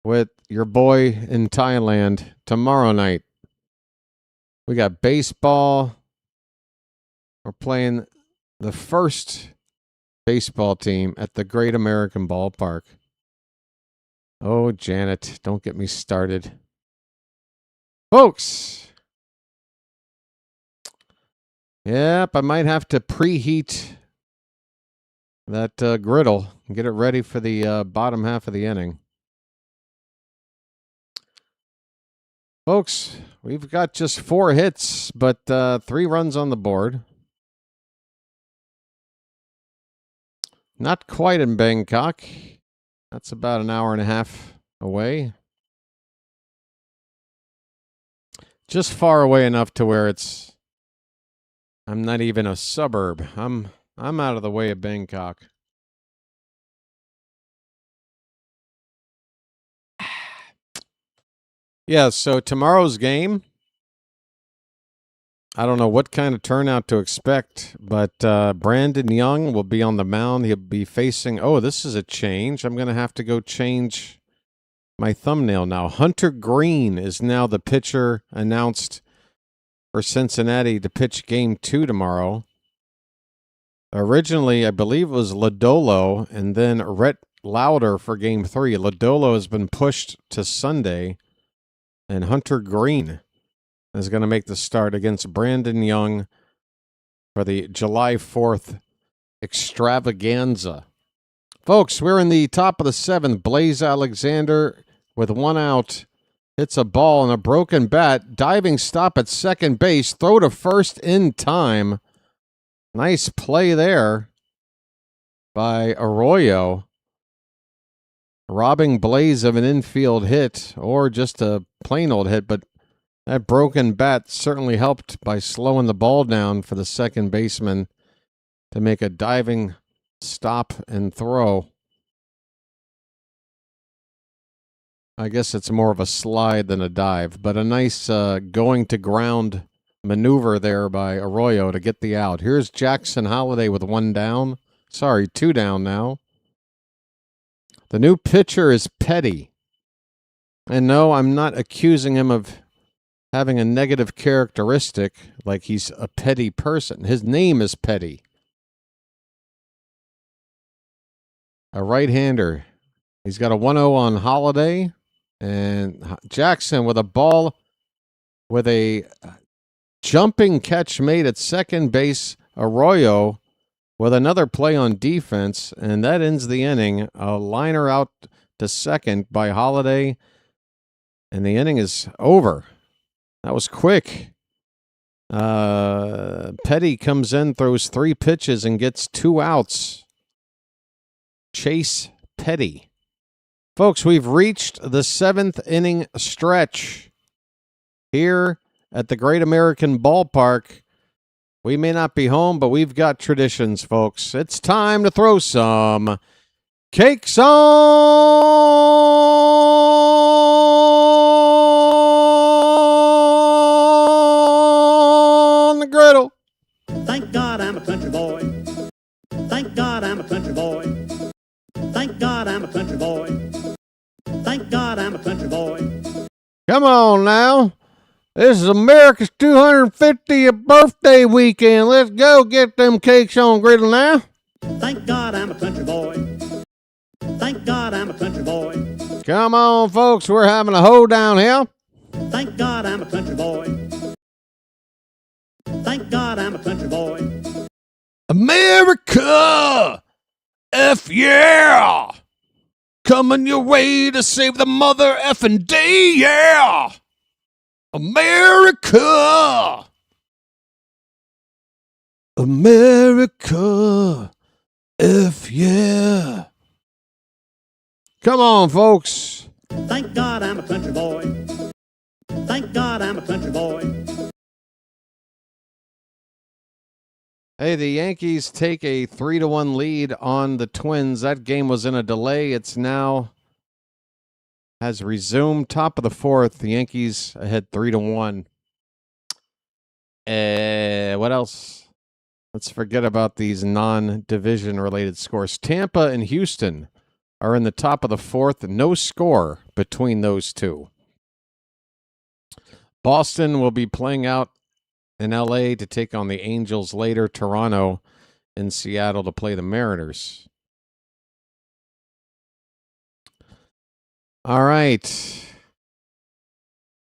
with your boy in Thailand tomorrow night. We got baseball. We're playing the first baseball team at the Great American Ballpark. Oh, Janet, don't get me started. Folks. Yep, I might have to preheat that griddle and get it ready for the bottom half of the inning. Folks, we've got just 4 hits, but 3 runs on the board. Not quite in Bangkok. That's about an hour and a half away. just far away enough to where I'm not even a suburb. I'm out of the way of Bangkok. Yeah, so tomorrow's game, I don't know what kind of turnout to expect, but Brandon Young will be on the mound. He'll be facing, this is a change. I'm going to have to go change my thumbnail now. Hunter Green is now the pitcher announced for Cincinnati to pitch Game 2 tomorrow. Originally, I believe it was Lodolo and then Rhett Lauder for Game 3. Lodolo has been pushed to Sunday, and Hunter Green is going to make the start against Brandon Young for the July 4th extravaganza. Folks, we're in the top of the 7th. Blaze Alexander with 1 out hits a ball and a broken bat. Diving stop at second base. Throw to first in time. Nice play there by Arroyo. Robbing Blaze of an infield hit or just a plain old hit, but that broken bat certainly helped by slowing the ball down for the second baseman to make a diving stop and throw. I guess it's more of a slide than a dive, but a nice going to ground maneuver there by Arroyo to get the out. Here's Jackson Holiday with 1 down. Sorry, 2 down now. The new pitcher is Petty. And no, I'm not accusing him of having a negative characteristic like he's a petty person. His name is Petty. A right-hander. He's got a 1-0 on Holiday. And Jackson with a ball with a jumping catch made at second base. Arroyo with another play on defense, and that ends the inning. A liner out to second by Holiday, and the inning is over. That was quick. Petty comes in, throws 3 pitches, and gets 2 outs. Chase Petty. Folks, we've reached the 7th inning stretch here at the Great American Ballpark. We may not be home, but we've got traditions, folks. It's time to throw some cakes on the griddle. Thank God I'm a country boy. Thank God I'm a country boy. Thank God I'm a country boy. Thank God I'm a country boy. Come on now. This is America's 250th birthday weekend. Let's go get them cakes on griddle now. Thank God I'm a country boy. Thank God I'm a country boy. Come on, folks. We're having a hoedown here. Thank God I'm a country boy. Thank God I'm a country boy. America! F yeah! Coming your way to save the mother effing day, yeah! America! America! F yeah! Come on, folks. Thank God I'm a country boy. Thank God I'm a country boy. Hey, the Yankees take a 3-1 lead on the Twins. That game was in a delay. It's now has resumed. Top of the 4th. The Yankees ahead 3-1. What else? Let's forget about these non-division related scores. Tampa and Houston are in the top of the 4th. No score between those two. Boston will be playing out in L.A. to take on the Angels later. Toronto and Seattle to play the Mariners. All right.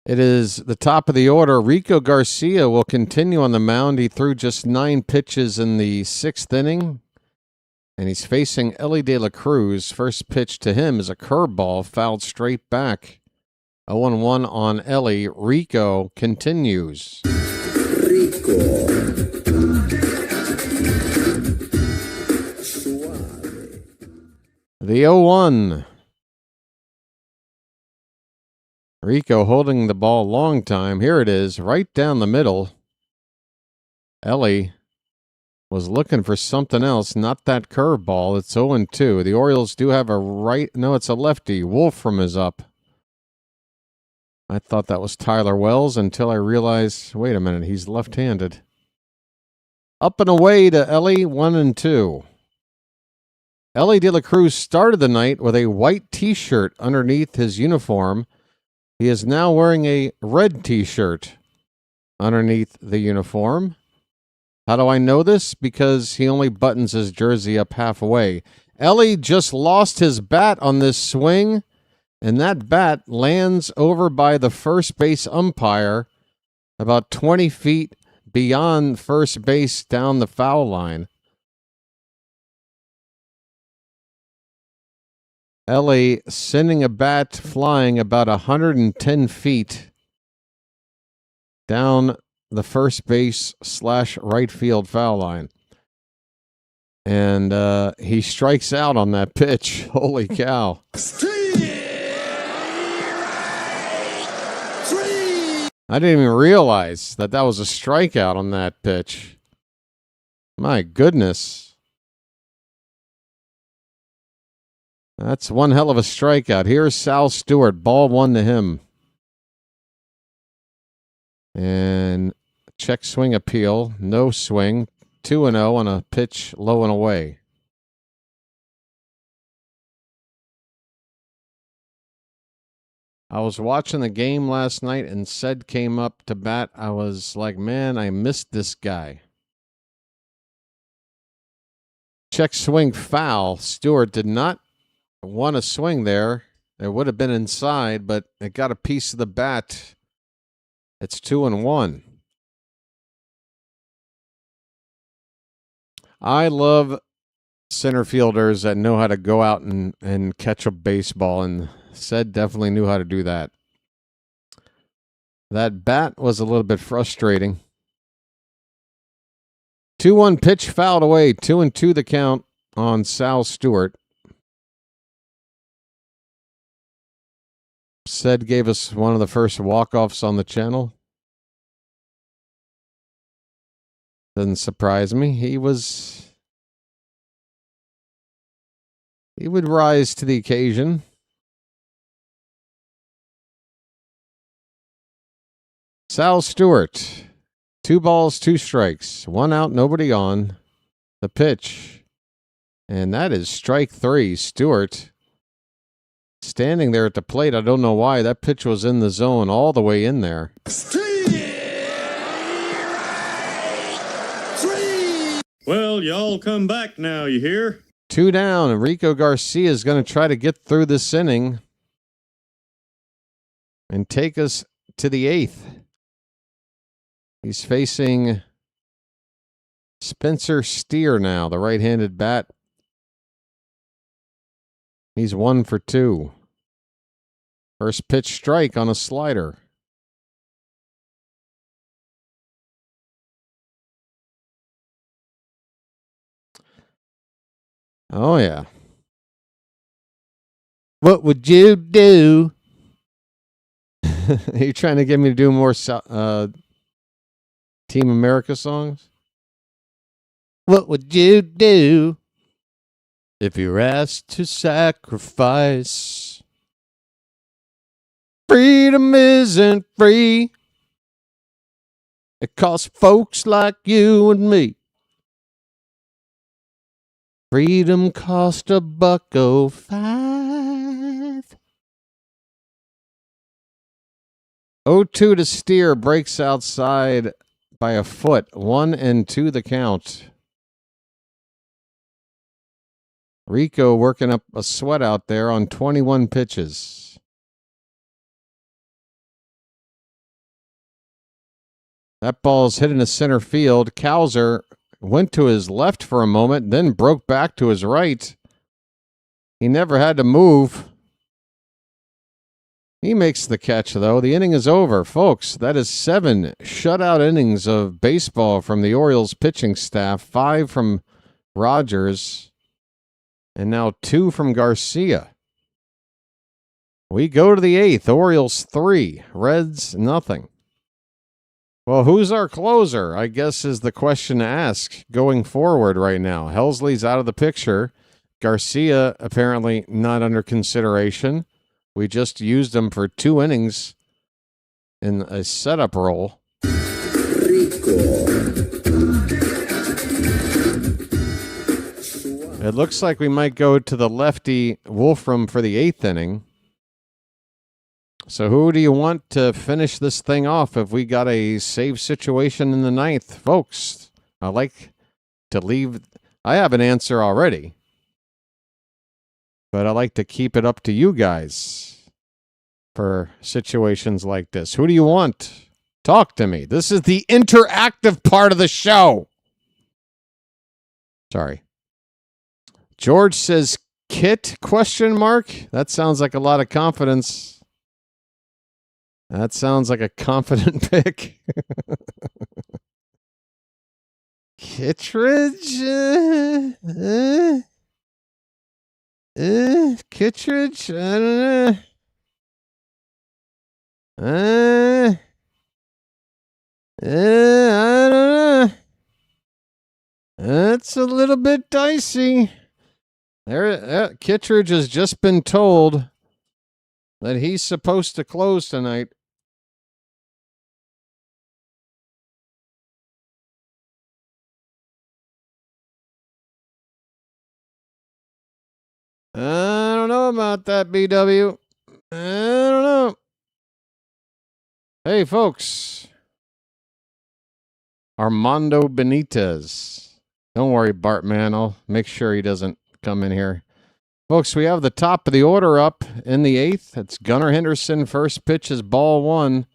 It is the top of the order. Rico Garcia will continue on the mound. He threw just 9 pitches in the 6th inning, and he's facing Ellie De La Cruz. First pitch to him is a curveball fouled straight back. 0-1 on Ellie. Rico continues. Rico. The 0-1. Rico holding the ball a long time. Here it is, right down the middle. Ellie was looking for something else, not that curveball. It's 0-2. The Orioles do have a right. No, it's a lefty. Wolfram is up. I thought that was Tyler Wells until I realized, wait a minute, he's left-handed. Up and away to Ellie, 1-2. Ellie De La Cruz started the night with a white T-shirt underneath his uniform. He is now wearing a red T-shirt underneath the uniform. How do I know this? Because he only buttons his jersey up halfway. Ellie just lost his bat on this swing, and that bat lands over by the first base umpire about 20 feet beyond first base down the foul line. Ellie sending a bat flying about 110 feet down the first base / right field foul line. And he strikes out on that pitch. Holy cow. I didn't even realize that was a strikeout on that pitch. My goodness. That's one hell of a strikeout. Here's Sal Stewart. Ball 1 to him. And check swing appeal. No swing. 2-0 on a pitch low and away. I was watching the game last night and Ced came up to bat. I was like, man, I missed this guy. Check swing foul. Stewart did not want to swing there. It would have been inside, but it got a piece of the bat. It's 2-1. I love center fielders that know how to go out and catch a baseball, and Ced definitely knew how to do that. That bat was a little bit frustrating. 2-1 pitch fouled away. 2-2 the count on Sal Stewart. Ced gave us one of the first walk-offs on the channel. Doesn't surprise me. He would rise to the occasion. Sal Stewart, 2 balls, 2 strikes, 1 out, nobody on. The pitch, and that is strike 3. Stewart standing there at the plate. I don't know why. That pitch was in the zone all the way in there. Well, y'all come back now, you hear? 2 down, and Rico Garcia is going to try to get through this inning and take us to the 8th. He's facing Spencer Steer now, the right-handed bat. He's 1 for 2. First pitch strike on a slider. Oh, yeah. What would you do? Are you trying to get me to do more Team America songs? What would you do if you're asked to sacrifice? Freedom isn't free. It costs folks like you and me. Freedom cost $1.05. 0-2 to Steer, breaks outside by a foot. 1-2 the count. Rico working up a sweat out there on 21 pitches. That ball's hit into center field. Cowser went to his left for a moment, then broke back to his right. He never had to move. He makes the catch, though. The inning is over, folks. That is 7 shutout innings of baseball from the Orioles pitching staff, 5 from Rogers, and now 2 from Garcia. We go to the 8th. Orioles 3, Reds nothing. Well, who's our closer, I guess, is the question to ask going forward right now. Helsley's out of the picture. Garcia apparently not under consideration. We just used him for 2 innings in a setup role. It looks like we might go to the lefty Wolfram for the 8th inning. So who do you want to finish this thing off if we got a save situation in the 9th? Folks, I like to leave. I have an answer already, but I like to keep it up to you guys for situations like this. Who do you want? Talk to me. This is the interactive part of the show. Sorry. George says, Kit, ? That sounds like a lot of confidence. That sounds like a confident pick. Kittredge? Kittredge? I don't know. I don't know. That's a little bit dicey. Kittredge has just been told that he's supposed to close tonight. I don't know about that, BW. I don't know. Hey, folks. Armando Benitez. Don't worry, Bartman. I'll make sure he doesn't come in here. Folks, we have the top of the order up in the 8th. It's Gunnar Henderson. First pitch is ball 1.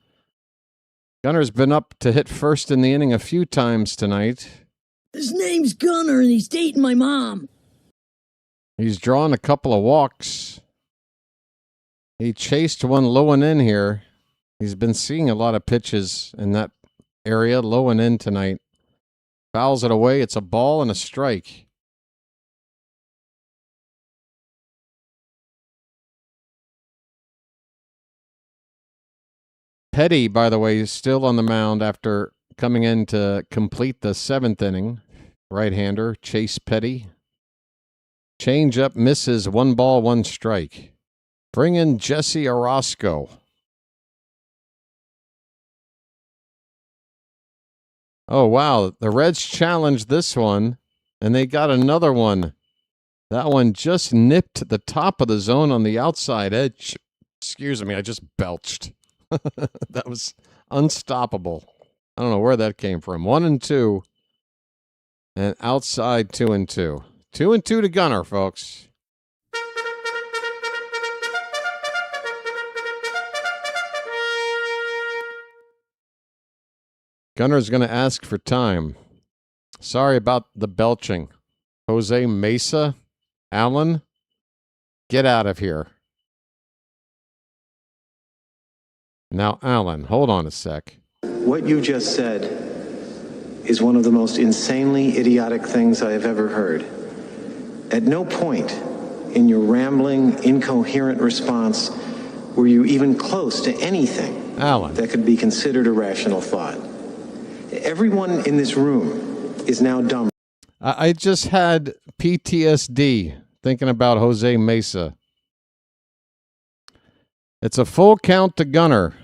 Gunner's been up to hit first in the inning a few times tonight. His name's Gunnar, and he's dating my mom. He's drawn a couple of walks. He chased one low and in here. He's been seeing a lot of pitches in that area, low and in tonight. Fouls it away. It's a ball and a strike. Petty, by the way, is still on the mound after coming in to complete the 7th inning. Right-hander, Chase Petty. Change up misses, 1 ball, 1 strike. Bring in Jesse Orozco. Oh, wow. The Reds challenged this one, and they got another one. That one just nipped the top of the zone on the outside edge. Excuse me, I just belched. That was unstoppable. I don't know where that came from. 1-2, and outside 2-2. 2-2 to Gunnar, folks. Gunner's going to ask for time. Sorry about the belching. Jose Mesa, Allen, get out of here. Now, Allen, hold on a sec. What you just said is one of the most insanely idiotic things I have ever heard. At no point in your rambling, incoherent response were you even close to anything Allen that could be considered a rational thought. Everyone in this room is now dumb. I just had PTSD thinking about Jose Mesa. It's a full count to Gunnar.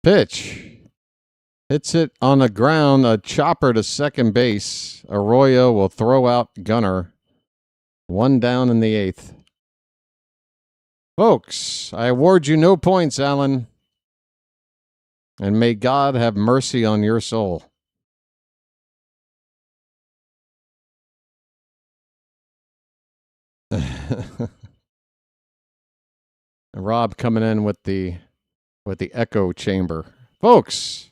Pitch. Hits it on the ground, a chopper to second base. Arroyo will throw out Gunnar. 1 down in the 8th. Folks, I award you no points, Allen. And may God have mercy on your soul. Rob coming in with the echo chamber. Folks,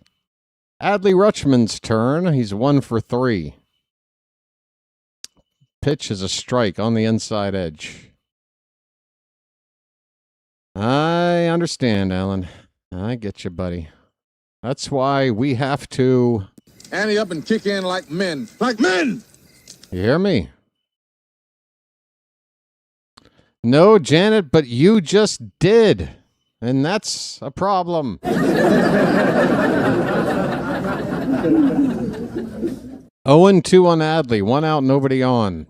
Adley Rutschman's turn. He's 1 for 3. Pitch is a strike on the inside edge. I understand, Alan. I get you, buddy. That's why we have to... Ante up and kick in like men. Like men! You hear me? No, Janet, but you just did. And that's a problem. 0-2 on Adley. 1 out, nobody on.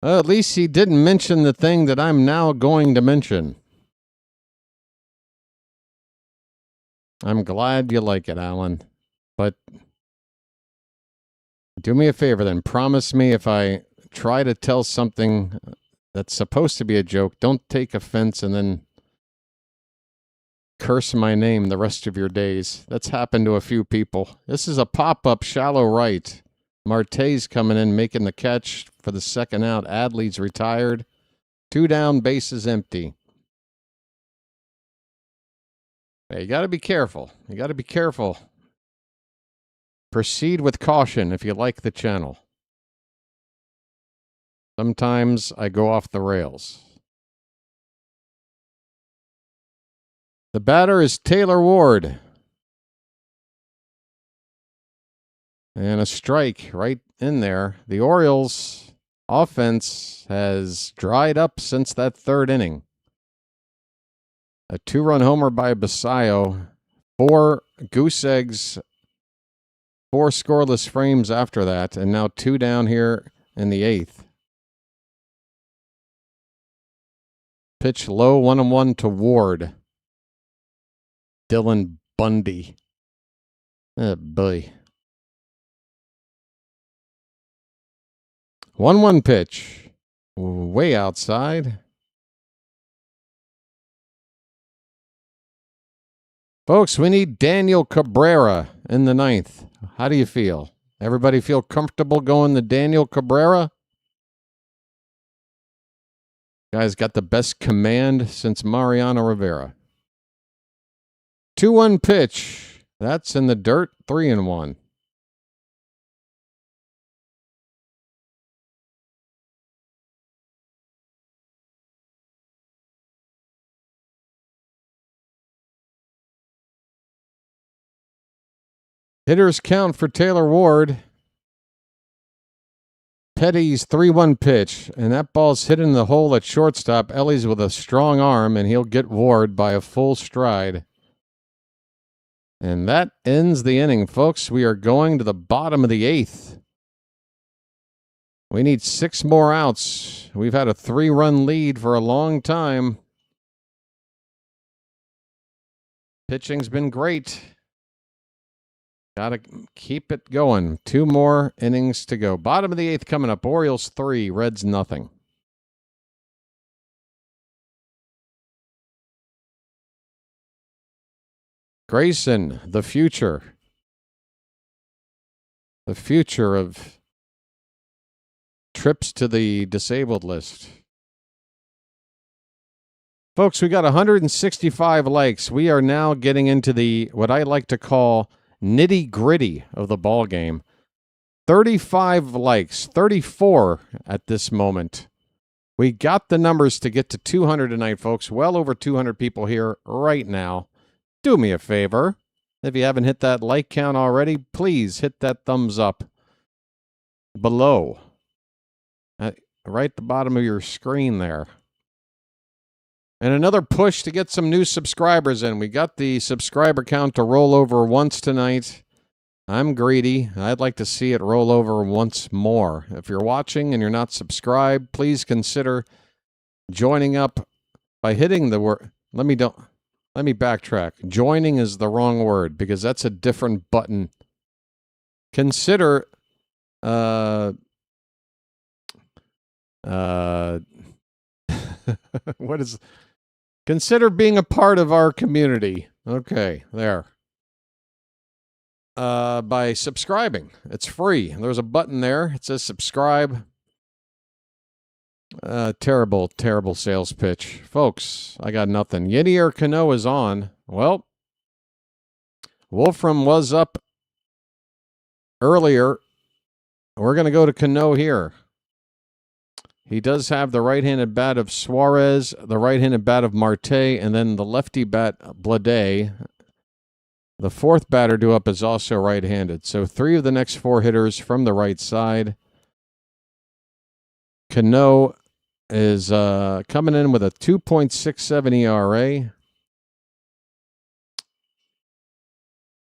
Well, at least he didn't mention the thing that I'm now going to mention. I'm glad you like it, Alan. But do me a favor then. Promise me if I try to tell something that's supposed to be a joke, don't take offense and then curse my name the rest of your days. That's happened to a few people. This is a pop-up shallow right. Marte's coming in, making the catch for the second out. Adley's retired. 2 down, bases empty. Hey, you got to be careful. You got to be careful. Proceed with caution if you like the channel. Sometimes I go off the rails. The batter is Taylor Ward. And a strike right in there. The Orioles offense has dried up since that 3rd inning. A 2-run homer by Basayo. 4 goose eggs. 4 scoreless frames after that. And now 2 down here in the 8th. Pitch low, 1-1 to Ward. Dylan Bundy. Oh, boy. 1-1 pitch. Way outside. Folks, we need Daniel Cabrera in the 9th. How do you feel? Everybody feel comfortable going to Daniel Cabrera? Guy's got the best command since Mariano Rivera. 2-1 pitch. That's in the dirt. 3-1. Hitters count for Taylor Ward. Petty's 3-1 pitch, and that ball's hit in the hole at shortstop. Ellie's with a strong arm, and he'll get Ward by a full stride. And that ends the inning, folks. We are going to the bottom of the 8th. We need 6 more outs. We've had a 3-run lead for a long time. Pitching's been great. Got to keep it going. 2 more innings to go. Bottom of the 8th coming up. Orioles 3, Reds nothing. Grayson, the future. The future of trips to the disabled list. Folks, we got 165 likes. We are now getting into the what I like to call nitty-gritty of the ball game. 35 likes, 34 at this moment. We got the numbers to get to 200 tonight, folks. Well over 200 people here right now. Do me a favor. If you haven't hit that like count already, please hit that thumbs up below. Right at the bottom of your screen there. And another push to get some new subscribers in. We got the subscriber count to roll over once tonight. I'm greedy. I'd like to see it roll over once more. If you're watching and you're not subscribed, please consider joining up by hitting the word. Let me backtrack. Joining is the wrong word because that's a different button. Consider consider being a part of our community. Okay, there. By subscribing. It's free. There's a button there. It says subscribe. Terrible, terrible sales pitch. Folks, I got nothing. Yenier Cano is on. Well, Wolfram was up earlier. We're going to go to Cano here. He does have the right-handed bat of Suarez, the right-handed bat of Marte, and then the lefty bat, Blade. The 4th batter due up is also right-handed. So 3 of the next 4 hitters from the right side. Cano is coming in with a 2.67 ERA.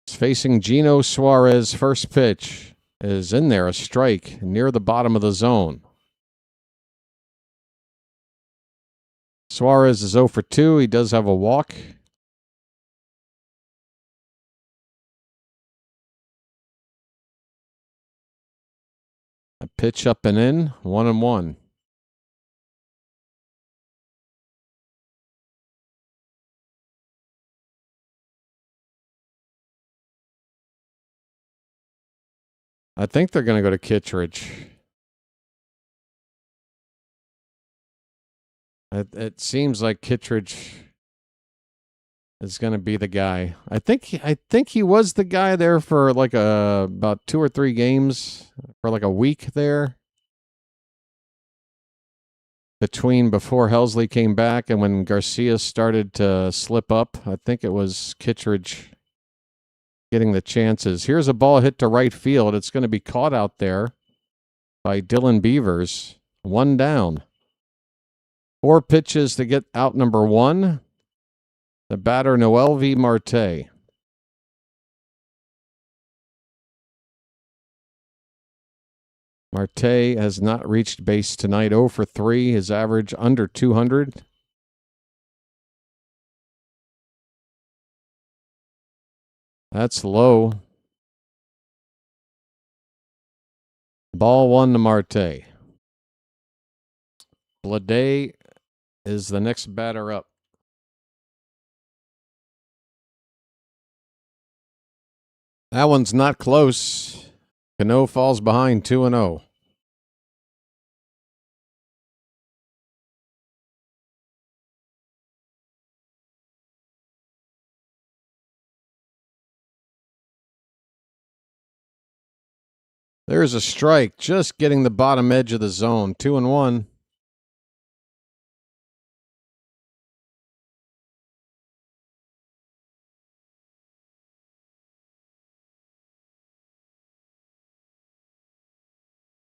He's facing Gino Suarez. First pitch is in there, a strike near the bottom of the zone. Suarez is 0 for 2. He does have a walk. A pitch up and in, 1-1. I think they're going to go to Kittredge. It seems like Kittredge is going to be the guy. I think he was the guy there for like about 2 or 3 games for like a week there. Before Helsley came back and when Garcia started to slip up, I think it was Kittredge getting the chances. Here's a ball hit to right field. It's going to be caught out there by Dylan Beavers. 1 down. 4 pitches to get out number 1. The batter, Noelvi Marte. Marte has not reached base tonight. 0 for 3. His average under 200. That's low. Ball 1 to Marte. Blade is the next batter up. That one's not close. Cano falls behind 2-0. There's a strike, just getting the bottom edge of the zone. 2-1.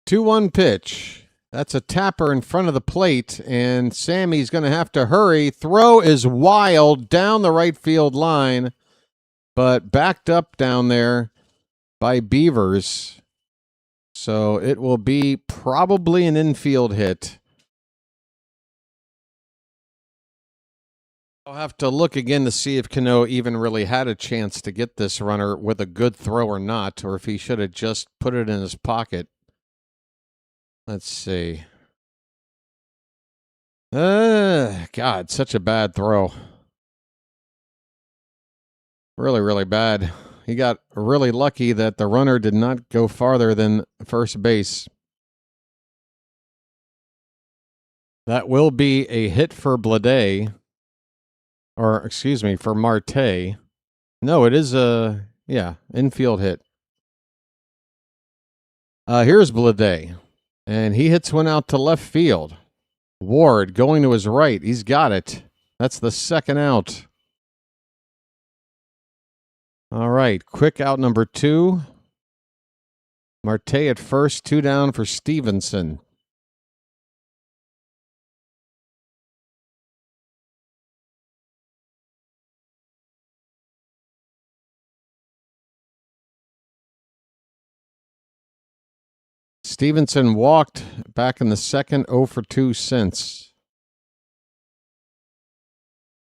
Two-one pitch. That's a tapper in front of the plate, and Sammy's going to have to hurry. Throw is wild down the right field line, but backed up down there by Beavers. So it will be probably an infield hit. I'll have to look again to see if Cano even really had a chance to get this runner with a good throw or not, or if he should have just put it in his pocket. Let's see. God, such a bad throw. Really, really bad. He got really lucky that the runner did not go farther than first base. That will be a hit for Blade. Or, excuse me, for Marte. No, it is a, infield hit. Here's Blade. And he hits one out to left field. Ward going to his right. He's got it. That's the second out. All right, quick out number 2. Marte at first, 2 down for Stevenson. Stevenson walked back in the second, 0 for 2 since.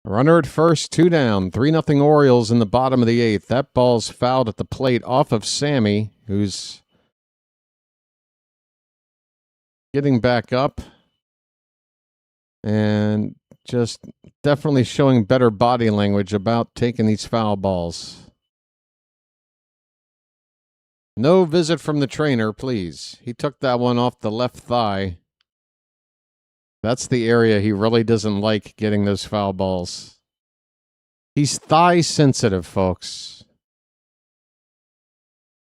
Runner at first, 2 down, 3-0 Orioles in the bottom of the 8th. That ball's fouled at the plate off of Sammy, who's getting back up and just definitely showing better body language about taking these foul balls. No visit from the trainer, please. He took that one off the left thigh. That's the area he really doesn't like, getting those foul balls. He's thigh sensitive, folks.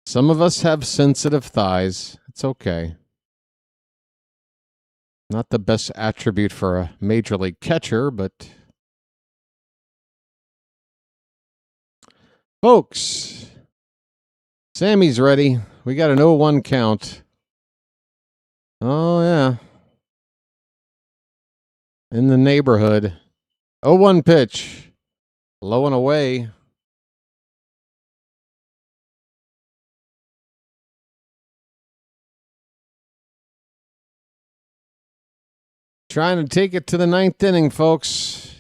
Some of us have sensitive thighs. It's okay. Not the best attribute for a major league catcher, but folks, Sammy's ready. We got an 0-1 count. Oh, yeah. in the neighborhood. 0-1 pitch. Low and away. Trying to take it to the 9th inning, folks.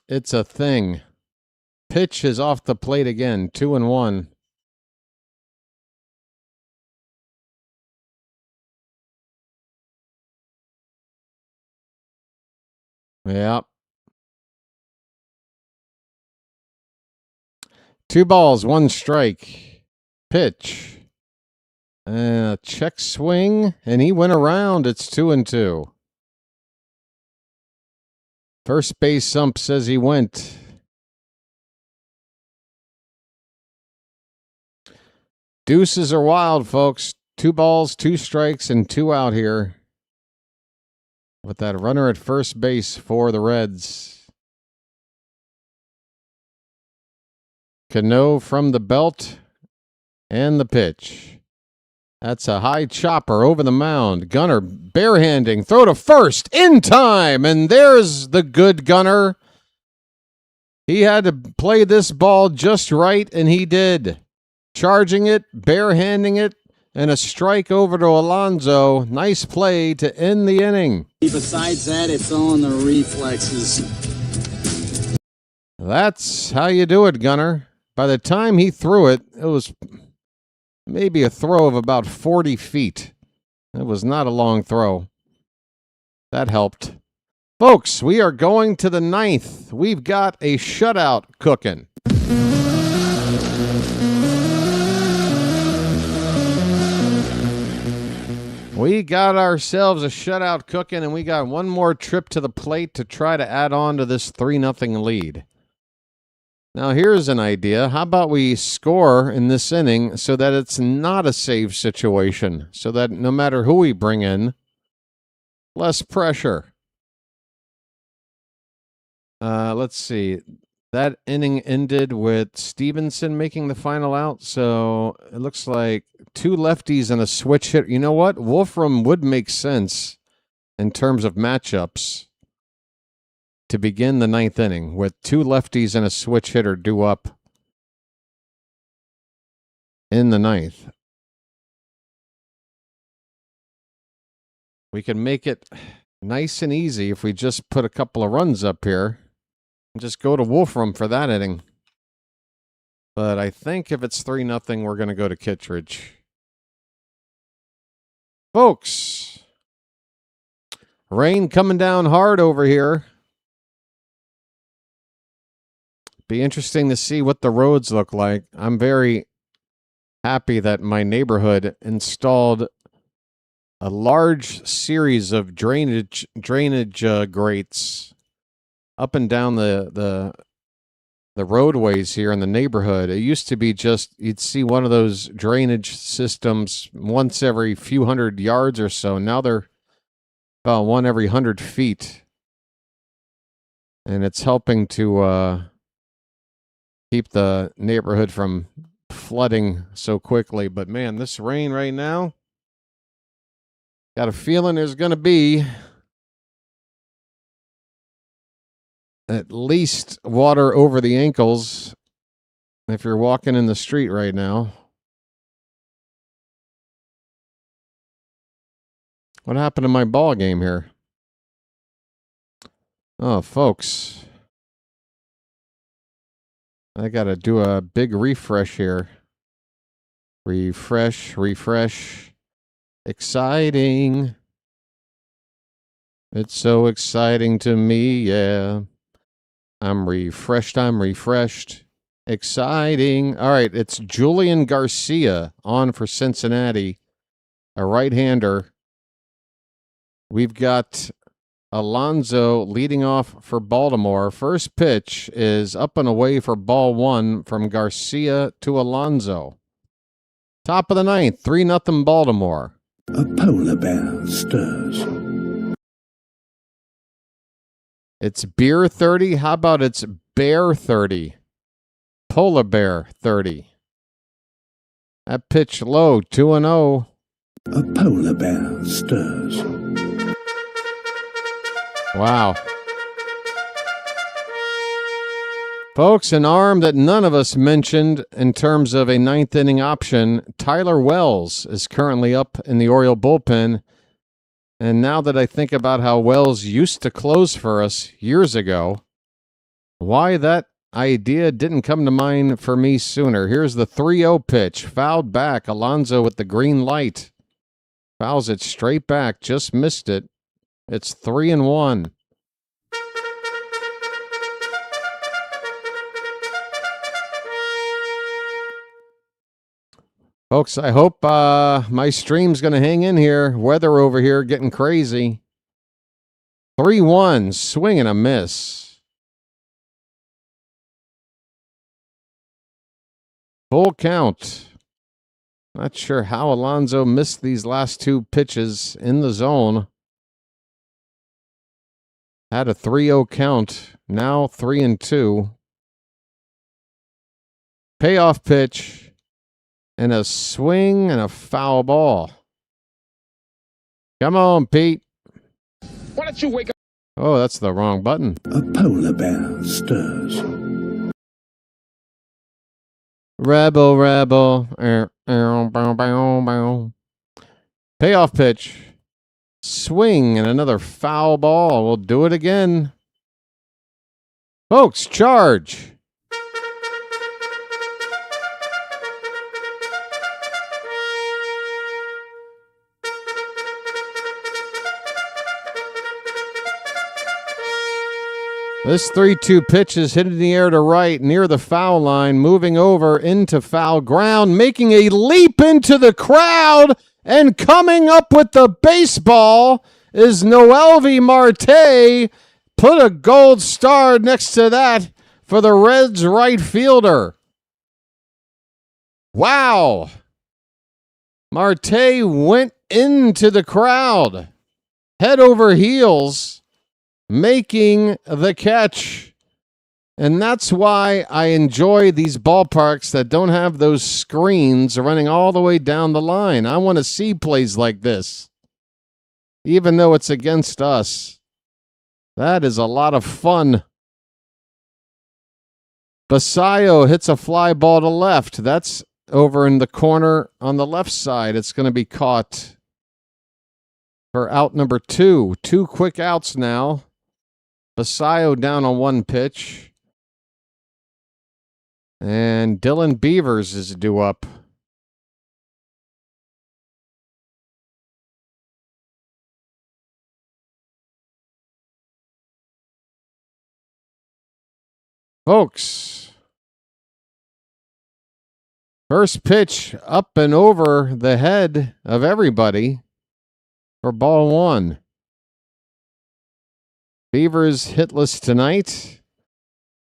It's a thing. Pitch is off the plate again. 2-1. Yep. 2 balls, 1 strike. Pitch. Check swing, and he went around. It's 2-2. First base ump says he went. Deuces are wild, folks. 2 balls, 2 strikes, and 2 out here. With that runner at first base for the Reds. Cano from the belt and the pitch. That's a high chopper over the mound. Gunner barehanding. Throw to first in time. And there's the good Gunner. He had to play this ball just right, and he did. Charging it, barehanding it, and a strike over to Alonso. Nice play to end the inning. Besides that, it's on the reflexes. That's how you do it, Gunner. By the time he threw it, it was maybe a throw of about 40 feet. It was not a long throw. That helped. Folks, we are going to the 9th. We've got a shutout cooking. We got ourselves a shutout cooking, and we got one more trip to the plate to try to add on to this 3-0 lead. Now, here's an idea. How about we score in this inning so that it's not a save situation, so that no matter who we bring in, less pressure. Let's see. That inning ended with Stevenson making the final out, so it looks like 2 lefties and a switch hit. You know what? Wolfram would make sense in terms of matchups to begin the 9th inning with 2 lefties and a switch hitter due up in the 9th. We can make it nice and easy if we just put a couple of runs up here. Just go to Wolfram for that inning. But I think if it's 3-0, we're going to go to Kittredge. Folks, rain coming down hard over here. Be interesting to see what the roads look like. I'm very happy that my neighborhood installed a large series of drainage grates up and down the roadways here in the neighborhood. It used to be just, you'd see one of those drainage systems once every few hundred yards or so. Now they're about one every 100 feet. And it's helping to keep the neighborhood from flooding so quickly. But man, this rain right now, got a feeling there's going to be at least water over the ankles if you're walking in the street right now. What happened to my ball game here? Oh, folks. I got to do a big refresh here. Refresh. Exciting. It's so exciting to me, yeah. I'm refreshed. Exciting. All right, it's Julian Garcia on for Cincinnati, a right-hander. We've got Alonso leading off for Baltimore. First pitch is up and away for ball 1 from Garcia to Alonso. Top of the 9th, 3-0 Baltimore. A polar bear stirs. It's beer 30. How about it's bear 30? Polar bear 30. That pitch low, 2-0. A polar bear stirs. Wow. Folks, an arm that none of us mentioned in terms of a ninth inning option, Tyler Wells is currently up in the Oriole bullpen. And now that I think about how Wells used to close for us years ago, why that idea didn't come to mind for me sooner. Here's the 3-0 pitch. Fouled back. Alonso with the green light. Fouls it straight back. Just missed it. It's 3-1. Folks, I hope my stream's going to hang in here. Weather over here getting crazy. 3-1, swing and a miss. Full count. Not sure how Alonso missed these last two pitches in the zone. Had a 3-0 count. Now 3-2. Payoff pitch. And a swing and a foul ball. Come on, Pete. Why don't you wake up? Oh, that's the wrong button. A polar bear stirs. Rebel, rebel. Payoff pitch. Swing and another foul ball. We'll do it again. Folks, charge. This 3-2 pitch is hit in the air to right, near the foul line, moving over into foul ground, making a leap into the crowd, and coming up with the baseball is Noelvi Marte. Put a gold star next to that for the Reds right fielder. Wow. Marte went into the crowd, head over heels, making the catch. And that's why I enjoy these ballparks that don't have those screens running all the way down the line. I want to see plays like this, even though it's against us. That is a lot of fun. Basayo hits a fly ball to left. That's over in the corner on the left side. It's going to be caught for out number 2. 2 quick outs now. Basayo down on 1 pitch. And Dylan Beavers is due up. Folks, first pitch up and over the head of everybody for ball 1. Beavers hitless tonight.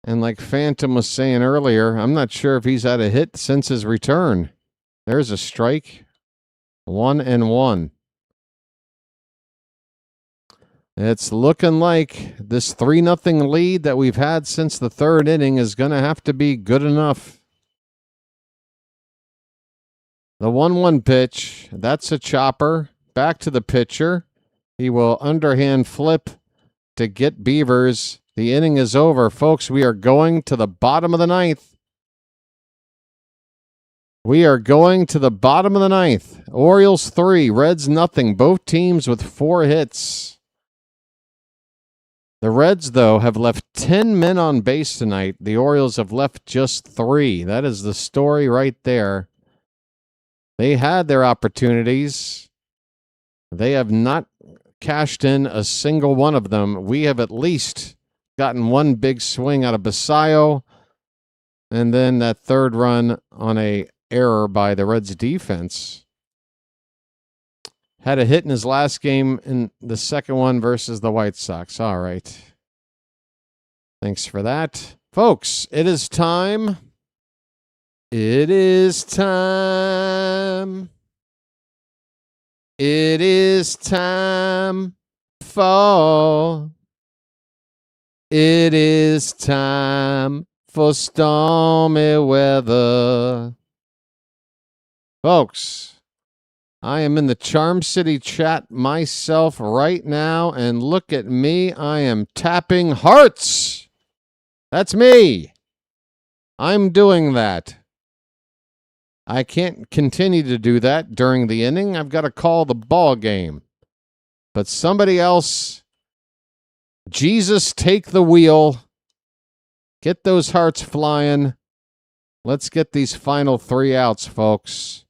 And like Phantom was saying earlier, I'm not sure if he's had a hit since his return. There's a strike. 1-1. It's looking like this 3-0 lead that we've had since the 3rd inning is going to have to be good enough. The 1-1 pitch, that's a chopper. Back to the pitcher. He will underhand flip to get Beavers. The inning is over. Folks, we are going to the bottom of the 9th. We are going to the bottom of the 9th. Orioles 3, Reds nothing. Both teams with 4 hits. The Reds, though, have left 10 men on base tonight. The Orioles have left just 3. That is the story right there. They had their opportunities. They have not cashed in a single one of them. We have at least gotten 1 big swing out of Basayo, and then that 3rd run on a error by the Reds defense. Had a hit in his last game in the 2nd one versus the White Sox. All right. Thanks for that. Folks, it is time. It is time. It is time for. It is time for stormy weather. Folks, I am in the Charm City chat myself right now, and look at me. I am tapping hearts. That's me. I'm doing that. I can't continue to do that during the inning. I've got to call the ball game. But somebody else, Jesus, take the wheel. Get those hearts flying. Let's get these final 3 outs, folks.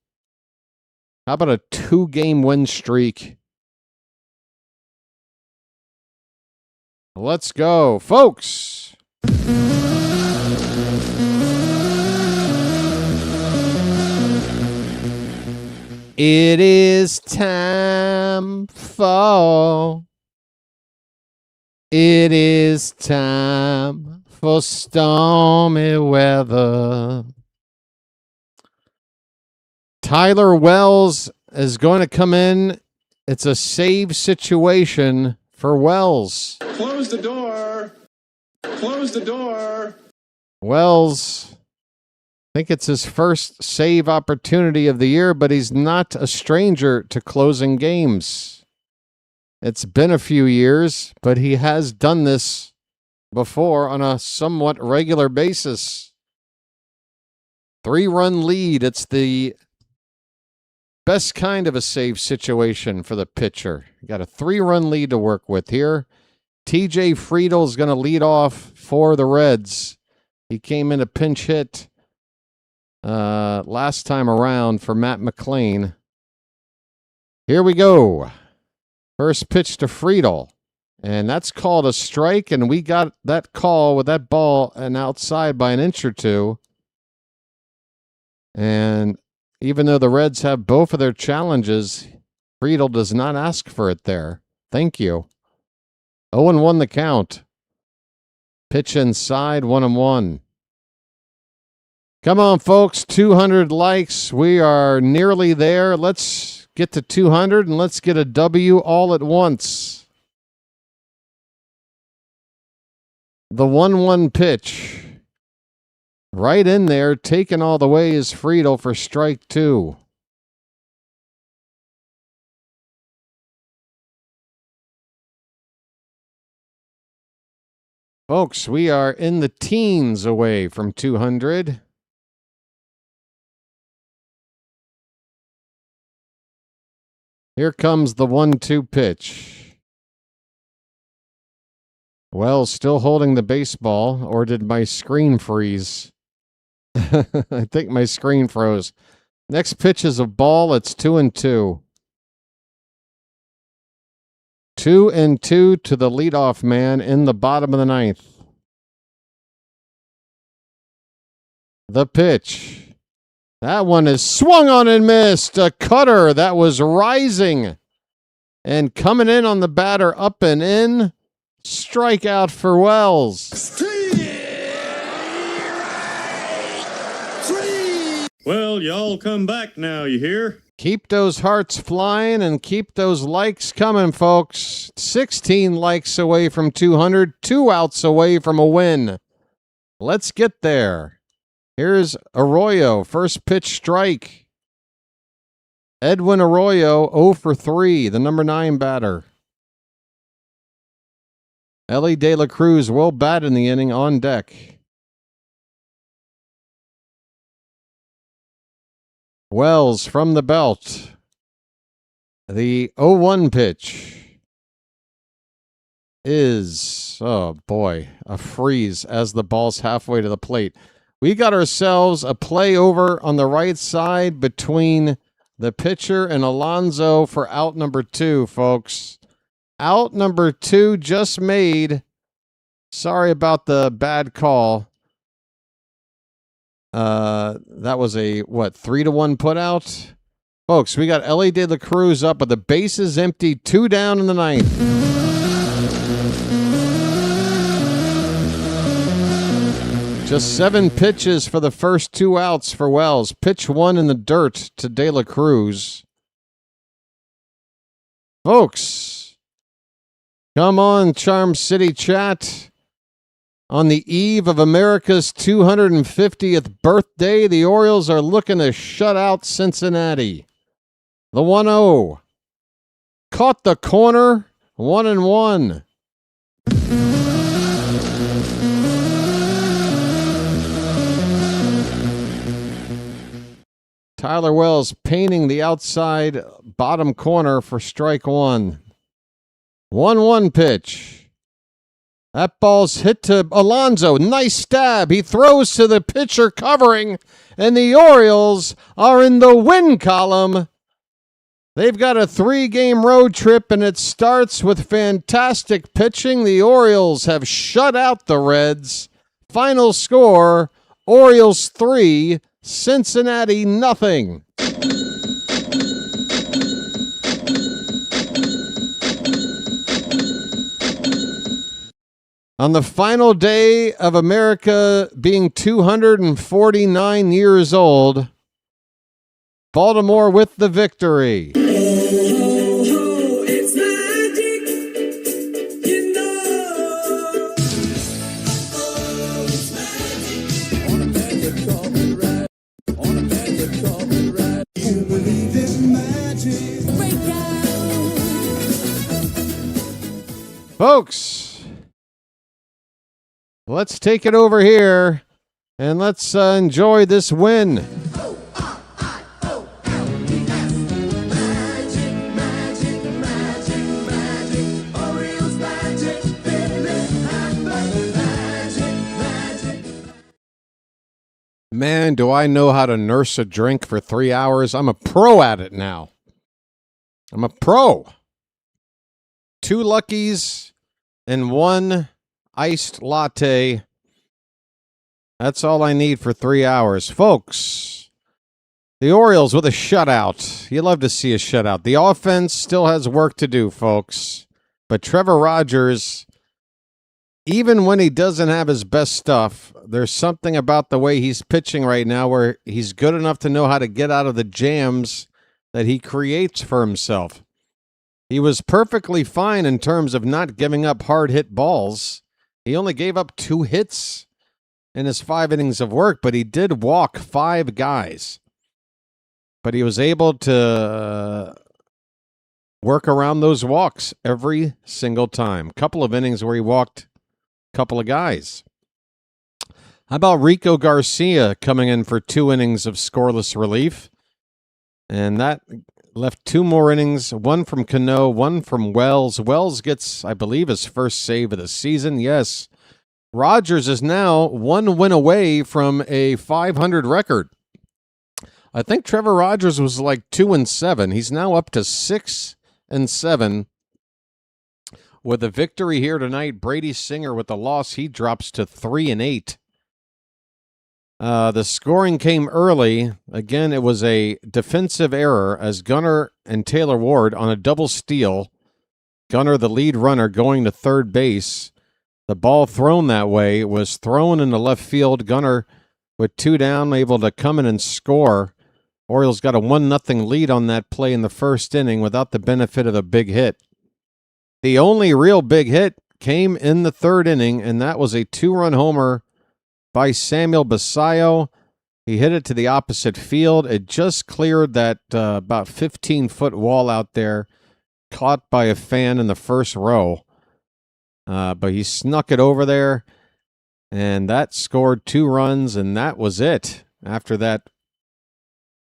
How about a 2-game win streak? Let's go, folks. It is time for. It is time for stormy weather. Tyler Wells is going to come in. It's a save situation for Wells. Close the door. Close the door. Wells, I think it's his first save opportunity of the year, but he's not a stranger to closing games. It's been a few years, but he has done this before on a somewhat regular basis. 3-run lead. It's the best kind of a save situation for the pitcher. You got a 3-run lead to work with here. TJ Friedl is going to lead off for the Reds. He came in a pinch hit last time around for Matt McLean. Here we go. First pitch to Friedl. And that's called a strike, and we got that call with that ball and outside by an inch or two. And even though the Reds have both of their challenges, Friedl does not ask for it there. Thank you. 0-1 the count. Pitch inside, 1-1. Come on, folks. 200 likes. We are nearly there. Let's get to 200 and let's get a W all at once. The 1-1 pitch. Right in there, taken all the way is Friedl for strike 2. Folks, we are in the teens away from 200. Here comes the 1-2 pitch. Well, still holding the baseball, or did my screen freeze? I think my screen froze. Next pitch is a ball. It's 2-2. 2-2 to the leadoff man in the bottom of the 9th. The pitch. That one is swung on and missed. A cutter that was rising and coming in on the batter, up and in. Strikeout for Wells. Well, y'all come back now, you hear? Keep those hearts flying and keep those likes coming, folks. 16 likes away from 200, 2 outs away from a win. Let's get there. Here's Arroyo, first pitch strike. Edwin Arroyo, 0 for 3, the number 9 batter. Ellie De La Cruz will bat in the inning on deck. Wells from the belt. The 0-1 pitch is, oh boy, a freeze as the ball's halfway to the plate. We got ourselves a play over on the right side between the pitcher and Alonso for out number 2, folks. Out number 2 just made. Sorry about the bad call. That was a, 3-1 put out? Folks, we got Ellie De La Cruz up with the bases empty, 2 down in the 9th. Just 7 pitches for the first 2 outs for Wells. Pitch 1 in the dirt to De La Cruz. Folks, come on, Charm City chat. On the eve of America's 250th birthday, the Orioles are looking to shut out Cincinnati. The 1-0. Caught the corner. 1-1. Tyler Wells painting the outside bottom corner for strike one. 1-1 pitch. That ball's hit to Alonso. Nice stab. He throws to the pitcher covering, and the Orioles are in the win column. They've got a 3-game road trip, and it starts with fantastic pitching. The Orioles have shut out the Reds. Final score, Orioles 3, Cincinnati nothing. On the final day of America being 249 years old, Baltimore with the victory. It's magic, you know. It's magic. On a magic carpet ride. On a magic carpet ride. You believe in magic. Folks, let's take it over here and let's enjoy this win. Man, do I know how to nurse a drink for 3 hours. I'm a pro at it now. I'm a pro. 2 Luckies and 1 iced latte. That's all I need for 3 hours. Folks, the Orioles with a shutout. You love to see a shutout. The offense still has work to do, folks. But Trevor Rogers, even when he doesn't have his best stuff, there's something about the way he's pitching right now where he's good enough to know how to get out of the jams that he creates for himself. He was perfectly fine in terms of not giving up hard-hit balls. He only gave up 2 hits in his 5 innings of work, but he did walk 5 guys. But he was able to work around those walks every single time. Couple of innings where he walked a couple of guys. How about Rico Garcia coming in for 2 innings of scoreless relief? And that left 2 more innings, 1 from Cano, 1 from Wells. Wells gets, I believe, his first save of the season. Yes. Rogers is now 1 win away from a 500 record. I think Trevor Rogers was like 2-7. He's now up to 6-7. With a victory here tonight, Brady Singer with the loss, he drops to 3-8. The scoring came early. Again, it was a defensive error as Gunnar and Taylor Ward on a double steal. Gunnar, the lead runner, going to third base. The ball thrown that way was thrown into left field. Gunnar, with 2 down, able to come in and score. Orioles got a 1-0 lead on that play in the first inning without the benefit of a big hit. The only real big hit came in the 3rd inning, and that was a 2-run homer by Samuel Basayo. He hit it to the opposite field. It just cleared that about 15-foot wall out there, caught by a fan in the first row. But he snuck it over there, and that scored 2 runs, and that was it. After that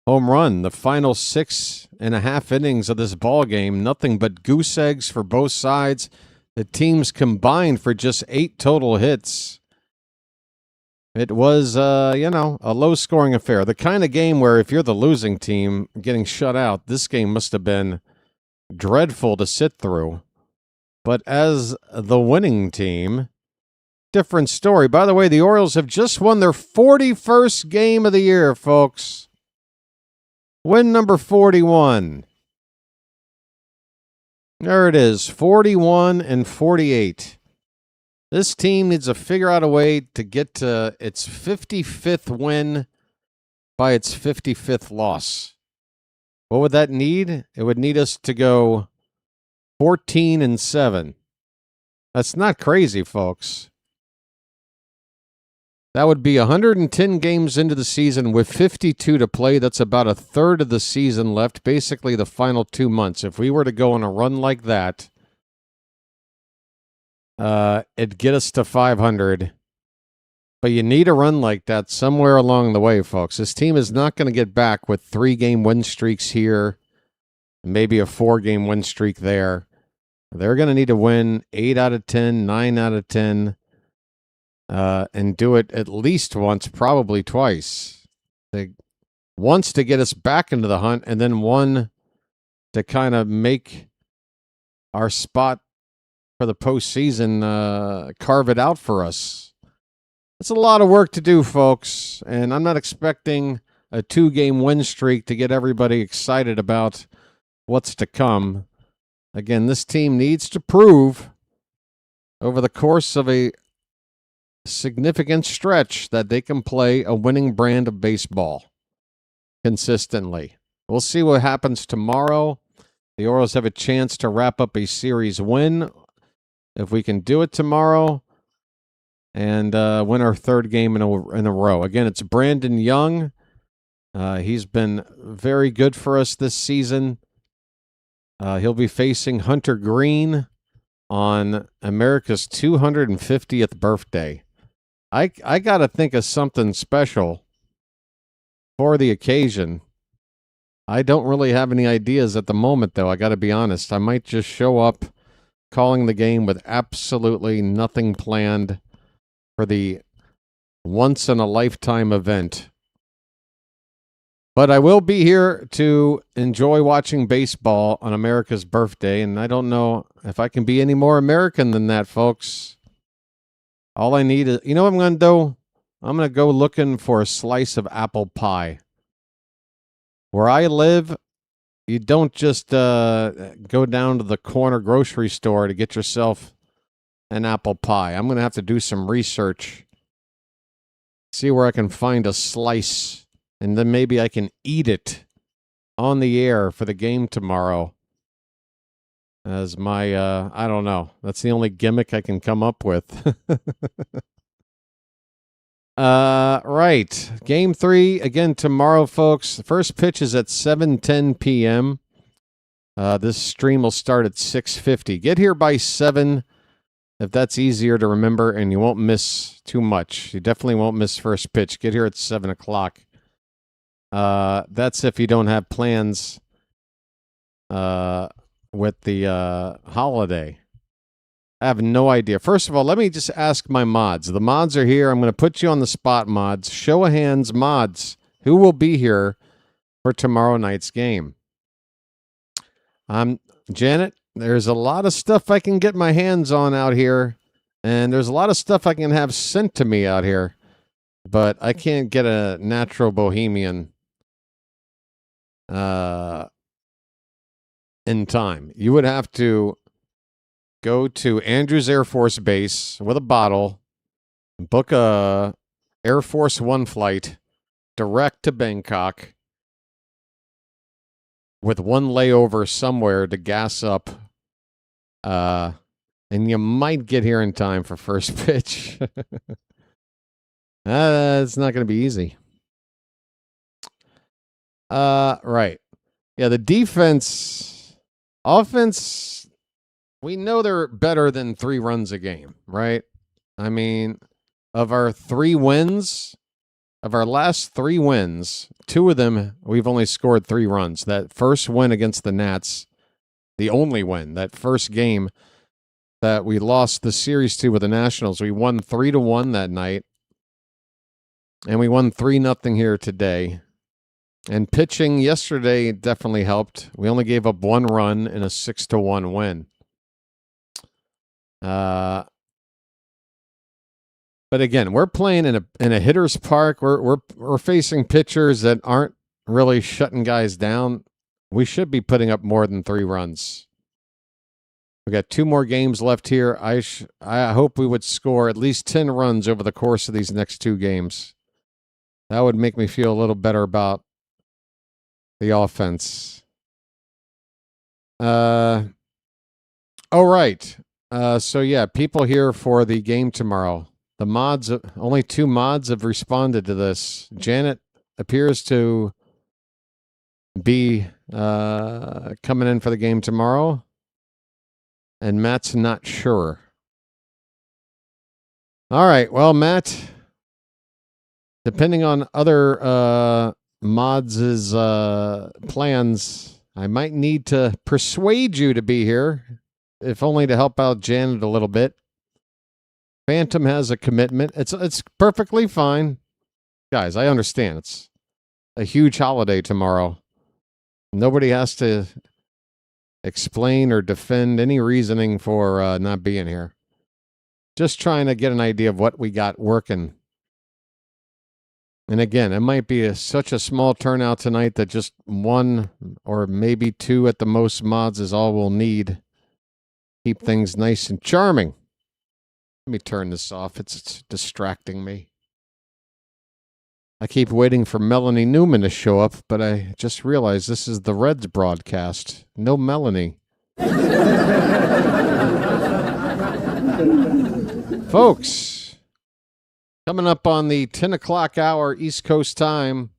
home run, the final 6.5 innings of this ball game, nothing but goose eggs for both sides. The teams combined for just 8 total hits. It was, a low-scoring affair. The kind of game where if you're the losing team getting shut out, this game must have been dreadful to sit through. But as the winning team, different story. By the way, the Orioles have just won their 41st game of the year, folks. Win number 41. There it is, 41-48. This team needs to figure out a way to get to its 55th win by its 55th loss. What would that need? It would need us to go 14-7. That's not crazy, folks. That would be 110 games into the season with 52 to play. That's about a third of the season left, basically the final 2 months. If we were to go on a run like that, it'd get us to 500. But you need a run like that somewhere along the way, folks. This team is not going to get back with 3-game win streaks here, maybe a 4-game win streak there. They're going to need to win 8 out of 10, 9 out of 10. And do it at least once, probably twice. Once to get us back into the hunt, and then one to kind of make our spot for the postseason, carve it out for us. It's a lot of work to do, folks, and I'm not expecting a 2-game win streak to get everybody excited about what's to come. Again, this team needs to prove over the course of a significant stretch that they can play a winning brand of baseball consistently. We'll see what happens tomorrow. The Orioles have a chance to wrap up a series win if we can do it tomorrow and win our 3rd game in a row. Again, it's Brandon Young. He's been very good for us this season. He'll be facing Hunter Green on America's 250th birthday. I got to think of something special for the occasion. I don't really have any ideas at the moment, though. I got to be honest. I might just show up calling the game with absolutely nothing planned for the once-in-a-lifetime event. But I will be here to enjoy watching baseball on America's birthday, and I don't know if I can be any more American than that, folks. All I need is, you know what I'm going to do? I'm going to go looking for a slice of apple pie. Where I live, you don't just go down to the corner grocery store to get yourself an apple pie. I'm going to have to do some research, see where I can find a slice, and then maybe I can eat it on the air for the game tomorrow. As my, I don't know. That's the only gimmick I can come up with. Right. Game 3, again, tomorrow, folks. The first pitch is at 7:10 p.m. This stream will start at 6:50. Get here by 7 if that's easier to remember, and you won't miss too much. You definitely won't miss first pitch. Get here at 7 o'clock. That's if you don't have plans with the holiday. I have no idea. First of all, let me just ask my mods. The mods are here. I'm going to put you on the spot, mods. Show of hands, mods. Who will be here for tomorrow night's game? Janet, there's a lot of stuff I can get my hands on out here, and there's a lot of stuff I can have sent to me out here, but I can't get a natural bohemian in time. You would have to go to Andrews Air Force Base with a bottle, book a Air Force One flight direct to Bangkok with one layover somewhere to gas up, and you might get here in time for first pitch. It's not going to be easy. Right. Yeah, the defense, offense, we know they're better than 3 runs a game, right? I mean, of our 3 wins, of our last 3 wins, 2 of them, we've only scored 3 runs. That first win against the Nats, the only win, that first game that we lost the series to with the Nationals, we won 3-1 that night. And we won 3-0 here today. And pitching yesterday definitely helped. We only gave up 1 run in a 6-1 win. But again, we're playing in a hitter's park. We're facing pitchers that aren't really shutting guys down. We should be putting up more than 3 runs. We got 2 more games left here. I hope we would score at least 10 runs over the course of these next 2 games. That would make me feel a little better about the offense. All right. So yeah, people here for the game tomorrow. The mods, only 2 mods have responded to this. Janet appears to be coming in for the game tomorrow, and Matt's not sure. All right, well, Matt, depending on other mods' plans, I might need to persuade you to be here, if only to help out Janet a little bit. Phantom has a commitment. It's perfectly fine. Guys, I understand. It's a huge holiday tomorrow. Nobody has to explain or defend any reasoning for not being here. Just trying to get an idea of what we got working. And again, it might be such a small turnout tonight that just 1 or maybe 2 at the most mods is all we'll need. Keep things nice and charming. Let me turn this off. It's distracting me. I keep waiting for Melanie Newman to show up, but I just realized this is the Reds broadcast. No Melanie. Folks, coming up on the 10 o'clock hour East Coast time,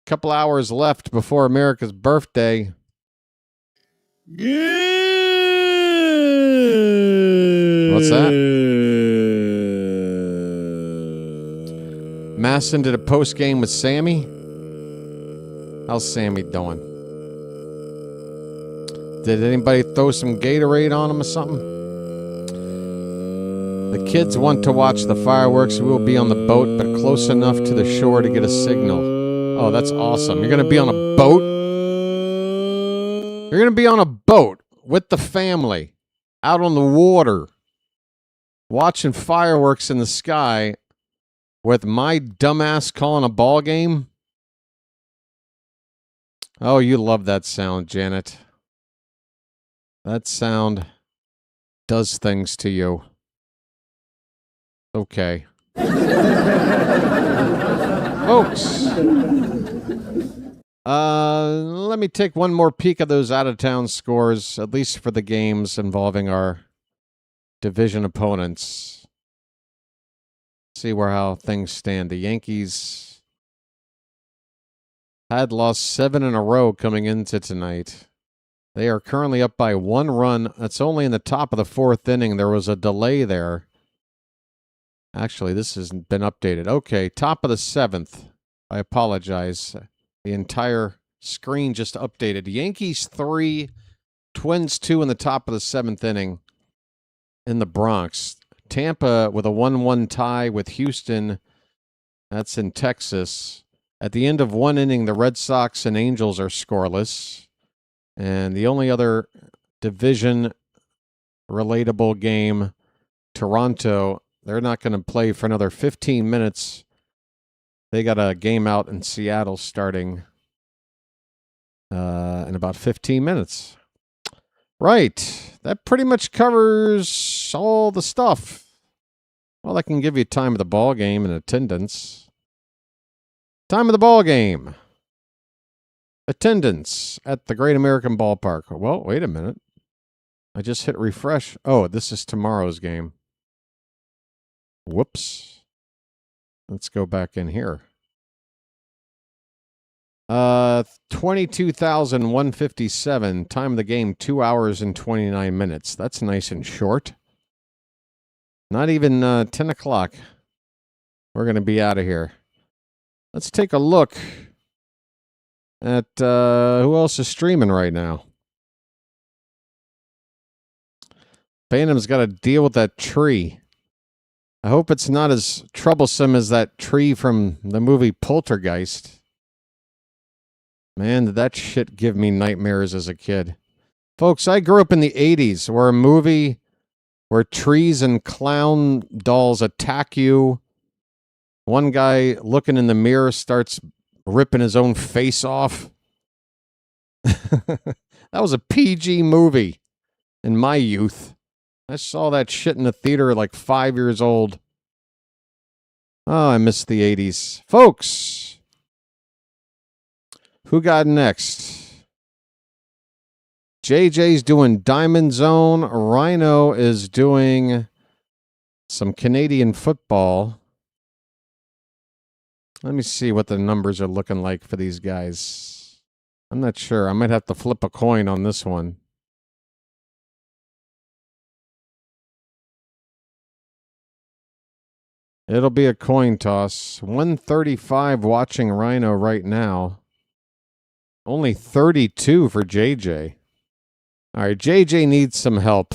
a couple hours left before America's birthday. What's that? Masson did a post game with Sammy. How's Sammy doing? Did anybody throw some Gatorade on him or something? The kids want to watch the fireworks. We will be on the boat, but close enough to the shore to get a signal. Oh, that's awesome. You're going to be on a boat? You're going to be on a boat with the family out on the water watching fireworks in the sky with my dumbass calling a ball game? Oh, you love that sound, Janet. That sound does things to you. Okay. Folks, let me take one more peek at those out-of-town scores, at least for the games involving our division opponents. See how things stand. The Yankees had lost 7 in a row coming into tonight. They are currently up by 1 run. It's only in the top of the 4th inning. There was a delay there. Actually, this hasn't been updated. Okay, top of the 7th. I apologize. The entire screen just updated. Yankees 3, Twins 2 in the top of the 7th inning in the Bronx. Tampa with a 1-1 tie with Houston. That's in Texas. At the end of 1 inning, the Red Sox and Angels are scoreless. And the only other division relatable game, Toronto, they're not going to play for another 15 minutes. They got a game out in Seattle starting in about 15 minutes. Right. That pretty much covers all the stuff. Well, I can give you time of the ball game and attendance. Time of the ball game. Attendance at the Great American Ballpark. Well, wait a minute. I just hit refresh. Oh, this is tomorrow's game. Whoops. Let's go back in here. 22,157. Time of the game, 2 hours and 29 minutes. That's nice and short. Not even 10 o'clock. We're going to be out of here. Let's take a look at who else is streaming right now. Phantom's got to deal with that tree. I hope it's not as troublesome as that tree from the movie Poltergeist. Man, did that shit give me nightmares as a kid. Folks, I grew up in the 80s where a movie where trees and clown dolls attack you. One guy looking in the mirror starts ripping his own face off. That was a PG movie in my youth. I saw that shit in the theater at like 5 years old. Oh, I miss the 80s. Folks, who got next? JJ's doing Diamond Zone. Rhino is doing some Canadian football. Let me see what the numbers are looking like for these guys. I'm not sure. I might have to flip a coin on this one. It'll be a coin toss. 135 watching Rhino right now. Only 32 for JJ. All right, JJ needs some help.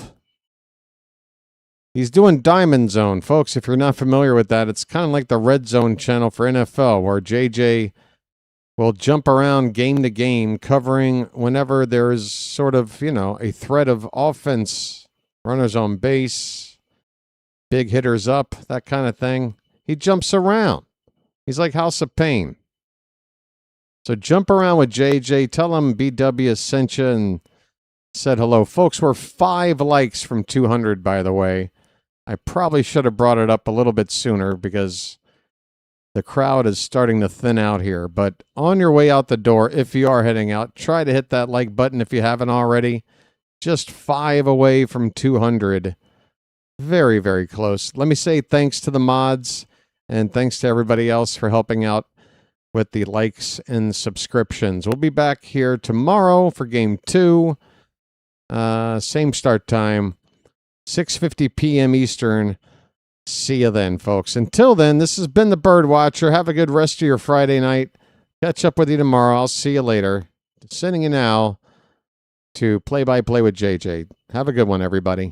He's doing Diamond Zone. Folks, if you're not familiar with that, it's kind of like the Red Zone channel for NFL, where JJ will jump around game to game, covering whenever there's sort of, a threat of offense, runners on base, big hitters up, that kind of thing. He jumps around. He's like House of Pain. So jump around with JJ. Tell him BW sent you and said hello. Folks, we're 5 likes from 200, by the way. I probably should have brought it up a little bit sooner because the crowd is starting to thin out here. But on your way out the door, if you are heading out, try to hit that like button if you haven't already. Just 5 away from 200. Very, very close. Let me say thanks to the mods and thanks to everybody else for helping out with the likes and subscriptions. We'll be back here tomorrow for Game 2. Same start time. 6:50 p.m. Eastern. See you then, folks. Until then, this has been the BirdWatcher. Have a good rest of your Friday night. Catch up with you tomorrow. I'll see you later. Sending you now to Play by Play with JJ. Have a good one, everybody.